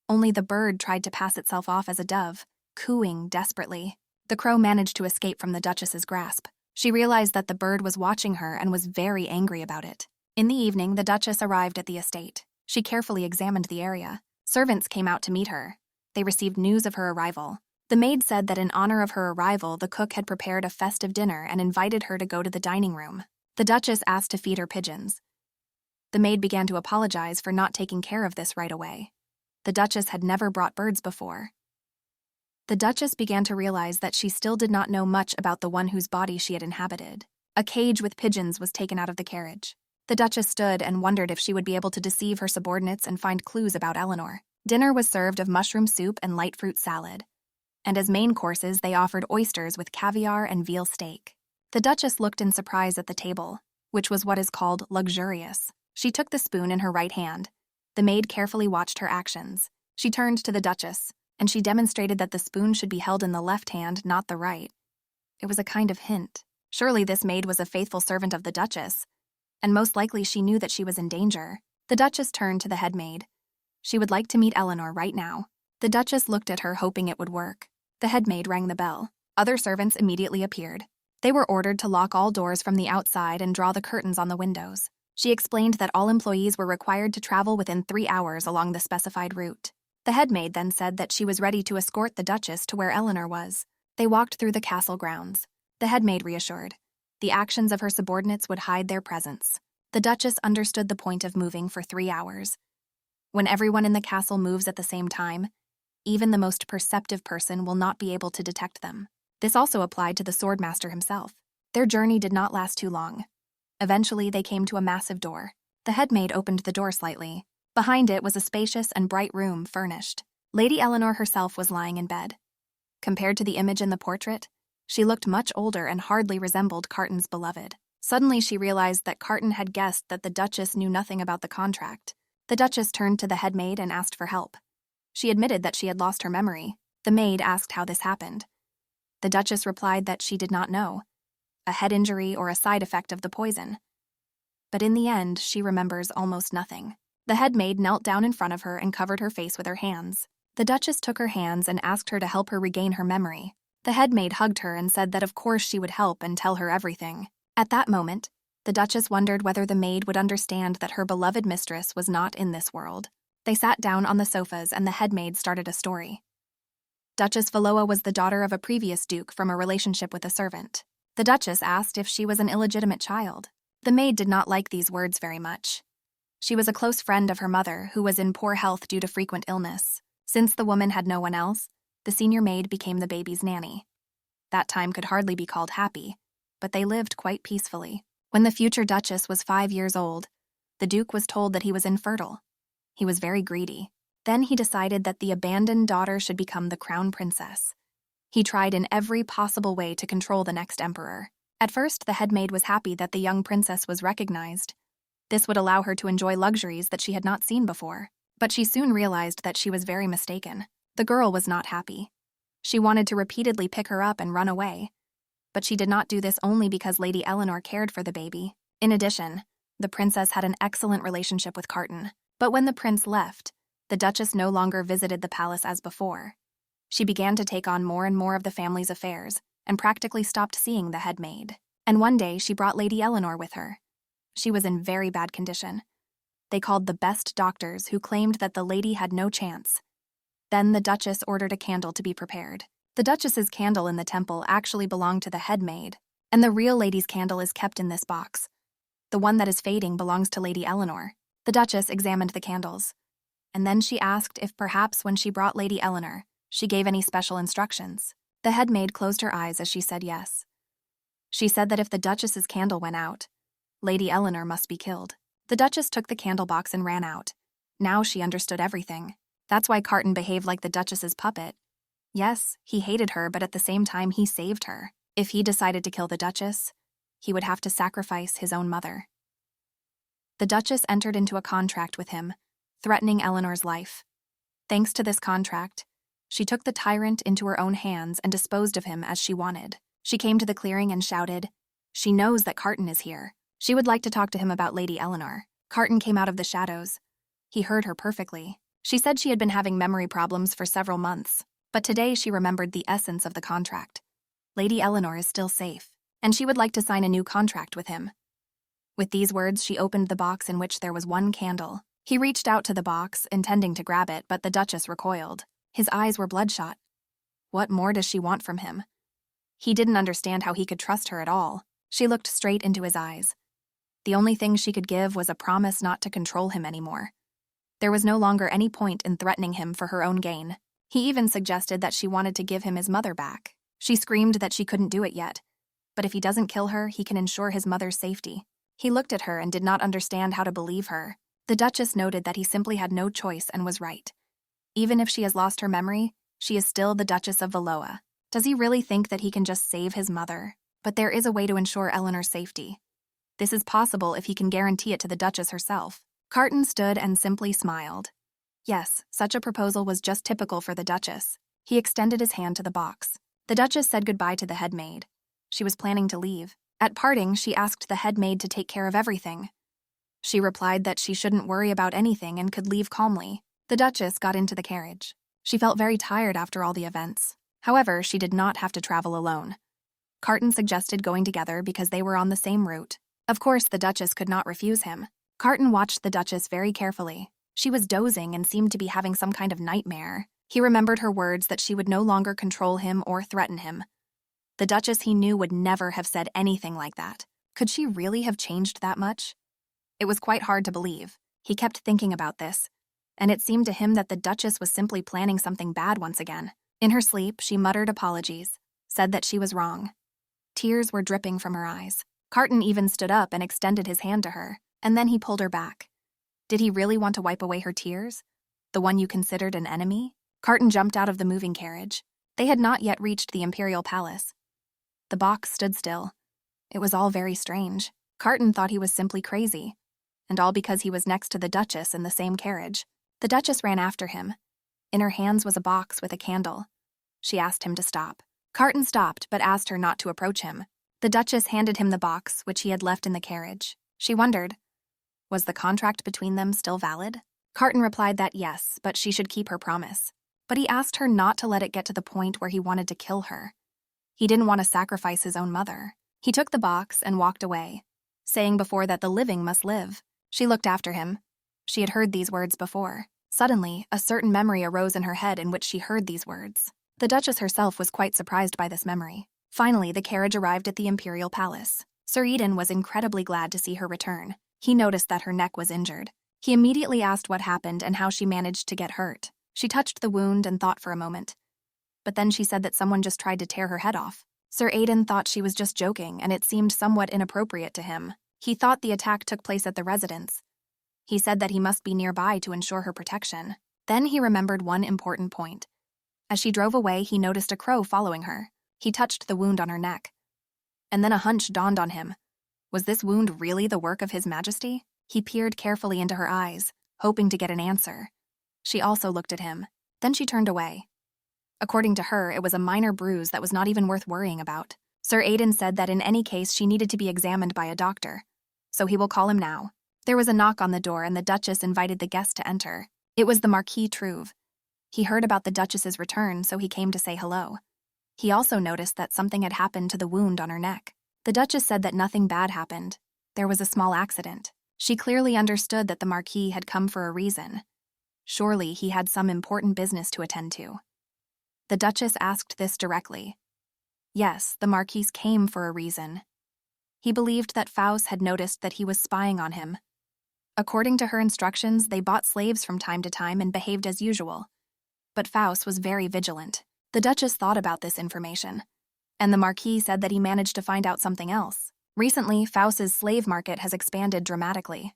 Only the bird tried to pass itself off as a dove, cooing desperately. The crow managed to escape from the Duchess's grasp. She realized that the bird was watching her and was very angry about it. In the evening, the Duchess arrived at the estate. She carefully examined the area. Servants came out to meet her. They received news of her arrival. The maid said that in honor of her arrival, the cook had prepared a festive dinner and invited her to go to the dining room. The Duchess asked to feed her pigeons. The maid began to apologize for not taking care of this right away. The Duchess had never brought birds before. The Duchess began to realize that she still did not know much about the one whose body she had inhabited. A cage with pigeons was taken out of the carriage. The Duchess stood and wondered if she would be able to deceive her subordinates and find clues about Eleanor. Dinner was served of mushroom soup and light fruit salad, and as main courses they offered oysters with caviar and veal steak. The Duchess looked in surprise at the table, which was what is called luxurious. She took the spoon in her right hand. The maid carefully watched her actions. She turned to the Duchess, and she demonstrated that the spoon should be held in the left hand, not the right. It was a kind of hint. Surely this maid was a faithful servant of the Duchess, and most likely she knew that she was in danger. The Duchess turned to the head maid. She would like to meet Eleanor right now. The Duchess looked at her, hoping it would work. The head maid rang the bell. Other servants immediately appeared. They were ordered to lock all doors from the outside and draw the curtains on the windows. She explained that all employees were required to travel within 3 hours along the specified route. The headmaid then said that she was ready to escort the Duchess to where Eleanor was. They walked through the castle grounds. The headmaid reassured. The actions of her subordinates would hide their presence. The Duchess understood the point of moving for 3 hours. When everyone in the castle moves at the same time, even the most perceptive person will not be able to detect them. This also applied to the swordmaster himself. Their journey did not last too long. Eventually, they came to a massive door. The headmaid opened the door slightly. Behind it was a spacious and bright room furnished. Lady Eleanor herself was lying in bed. Compared to the image in the portrait, she looked much older and hardly resembled Carton's beloved. Suddenly, she realized that Carton had guessed that the Duchess knew nothing about the contract. The Duchess turned to the headmaid and asked for help. She admitted that she had lost her memory. The maid asked how this happened. The Duchess replied that she did not know, a head injury or a side effect of the poison. But in the end, she remembers almost nothing. The headmaid knelt down in front of her and covered her face with her hands. The Duchess took her hands and asked her to help her regain her memory. The headmaid hugged her and said that of course she would help and tell her everything. At that moment, the Duchess wondered whether the maid would understand that her beloved mistress was not in this world. They sat down on the sofas and the headmaid started a story. Duchess Valoa was the daughter of a previous duke from a relationship with a servant. The Duchess asked if she was an illegitimate child. The maid did not like these words very much. She was a close friend of her mother, who was in poor health due to frequent illness. Since the woman had no one else, the senior maid became the baby's nanny. That time could hardly be called happy, but they lived quite peacefully. When the future Duchess was 5 years old, the Duke was told that he was infertile. He was very greedy. Then he decided that the abandoned daughter should become the crown princess. He tried in every possible way to control the next emperor. At first, the headmaid was happy that the young princess was recognized. This would allow her to enjoy luxuries that she had not seen before. But she soon realized that she was very mistaken. The girl was not happy. She wanted to repeatedly pick her up and run away. But she did not do this only because Lady Eleanor cared for the baby. In addition, the princess had an excellent relationship with Carton. But when the prince left, the Duchess no longer visited the palace as before. She began to take on more and more of the family's affairs and practically stopped seeing the headmaid. And one day, she brought Lady Eleanor with her. She was in very bad condition. They called the best doctors, who claimed that the lady had no chance. Then the Duchess ordered a candle to be prepared. The Duchess's candle in the temple actually belonged to the headmaid, and the real lady's candle is kept in this box. The one that is fading belongs to Lady Eleanor. The Duchess examined the candles, and then she asked if perhaps when she brought Lady Eleanor, she gave any special instructions. The headmaid closed her eyes as she said yes. She said that if the Duchess's candle went out, Lady Eleanor must be killed. The Duchess took the candle box and ran out. Now she understood everything. That's why Carton behaved like the Duchess's puppet. Yes, he hated her, but at the same time he saved her. If he decided to kill the Duchess, he would have to sacrifice his own mother. The Duchess entered into a contract with him, threatening Eleanor's life. Thanks to this contract, she took the tyrant into her own hands and disposed of him as she wanted. She came to the clearing and shouted, "She knows that Carton is here. She would like to talk to him about Lady Eleanor." Carton came out of the shadows. He heard her perfectly. She said she had been having memory problems for several months, but today she remembered the essence of the contract. Lady Eleanor is still safe, and she would like to sign a new contract with him. With these words, she opened the box in which there was one candle. He reached out to the box, intending to grab it, but the Duchess recoiled. His eyes were bloodshot. What more does she want from him? He didn't understand how he could trust her at all. She looked straight into his eyes. The only thing she could give was a promise not to control him anymore. There was no longer any point in threatening him for her own gain. He even suggested that she wanted to give him his mother back. She screamed that she couldn't do it yet, but if he doesn't kill her, he can ensure his mother's safety. He looked at her and did not understand how to believe her. The Duchess noted that he simply had no choice and was right. Even if she has lost her memory, she is still the Duchess of Valoa. Does he really think that he can just save his mother? But there is a way to ensure Eleanor's safety. This is possible if he can guarantee it to the Duchess herself. Carton stood and simply smiled. Yes, such a proposal was just typical for the Duchess. He extended his hand to the box. The Duchess said goodbye to the headmaid. She was planning to leave. At parting, she asked the headmaid to take care of everything. She replied that she shouldn't worry about anything and could leave calmly. The Duchess got into the carriage. She felt very tired after all the events. However, she did not have to travel alone. Carton suggested going together because they were on the same route. Of course, the Duchess could not refuse him. Carton watched the Duchess very carefully. She was dozing and seemed to be having some kind of nightmare. He remembered her words that she would no longer control him or threaten him. The Duchess he knew would never have said anything like that. Could she really have changed that much? It was quite hard to believe. He kept thinking about this, and it seemed to him that the Duchess was simply planning something bad once again. In her sleep, she muttered apologies, said that she was wrong. Tears were dripping from her eyes. Carton even stood up and extended his hand to her, and then he pulled her back. Did he really want to wipe away her tears? The one you considered an enemy? Carton jumped out of the moving carriage. They had not yet reached the Imperial Palace. The box stood still. It was all very strange. Carton thought he was simply crazy, and all because he was next to the Duchess in the same carriage. The Duchess ran after him. In her hands was a box with a candle. She asked him to stop. Carton stopped, but asked her not to approach him. The Duchess handed him the box, which he had left in the carriage. She wondered, was the contract between them still valid? Carton replied that yes, but she should keep her promise. But he asked her not to let it get to the point where he wanted to kill her. He didn't want to sacrifice his own mother. He took the box and walked away, saying before that the living must live. She looked after him. She had heard these words before. Suddenly, a certain memory arose in her head in which she heard these words. The Duchess herself was quite surprised by this memory. Finally, the carriage arrived at the Imperial Palace. Sir Eden was incredibly glad to see her return. He noticed that her neck was injured. He immediately asked what happened and how she managed to get hurt. She touched the wound and thought for a moment. But then she said that someone just tried to tear her head off. Sir Eden thought she was just joking, and it seemed somewhat inappropriate to him. He thought the attack took place at the residence. He said that he must be nearby to ensure her protection. Then he remembered one important point. As she drove away, he noticed a crow following her. He touched the wound on her neck. And then a hunch dawned on him. Was this wound really the work of His Majesty? He peered carefully into her eyes, hoping to get an answer. She also looked at him. Then she turned away. According to her, it was a minor bruise that was not even worth worrying about. Sir Eden said that in any case she needed to be examined by a doctor. So he will call him now. There was a knock on the door and the Duchess invited the guest to enter. It was the Marquis Trouve. He heard about the Duchess's return, so he came to say hello. He also noticed that something had happened to the wound on her neck. The Duchess said that nothing bad happened. There was a small accident. She clearly understood that the Marquis had come for a reason. Surely he had some important business to attend to. The Duchess asked this directly. Yes, the Marquis came for a reason. He believed that Faust had noticed that he was spying on him. According to her instructions, they bought slaves from time to time and behaved as usual. But Faust was very vigilant. The Duchess thought about this information, and the Marquis said that he managed to find out something else. Recently, Faust's slave market has expanded dramatically.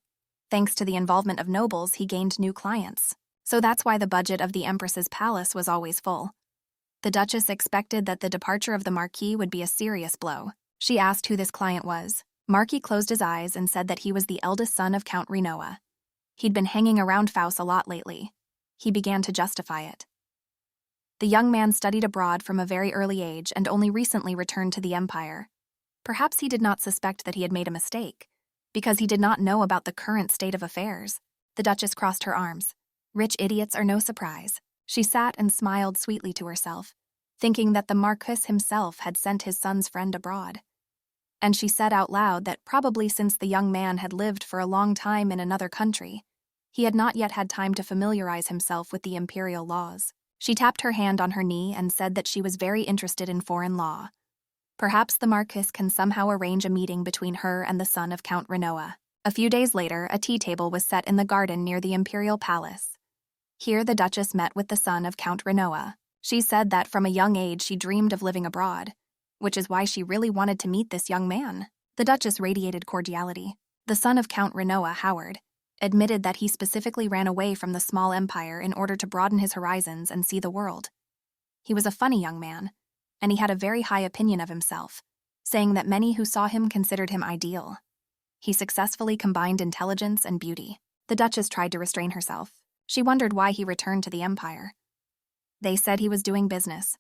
Thanks to the involvement of nobles, he gained new clients. So that's why the budget of the Empress's palace was always full. The Duchess expected that the departure of the Marquis would be a serious blow. She asked who this client was. Marquis closed his eyes and said that he was the eldest son of Count Renoa. He'd been hanging around Faust a lot lately. He began to justify it. The young man studied abroad from a very early age and only recently returned to the Empire. Perhaps he did not suspect that he had made a mistake, because he did not know about the current state of affairs. The Duchess crossed her arms. Rich idiots are no surprise. She sat and smiled sweetly to herself, thinking that the Marquis himself had sent his son's friend abroad. And she said out loud that probably since the young man had lived for a long time in another country, he had not yet had time to familiarize himself with the imperial laws. She tapped her hand on her knee and said that she was very interested in foreign law. Perhaps the Marquis can somehow arrange a meeting between her and the son of Count Renoa. A few days later, a tea table was set in the garden near the Imperial Palace. Here the Duchess met with the son of Count Renoa. She said that from a young age she dreamed of living abroad, which is why she really wanted to meet this young man. The Duchess radiated cordiality. The son of Count Renoa, Howard, admitted that he specifically ran away from the small empire in order to broaden his horizons and see the world. He was a funny young man, and he had a very high opinion of himself, saying that many who saw him considered him ideal. He successfully combined intelligence and beauty. The Duchess tried to restrain herself. She wondered why he returned to the Empire. They said he was doing business.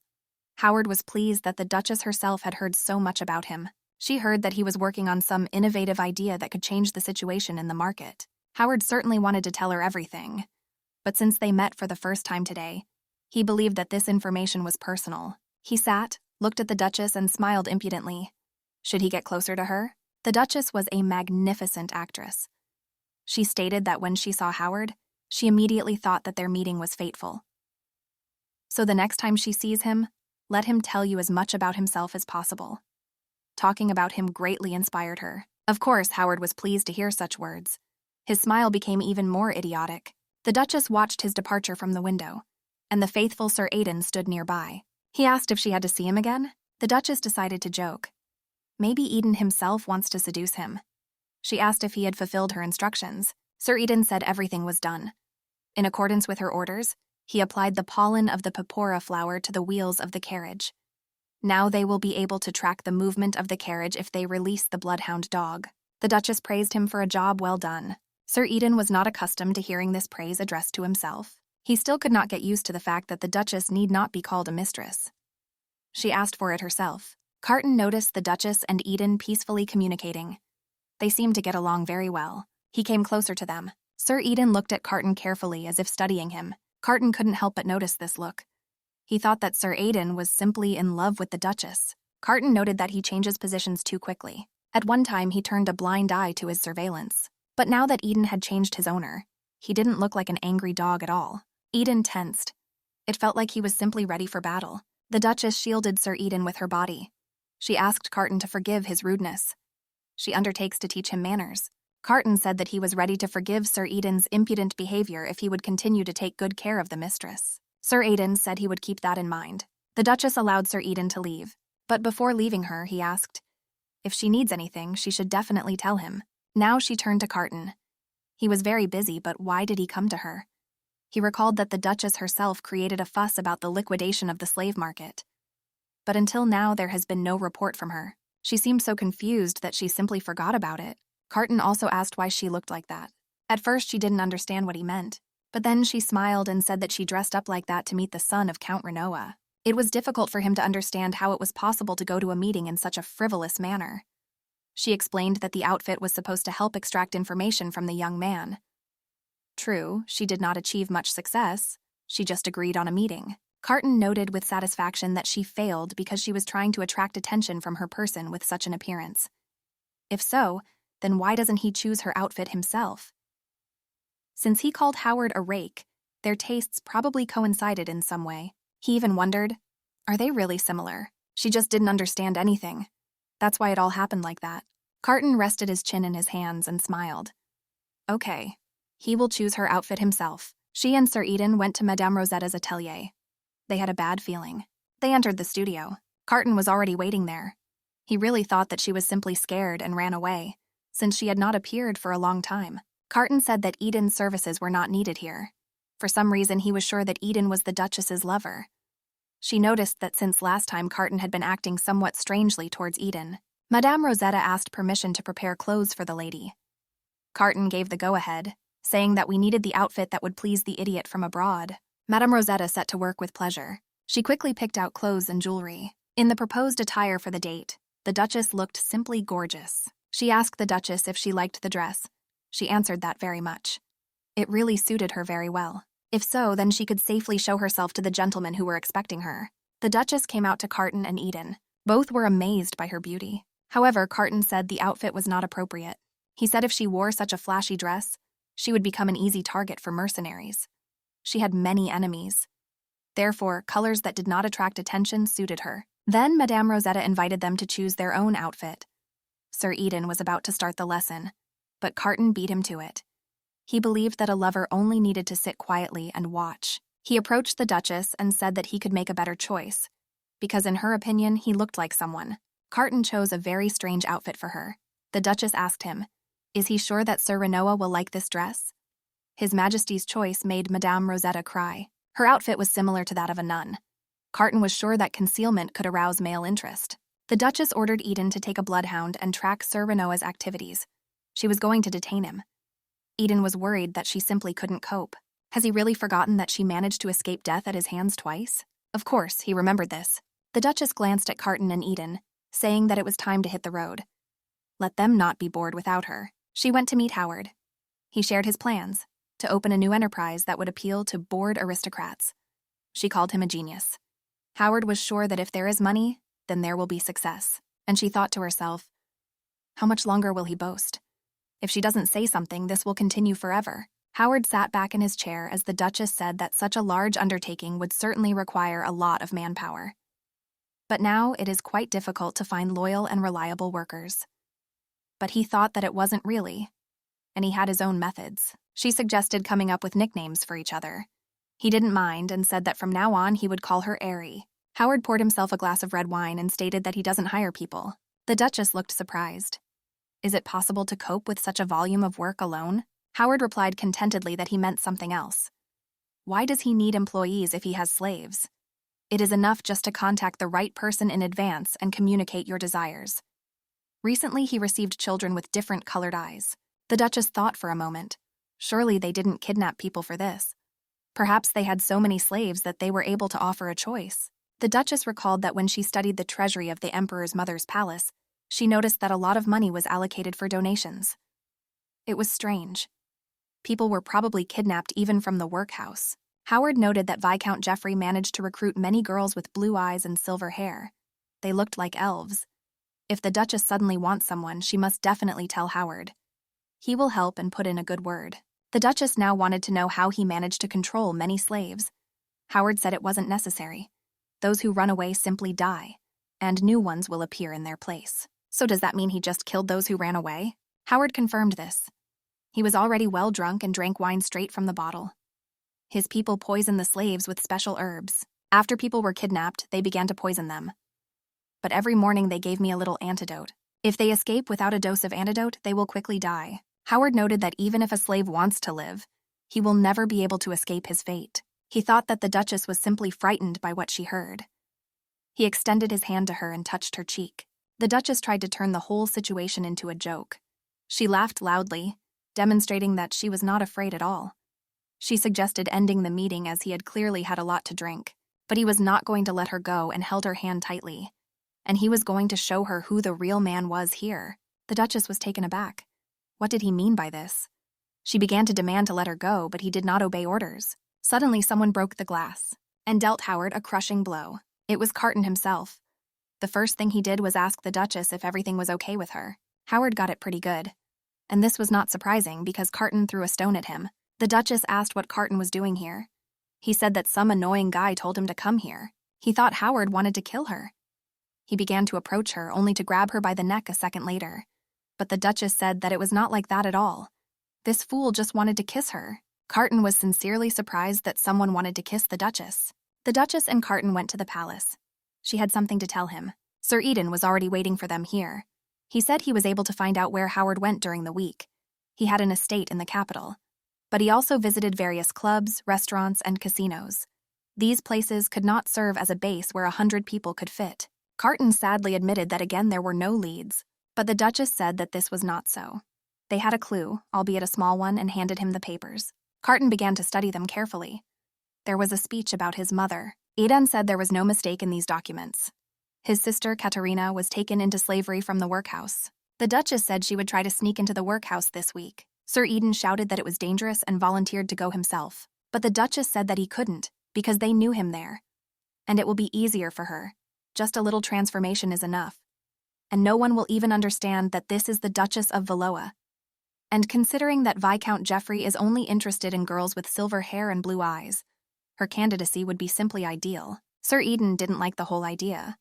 Howard was pleased that the Duchess herself had heard so much about him. She heard that he was working on some innovative idea that could change the situation in the market. Howard certainly wanted to tell her everything, but since they met for the first time today, he believed that this information was personal. He sat, looked at the Duchess, and smiled impudently. Should he get closer to her? The Duchess was a magnificent actress. She stated that when she saw Howard, She immediately thought that their meeting was fateful. So the next time she sees him, let him tell you as much about himself as possible. Talking about him greatly inspired her. Of course, Howard was pleased to hear such words. His smile became even more idiotic. The Duchess watched his departure from the window, and the faithful Sir Aidan stood nearby. He asked if she had to see him again. The Duchess decided to joke. Maybe Eden himself wants to seduce him. She asked if he had fulfilled her instructions. Sir Eden said everything was done. In accordance with her orders, he applied the pollen of the papora flower to the wheels of the carriage. Now they will be able to track the movement of the carriage if they release the bloodhound dog. The Duchess praised him for a job well done. Sir Eden was not accustomed to hearing this praise addressed to himself. He still could not get used to the fact that the Duchess need not be called a mistress. She asked for it herself. Carton noticed the Duchess and Eden peacefully communicating. They seemed to get along very well. He came closer to them. Sir Eden looked at Carton carefully as if studying him. Carton couldn't help but notice this look. He thought that Sir Aidan was simply in love with the Duchess. Carton noted that he changes positions too quickly. At one time, he turned a blind eye to his surveillance. But now that Eden had changed his owner, he didn't look like an angry dog at all. Eden tensed. It felt like he was simply ready for battle. The Duchess shielded Sir Eden with her body. She asked Carton to forgive his rudeness. She undertakes to teach him manners. Carton said that he was ready to forgive Sir Eden's impudent behavior if he would continue to take good care of the mistress. Sir Aidan said he would keep that in mind. The Duchess allowed Sir Eden to leave, but before leaving her, he asked, if she needs anything, she should definitely tell him. Now she turned to Carton. He was very busy, but why did he come to her? He recalled that the Duchess herself created a fuss about the liquidation of the slave market. But until now, there has been no report from her. She seemed so confused that she simply forgot about it. Carton also asked why she looked like that. At first, she didn't understand what he meant. But then she smiled and said that she dressed up like that to meet the son of Count Renoa. It was difficult for him to understand how it was possible to go to a meeting in such a frivolous manner. She explained that the outfit was supposed to help extract information from the young man. True, she did not achieve much success. She just agreed on a meeting. Carton noted with satisfaction that she failed because she was trying to attract attention from her person with such an appearance. If so, then why doesn't he choose her outfit himself? Since he called Howard a rake, their tastes probably coincided in some way. He even wondered, are they really similar? She just didn't understand anything. That's why it all happened like that. Carton rested his chin in his hands and smiled. Okay, he will choose her outfit himself. She and Sir Eden went to Madame Rosetta's atelier. They had a bad feeling. They entered the studio. Carton was already waiting there. He really thought that she was simply scared and ran away, since she had not appeared for a long time. Carton said that Eden's services were not needed here. For some reason, he was sure that Eden was the Duchess's lover. She noticed that since last time Carton had been acting somewhat strangely towards Eden. Madame Rosetta asked permission to prepare clothes for the lady. Carton gave the go-ahead, saying that we needed the outfit that would please the idiot from abroad. Madame Rosetta set to work with pleasure. She quickly picked out clothes and jewelry. In the proposed attire for the date, the Duchess looked simply gorgeous. She asked the Duchess if she liked the dress. She answered that very much. It really suited her very well. If so, then she could safely show herself to the gentlemen who were expecting her. The Duchess came out to Carton and Eden. Both were amazed by her beauty. However, Carton said the outfit was not appropriate. He said if she wore such a flashy dress, she would become an easy target for mercenaries. She had many enemies. Therefore, colors that did not attract attention suited her. Then Madame Rosetta invited them to choose their own outfit. Sir Eden was about to start the lesson, but Carton beat him to it. He believed that a lover only needed to sit quietly and watch. He approached the Duchess and said that he could make a better choice, because in her opinion, he looked like someone. Carton chose a very strange outfit for her. The Duchess asked him, is he sure that Sir Renoa will like this dress? His Majesty's choice made Madame Rosetta cry. Her outfit was similar to that of a nun. Carton was sure that concealment could arouse male interest. The Duchess ordered Eden to take a bloodhound and track Sir Renoa's activities. She was going to detain him. Eden was worried that she simply couldn't cope. Has he really forgotten that she managed to escape death at his hands twice? Of course, he remembered this. The Duchess glanced at Carton and Eden, saying that it was time to hit the road. Let them not be bored without her. She went to meet Howard. He shared his plans to open a new enterprise that would appeal to bored aristocrats. She called him a genius. Howard was sure that if there is money, then there will be success. And she thought to herself, how much longer will he boast? If she doesn't say something, this will continue forever. Howard sat back in his chair as the Duchess said that such a large undertaking would certainly require a lot of manpower. But now it is quite difficult to find loyal and reliable workers. But he thought that it wasn't really, and he had his own methods. She suggested coming up with nicknames for each other. He didn't mind and said that from now on he would call her Airy. Howard poured himself a glass of red wine and stated that he doesn't hire people. The Duchess looked surprised. Is it possible to cope with such a volume of work alone? Howard replied contentedly that he meant something else. Why does he need employees if he has slaves? It is enough just to contact the right person in advance and communicate your desires. Recently, he received children with different colored eyes. The Duchess thought for a moment. Surely they didn't kidnap people for this. Perhaps they had so many slaves that they were able to offer a choice. The Duchess recalled that when she studied the treasury of the Emperor's mother's palace, she noticed that a lot of money was allocated for donations. It was strange. People were probably kidnapped even from the workhouse. Howard noted that Viscount Geoffrey managed to recruit many girls with blue eyes and silver hair. They looked like elves. If the Duchess suddenly wants someone, she must definitely tell Howard. He will help and put in a good word. The Duchess now wanted to know how he managed to control many slaves. Howard said it wasn't necessary. Those who run away simply die, and new ones will appear in their place. So does that mean he just killed those who ran away? Howard confirmed this. He was already well drunk and drank wine straight from the bottle. His people poisoned the slaves with special herbs. After people were kidnapped, they began to poison them. But every morning they gave me a little antidote. If they escape without a dose of antidote, they will quickly die. Howard noted that even if a slave wants to live, he will never be able to escape his fate. He thought that the Duchess was simply frightened by what she heard. He extended his hand to her and touched her cheek. The Duchess tried to turn the whole situation into a joke. She laughed loudly, demonstrating that she was not afraid at all. She suggested ending the meeting as he had clearly had a lot to drink, but he was not going to let her go and held her hand tightly. And he was going to show her who the real man was here. The Duchess was taken aback. What did he mean by this? She began to demand to let her go, but he did not obey orders. Suddenly, someone broke the glass and dealt Howard a crushing blow. It was Carton himself. The first thing he did was ask the Duchess if everything was okay with her. Howard got it pretty good. And this was not surprising because Carton threw a stone at him. The Duchess asked what Carton was doing here. He said that some annoying guy told him to come here. He thought Howard wanted to kill her. He began to approach her, only to grab her by the neck a second later. But the Duchess said that it was not like that at all. This fool just wanted to kiss her. Carton was sincerely surprised that someone wanted to kiss the Duchess. The Duchess and Carton went to the palace. She had something to tell him. Sir Eden was already waiting for them here. He said he was able to find out where Howard went during the week. He had an estate in the capital. But he also visited various clubs, restaurants, and casinos. These places could not serve as a base where 100 people could fit. Carton sadly admitted that again there were no leads, but the Duchess said that this was not so. They had a clue, albeit a small one, and handed him the papers. Carton began to study them carefully. There was a speech about his mother. Eden said there was no mistake in these documents. His sister, Katerina, was taken into slavery from the workhouse. The Duchess said she would try to sneak into the workhouse this week. Sir Eden shouted that it was dangerous and volunteered to go himself. But the Duchess said that he couldn't, because they knew him there. And it will be easier for her. Just a little transformation is enough. And no one will even understand that this is the Duchess of Valois. And considering that Viscount Geoffrey is only interested in girls with silver hair and blue eyes, her candidacy would be simply ideal. Sir Eden didn't like the whole idea.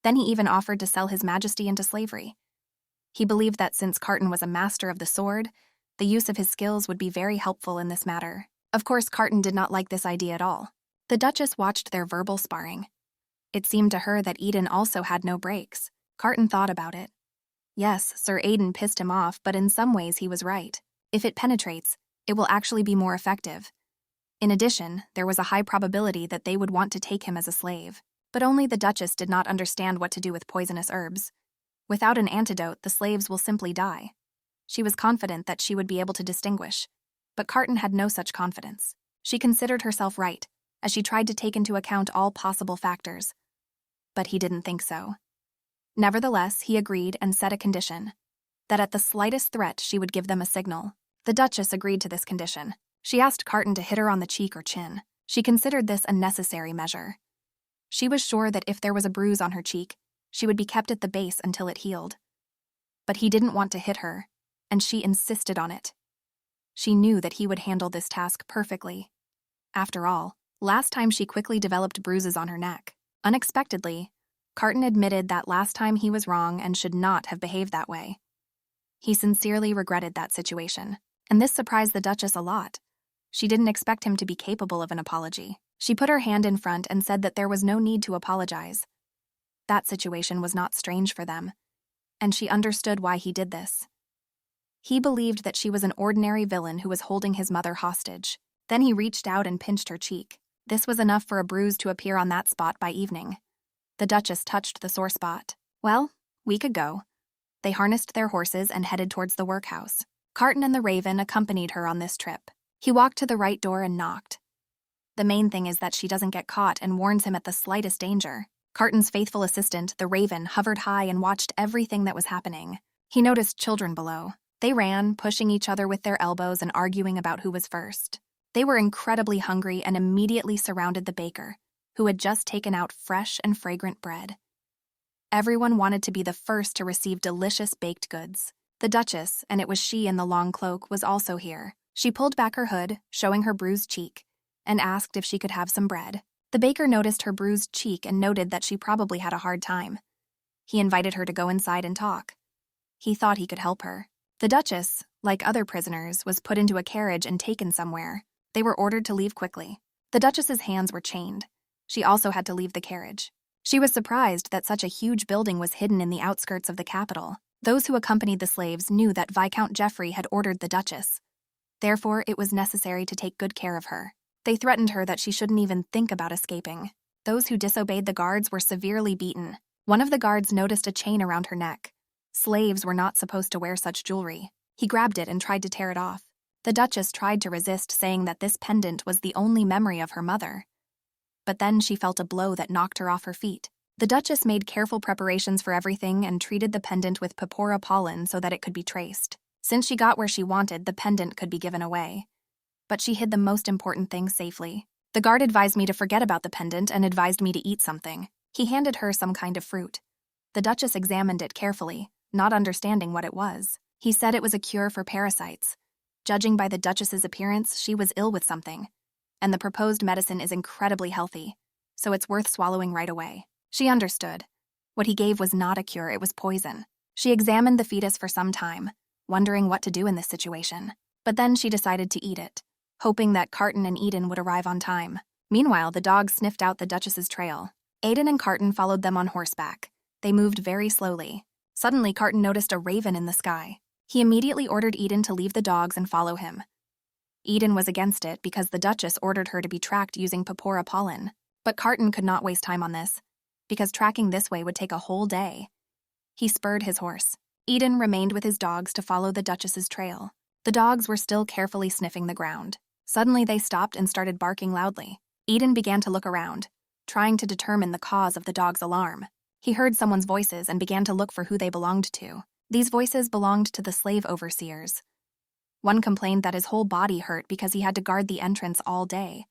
Then he even offered to sell His Majesty into slavery. He believed that since Carton was a master of the sword, the use of his skills would be very helpful in this matter. Of course, Carton did not like this idea at all. The Duchess watched their verbal sparring. It seemed to her that Eden also had no breaks. Carton thought about it. Yes, Sir Eden pissed him off, but in some ways he was right. If it penetrates, it will actually be more effective. In addition, there was a high probability that they would want to take him as a slave. But only the Duchess did not understand what to do with poisonous herbs. Without an antidote, the slaves will simply die. She was confident that she would be able to distinguish. But Carton had no such confidence. She considered herself right, as she tried to take into account all possible factors. But he didn't think so. Nevertheless, he agreed and set a condition, that at the slightest threat she would give them a signal. The Duchess agreed to this condition. She asked Carton to hit her on the cheek or chin. She considered this a necessary measure. She was sure that if there was a bruise on her cheek, she would be kept at the base until it healed. But he didn't want to hit her, and she insisted on it. She knew that he would handle this task perfectly. After all, last time she quickly developed bruises on her neck. Unexpectedly, Carton admitted that last time he was wrong and should not have behaved that way. He sincerely regretted that situation, and this surprised the Duchess a lot. She didn't expect him to be capable of an apology. She put her hand in front and said that there was no need to apologize. That situation was not strange for them, and she understood why he did this. He believed that she was an ordinary villain who was holding his mother hostage. Then he reached out and pinched her cheek. This was enough for a bruise to appear on that spot by evening. The Duchess touched the sore spot. Well, we could go. They harnessed their horses and headed towards the workhouse. Carton and the Raven accompanied her on this trip. He walked to the right door and knocked. The main thing is that she doesn't get caught and warns him at the slightest danger. Carton's faithful assistant, the Raven, hovered high and watched everything that was happening. He noticed children below. They ran, pushing each other with their elbows and arguing about who was first. They were incredibly hungry and immediately surrounded the baker, who had just taken out fresh and fragrant bread. Everyone wanted to be the first to receive delicious baked goods. The Duchess, and it was she in the long cloak, was also here. She pulled back her hood, showing her bruised cheek, and asked if she could have some bread. The baker noticed her bruised cheek and noted that she probably had a hard time. He invited her to go inside and talk. He thought he could help her. The Duchess, like other prisoners, was put into a carriage and taken somewhere. They were ordered to leave quickly. The Duchess's hands were chained. She also had to leave the carriage. She was surprised that such a huge building was hidden in the outskirts of the capital. Those who accompanied the slaves knew that Viscount Geoffrey had ordered the Duchess. Therefore, it was necessary to take good care of her. They threatened her that she shouldn't even think about escaping. Those who disobeyed the guards were severely beaten. One of the guards noticed a chain around her neck. Slaves were not supposed to wear such jewelry. He grabbed it and tried to tear it off. The Duchess tried to resist, saying that this pendant was the only memory of her mother. But then she felt a blow that knocked her off her feet. The Duchess made careful preparations for everything and treated the pendant with purpura pollen so that it could be traced. Since she got where she wanted, the pendant could be given away. But she hid the most important thing safely. The guard advised me to forget about the pendant and advised me to eat something. He handed her some kind of fruit. The Duchess examined it carefully, not understanding what it was. He said it was a cure for parasites. Judging by the Duchess's appearance, she was ill with something, and the proposed medicine is incredibly healthy, so it's worth swallowing right away. She understood. What he gave was not a cure, it was poison. She examined the fetus for some time, wondering what to do in this situation. But then she decided to eat it, hoping that Carton and Eden would arrive on time. Meanwhile, the dogs sniffed out the Duchess's trail. Aiden and Carton followed them on horseback. They moved very slowly. Suddenly, Carton noticed a raven in the sky. He immediately ordered Eden to leave the dogs and follow him. Eden was against it because the Duchess ordered her to be tracked using purpura pollen. But Carton could not waste time on this, because tracking this way would take a whole day. He spurred his horse. Eden remained with his dogs to follow the Duchess's trail. The dogs were still carefully sniffing the ground. Suddenly they stopped and started barking loudly. Eden began to look around, trying to determine the cause of the dog's alarm. He heard someone's voices and began to look for who they belonged to. These voices belonged to the slave overseers. One complained that his whole body hurt because he had to guard the entrance all day.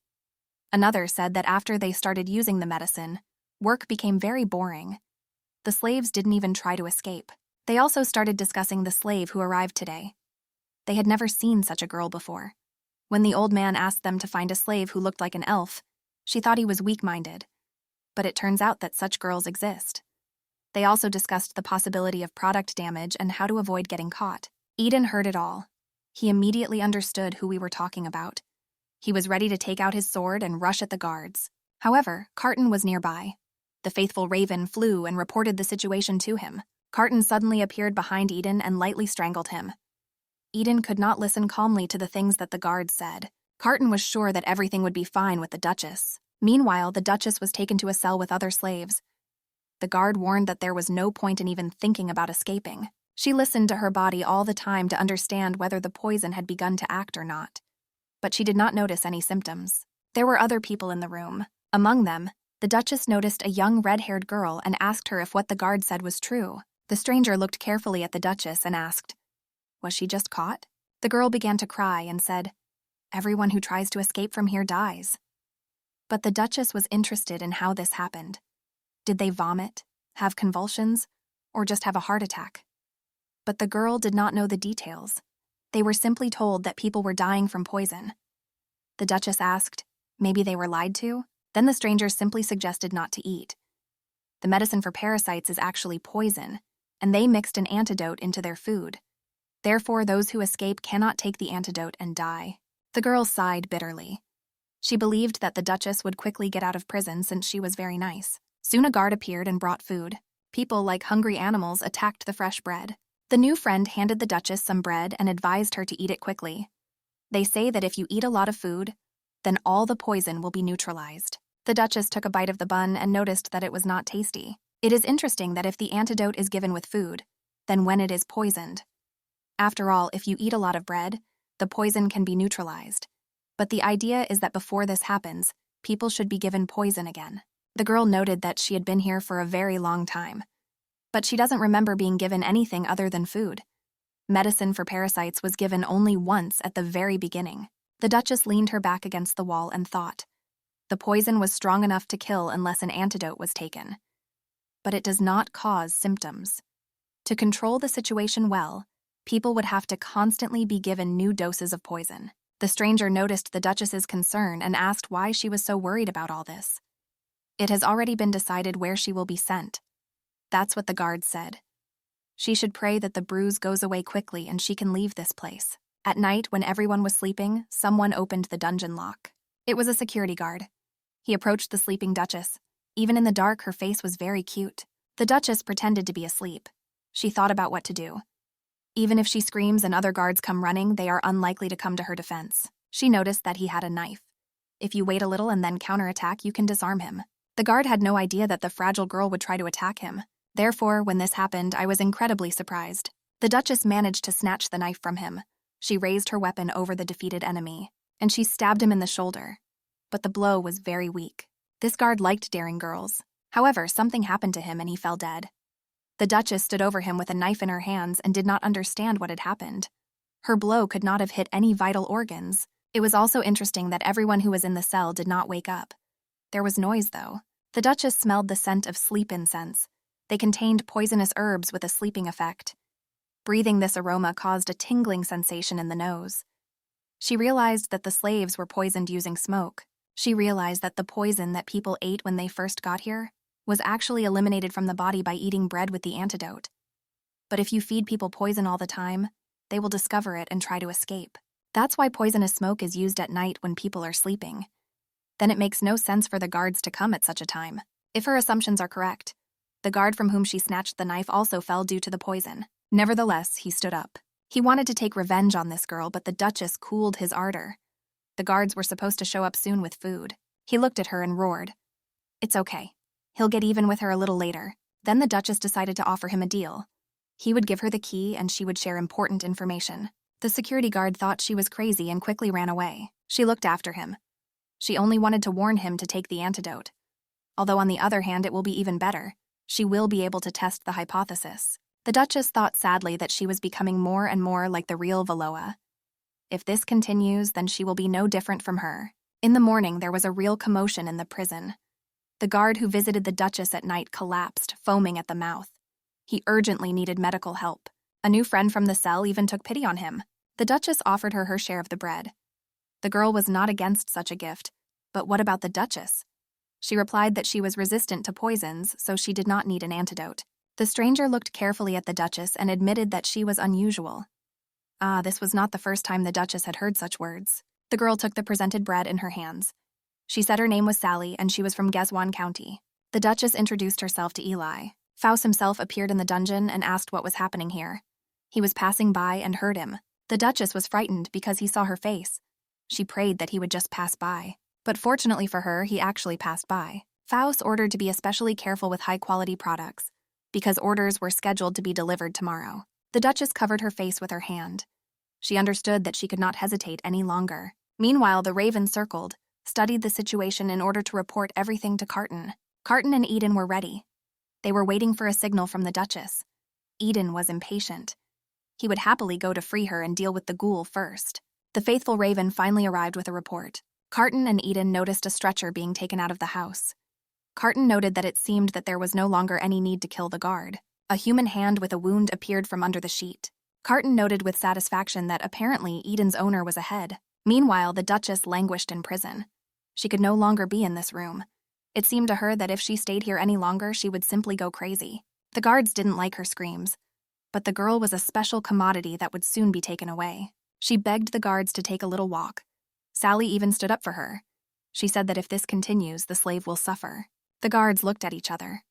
Another said that after they started using the medicine, work became very boring. The slaves didn't even try to escape. They also started discussing the slave who arrived today. They had never seen such a girl before. When the old man asked them to find a slave who looked like an elf, she thought he was weak-minded. But it turns out that such girls exist. They also discussed the possibility of product damage and how to avoid getting caught. Eden heard it all. He immediately understood who we were talking about. He was ready to take out his sword and rush at the guards. However, Carton was nearby. The faithful Raven flew and reported the situation to him. Carton suddenly appeared behind Eden and lightly strangled him. Eden could not listen calmly to the things that the guards said. Carton was sure that everything would be fine with the Duchess. Meanwhile, the Duchess was taken to a cell with other slaves. The guard warned that there was no point in even thinking about escaping. She listened to her body all the time to understand whether the poison had begun to act or not. But she did not notice any symptoms. There were other people in the room. Among them, the Duchess noticed a young red-haired girl and asked her if what the guard said was true. The stranger looked carefully at the Duchess and asked, "Was she just caught?" The girl began to cry and said, "Everyone who tries to escape from here dies." But the Duchess was interested in how this happened. Did they vomit, have convulsions, or just have a heart attack? But the girl did not know the details. They were simply told that people were dying from poison. The Duchess asked, maybe they were lied to? Then the strangers simply suggested not to eat. The medicine for parasites is actually poison, and they mixed an antidote into their food. Therefore, those who escape cannot take the antidote and die. The girl sighed bitterly. She believed that the Duchess would quickly get out of prison since she was very nice. Soon a guard appeared and brought food. People, like hungry animals, attacked the fresh bread. The new friend handed the Duchess some bread and advised her to eat it quickly. They say that if you eat a lot of food, then all the poison will be neutralized. The Duchess took a bite of the bun and noticed that it was not tasty. It is interesting that if the antidote is given with food, then when it is poisoned. After all, if you eat a lot of bread, the poison can be neutralized. But the idea is that before this happens, people should be given poison again. The girl noted that she had been here for a very long time. But she doesn't remember being given anything other than food. Medicine for parasites was given only once at the very beginning. The Duchess leaned her back against the wall and thought. The poison was strong enough to kill unless an antidote was taken. But it does not cause symptoms. To control the situation well, people would have to constantly be given new doses of poison. The stranger noticed the Duchess's concern and asked why she was so worried about all this. It has already been decided where she will be sent. That's what the guard said. She should pray that the bruise goes away quickly and she can leave this place. At night, when everyone was sleeping, someone opened the dungeon lock. It was a security guard. He approached the sleeping Duchess. Even in the dark, her face was very cute. The Duchess pretended to be asleep. She thought about what to do. Even if she screams and other guards come running, they are unlikely to come to her defense. She noticed that he had a knife. If you wait a little and then counterattack, you can disarm him. The guard had no idea that the fragile girl would try to attack him. Therefore, when this happened, I was incredibly surprised. The Duchess managed to snatch the knife from him. She raised her weapon over the defeated enemy, and she stabbed him in the shoulder. But the blow was very weak. This guard liked daring girls. However, something happened to him and he fell dead. The Duchess stood over him with a knife in her hands and did not understand what had happened. Her blow could not have hit any vital organs. It was also interesting that everyone who was in the cell did not wake up. There was noise, though. The Duchess smelled the scent of sleep incense. They contained poisonous herbs with a sleeping effect. Breathing this aroma caused a tingling sensation in the nose. She realized that the slaves were poisoned using smoke. She realized that the poison that people ate when they first got here was actually eliminated from the body by eating bread with the antidote. But if you feed people poison all the time, they will discover it and try to escape. That's why poisonous smoke is used at night when people are sleeping. Then it makes no sense for the guards to come at such a time. If her assumptions are correct, the guard from whom she snatched the knife also fell due to the poison. Nevertheless, he stood up. He wanted to take revenge on this girl, but the Duchess cooled his ardor. The guards were supposed to show up soon with food. He looked at her and roared. It's okay. He'll get even with her a little later. Then the Duchess decided to offer him a deal. He would give her the key and she would share important information. The security guard thought she was crazy and quickly ran away. She looked after him. She only wanted to warn him to take the antidote. Although on the other hand, it will be even better. She will be able to test the hypothesis. The Duchess thought sadly that she was becoming more and more like the real Valoa. If this continues, then she will be no different from her. In the morning, there was a real commotion in the prison. The guard who visited the Duchess at night collapsed, foaming at the mouth. He urgently needed medical help. A new friend from the cell even took pity on him. The Duchess offered her share of the bread. The girl was not against such a gift, but what about the Duchess? She replied that she was resistant to poisons, so she did not need an antidote. The stranger looked carefully at the Duchess and admitted that she was unusual. This was not the first time the Duchess had heard such words. The girl took the presented bread in her hands. She said her name was Sally and she was from Gezwan County. The Duchess introduced herself to Eli. Faust himself appeared in the dungeon and asked what was happening here. He was passing by and heard him. The Duchess was frightened because he saw her face. She prayed that he would just pass by. But fortunately for her, he actually passed by. Faust ordered to be especially careful with high-quality products, because orders were scheduled to be delivered tomorrow. The Duchess covered her face with her hand. She understood that she could not hesitate any longer. Meanwhile, the Raven circled, studied the situation in order to report everything to Carton. Carton and Eden were ready. They were waiting for a signal from the Duchess. Eden was impatient. He would happily go to free her and deal with the ghoul first. The faithful Raven finally arrived with a report. Carton and Eden noticed a stretcher being taken out of the house. Carton noted that it seemed that there was no longer any need to kill the guard. A human hand with a wound appeared from under the sheet. Carton noted with satisfaction that apparently Eden's owner was ahead. Meanwhile, the Duchess languished in prison. She could no longer be in this room. It seemed to her that if she stayed here any longer, she would simply go crazy. The guards didn't like her screams, but the girl was a special commodity that would soon be taken away. She begged the guards to take a little walk. Sally even stood up for her. She said that if this continues, the slave will suffer. The guards looked at each other.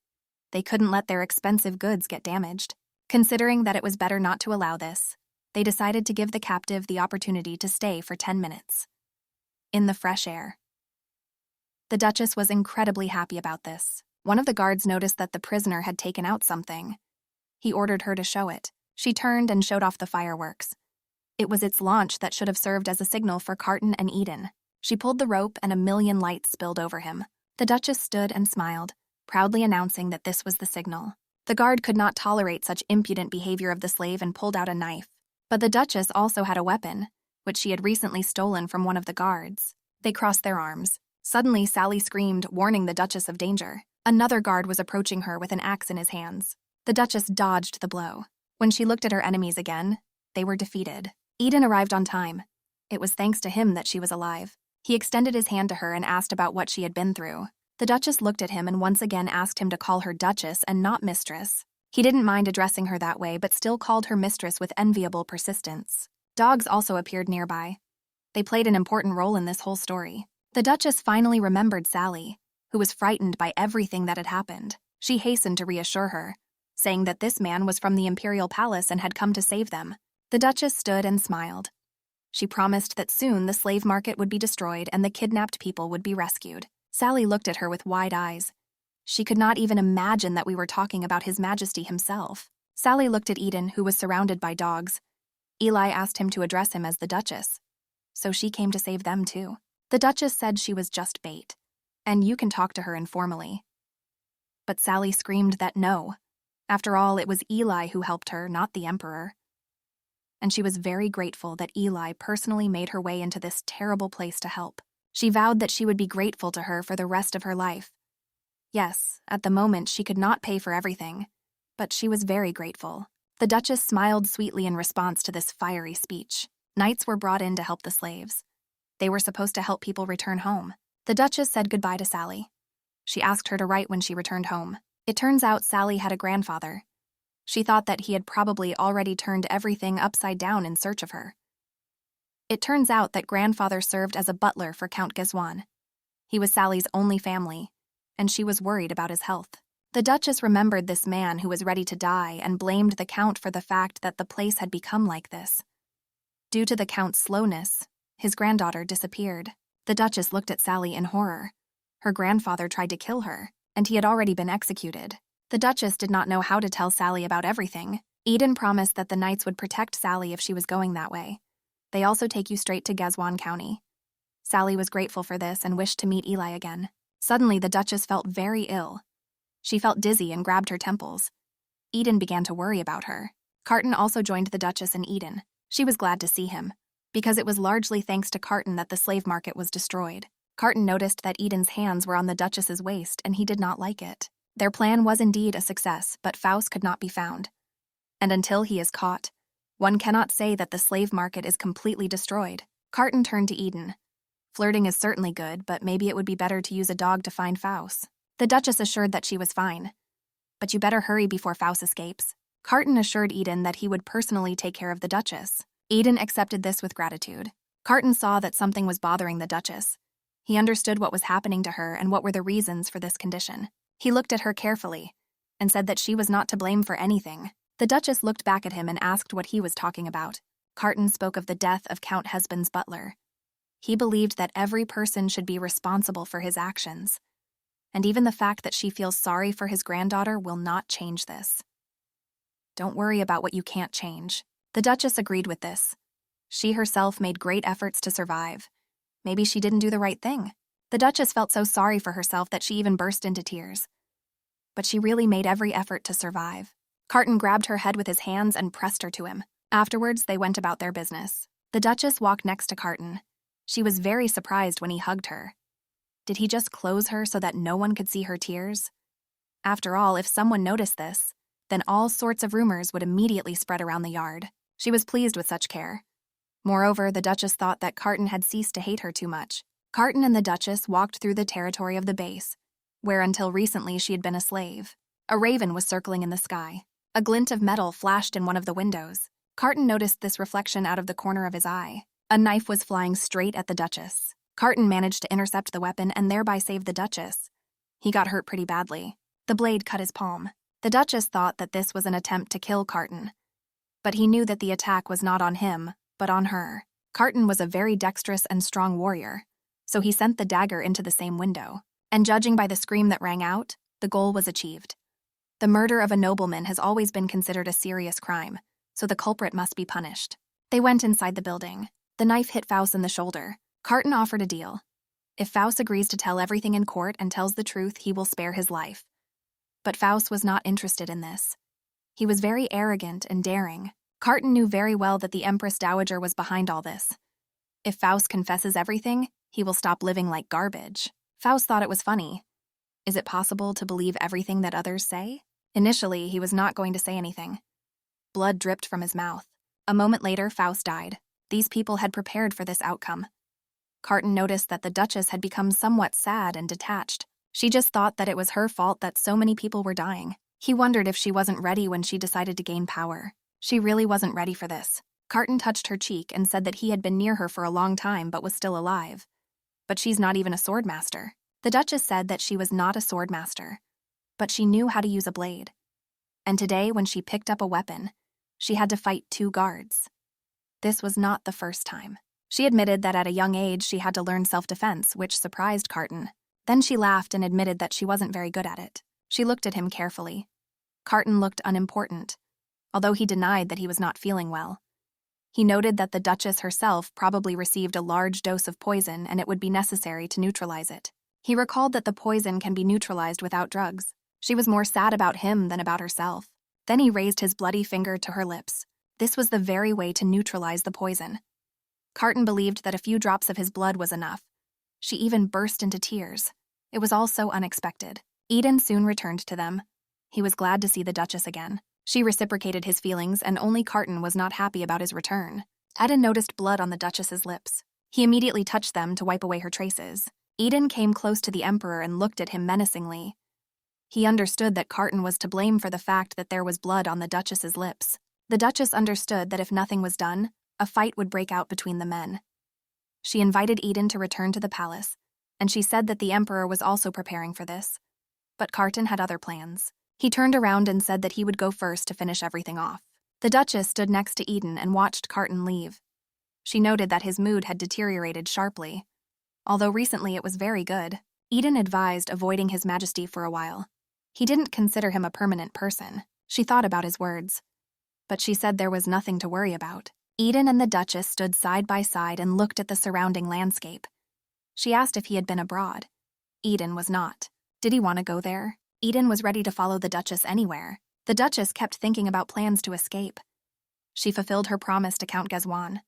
They couldn't let their expensive goods get damaged. Considering that it was better not to allow this, they decided to give the captive the opportunity to stay for 10 minutes. In the fresh air. The Duchess was incredibly happy about this. One of the guards noticed that the prisoner had taken out something. He ordered her to show it. She turned and showed off the fireworks. It was its launch that should have served as a signal for Carton and Eden. She pulled the rope and a million lights spilled over him. The Duchess stood and smiled, proudly announcing that this was the signal. The guard could not tolerate such impudent behavior of the slave and pulled out a knife. But the Duchess also had a weapon, which she had recently stolen from one of the guards. They crossed their arms. Suddenly, Sally screamed, warning the Duchess of danger. Another guard was approaching her with an axe in his hands. The Duchess dodged the blow. When she looked at her enemies again, they were defeated. Eden arrived on time. It was thanks to him that she was alive. He extended his hand to her and asked about what she had been through. The Duchess looked at him and once again asked him to call her Duchess and not mistress. He didn't mind addressing her that way, but still called her mistress with enviable persistence. Dogs also appeared nearby. They played an important role in this whole story. The Duchess finally remembered Sally, who was frightened by everything that had happened. She hastened to reassure her, saying that this man was from the imperial palace and had come to save them. The Duchess stood and smiled. She promised that soon the slave market would be destroyed and the kidnapped people would be rescued. Sally looked at her with wide eyes. She could not even imagine that we were talking about His Majesty himself. Sally looked at Eden, who was surrounded by dogs. Eli asked him to address him as the Duchess, so she came to save them too. The Duchess said she was just bait, and you can talk to her informally. But Sally screamed that no. After all, it was Eli who helped her, not the Emperor. And she was very grateful that Eli personally made her way into this terrible place to help. She vowed that she would be grateful to her for the rest of her life. Yes, at the moment she could not pay for everything, but she was very grateful. The Duchess smiled sweetly in response to this fiery speech. Knights were brought in to help the slaves. They were supposed to help people return home. The Duchess said goodbye to Sally. She asked her to write when she returned home. It turns out Sally had a grandfather. She thought that he had probably already turned everything upside down in search of her. It turns out that grandfather served as a butler for Count Gezwan. He was Sally's only family, and she was worried about his health. The Duchess remembered this man who was ready to die and blamed the Count for the fact that the place had become like this. Due to the Count's slowness, his granddaughter disappeared. The Duchess looked at Sally in horror. Her grandfather tried to kill her, and he had already been executed. The Duchess did not know how to tell Sally about everything. Eden promised that the knights would protect Sally if she was going that way. They also take you straight to Gezwan County. Sally was grateful for this and wished to meet Eli again. Suddenly, the Duchess felt very ill. She felt dizzy and grabbed her temples. Eden began to worry about her. Carton also joined the Duchess and Eden. She was glad to see him, because it was largely thanks to Carton that the slave market was destroyed. Carton noticed that Eden's hands were on the Duchess's waist, and he did not like it. Their plan was indeed a success, but Faust could not be found. And until he is caught, one cannot say that the slave market is completely destroyed. Carton turned to Eden. Flirting is certainly good, but maybe it would be better to use a dog to find Faust. The Duchess assured that she was fine. But you better hurry before Faust escapes. Carton assured Eden that he would personally take care of the Duchess. Eden accepted this with gratitude. Carton saw that something was bothering the Duchess. He understood what was happening to her and what were the reasons for this condition. He looked at her carefully and said that she was not to blame for anything. The Duchess looked back at him and asked what he was talking about. Carton spoke of the death of Count Hesbon's butler. He believed that every person should be responsible for his actions. And even the fact that she feels sorry for his granddaughter will not change this. Don't worry about what you can't change. The Duchess agreed with this. She herself made great efforts to survive. Maybe she didn't do the right thing. The Duchess felt so sorry for herself that she even burst into tears. But she really made every effort to survive. Carton grabbed her head with his hands and pressed her to him. Afterwards, they went about their business. The Duchess walked next to Carton. She was very surprised when he hugged her. Did he just close her so that no one could see her tears? After all, if someone noticed this, then all sorts of rumors would immediately spread around the yard. She was pleased with such care. Moreover, the Duchess thought that Carton had ceased to hate her too much. Carton and the Duchess walked through the territory of the base, where until recently she had been a slave. A raven was circling in the sky. A glint of metal flashed in one of the windows. Carton noticed this reflection out of the corner of his eye. A knife was flying straight at the Duchess. Carton managed to intercept the weapon and thereby save the Duchess. He got hurt pretty badly. The blade cut his palm. The Duchess thought that this was an attempt to kill Carton. But he knew that the attack was not on him, but on her. Carton was a very dexterous and strong warrior, so he sent the dagger into the same window. And judging by the scream that rang out, the goal was achieved. The murder of a nobleman has always been considered a serious crime, so the culprit must be punished. They went inside the building. The knife hit Faust in the shoulder. Carton offered a deal. If Faust agrees to tell everything in court and tells the truth, he will spare his life. But Faust was not interested in this. He was very arrogant and daring. Carton knew very well that the Empress Dowager was behind all this. If Faust confesses everything, he will stop living like garbage. Faust thought it was funny. Is it possible to believe everything that others say? Initially, he was not going to say anything. Blood dripped from his mouth. A moment later, Faust died. These people had prepared for this outcome. Carton noticed that the Duchess had become somewhat sad and detached. She just thought that it was her fault that so many people were dying. He wondered if she wasn't ready when she decided to gain power. She really wasn't ready for this. Carton touched her cheek and said that he had been near her for a long time but was still alive. But she's not even a sword master. The Duchess said that she was not a sword master, but she knew how to use a blade. And today, when she picked up a weapon, she had to fight 2 guards. This was not the first time. She admitted that at a young age she had to learn self-defense, which surprised Carton. Then she laughed and admitted that she wasn't very good at it. She looked at him carefully. Carton looked unimportant, although he denied that he was not feeling well. He noted that the Duchess herself probably received a large dose of poison and it would be necessary to neutralize it. He recalled that the poison can be neutralized without drugs. She was more sad about him than about herself. Then he raised his bloody finger to her lips. This was the very way to neutralize the poison. Carton believed that a few drops of his blood was enough. She even burst into tears. It was all so unexpected. Eden soon returned to them. He was glad to see the Duchess again. She reciprocated his feelings, and only Carton was not happy about his return. Eden noticed blood on the Duchess's lips. He immediately touched them to wipe away her traces. Eden came close to the Emperor and looked at him menacingly. He understood that Carton was to blame for the fact that there was blood on the Duchess's lips. The Duchess understood that if nothing was done, a fight would break out between the men. She invited Eden to return to the palace, and she said that the Emperor was also preparing for this. But Carton had other plans. He turned around and said that he would go first to finish everything off. The Duchess stood next to Eden and watched Carton leave. She noted that his mood had deteriorated sharply. Although recently it was very good, Eden advised avoiding His Majesty for a while. He didn't consider him a permanent person. She thought about his words. But she said there was nothing to worry about. Eden and the Duchess stood side by side and looked at the surrounding landscape. She asked if he had been abroad. Eden was not. Did he want to go there? Eden was ready to follow the Duchess anywhere. The Duchess kept thinking about plans to escape. She fulfilled her promise to Count Gazwan.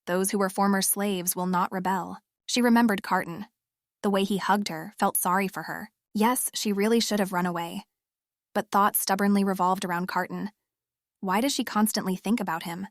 Those who were former slaves will not rebel. She remembered Carton. The way he hugged her, felt sorry for her. Yes, she really should have run away. But thoughts stubbornly revolved around Carton. Why does she constantly think about him?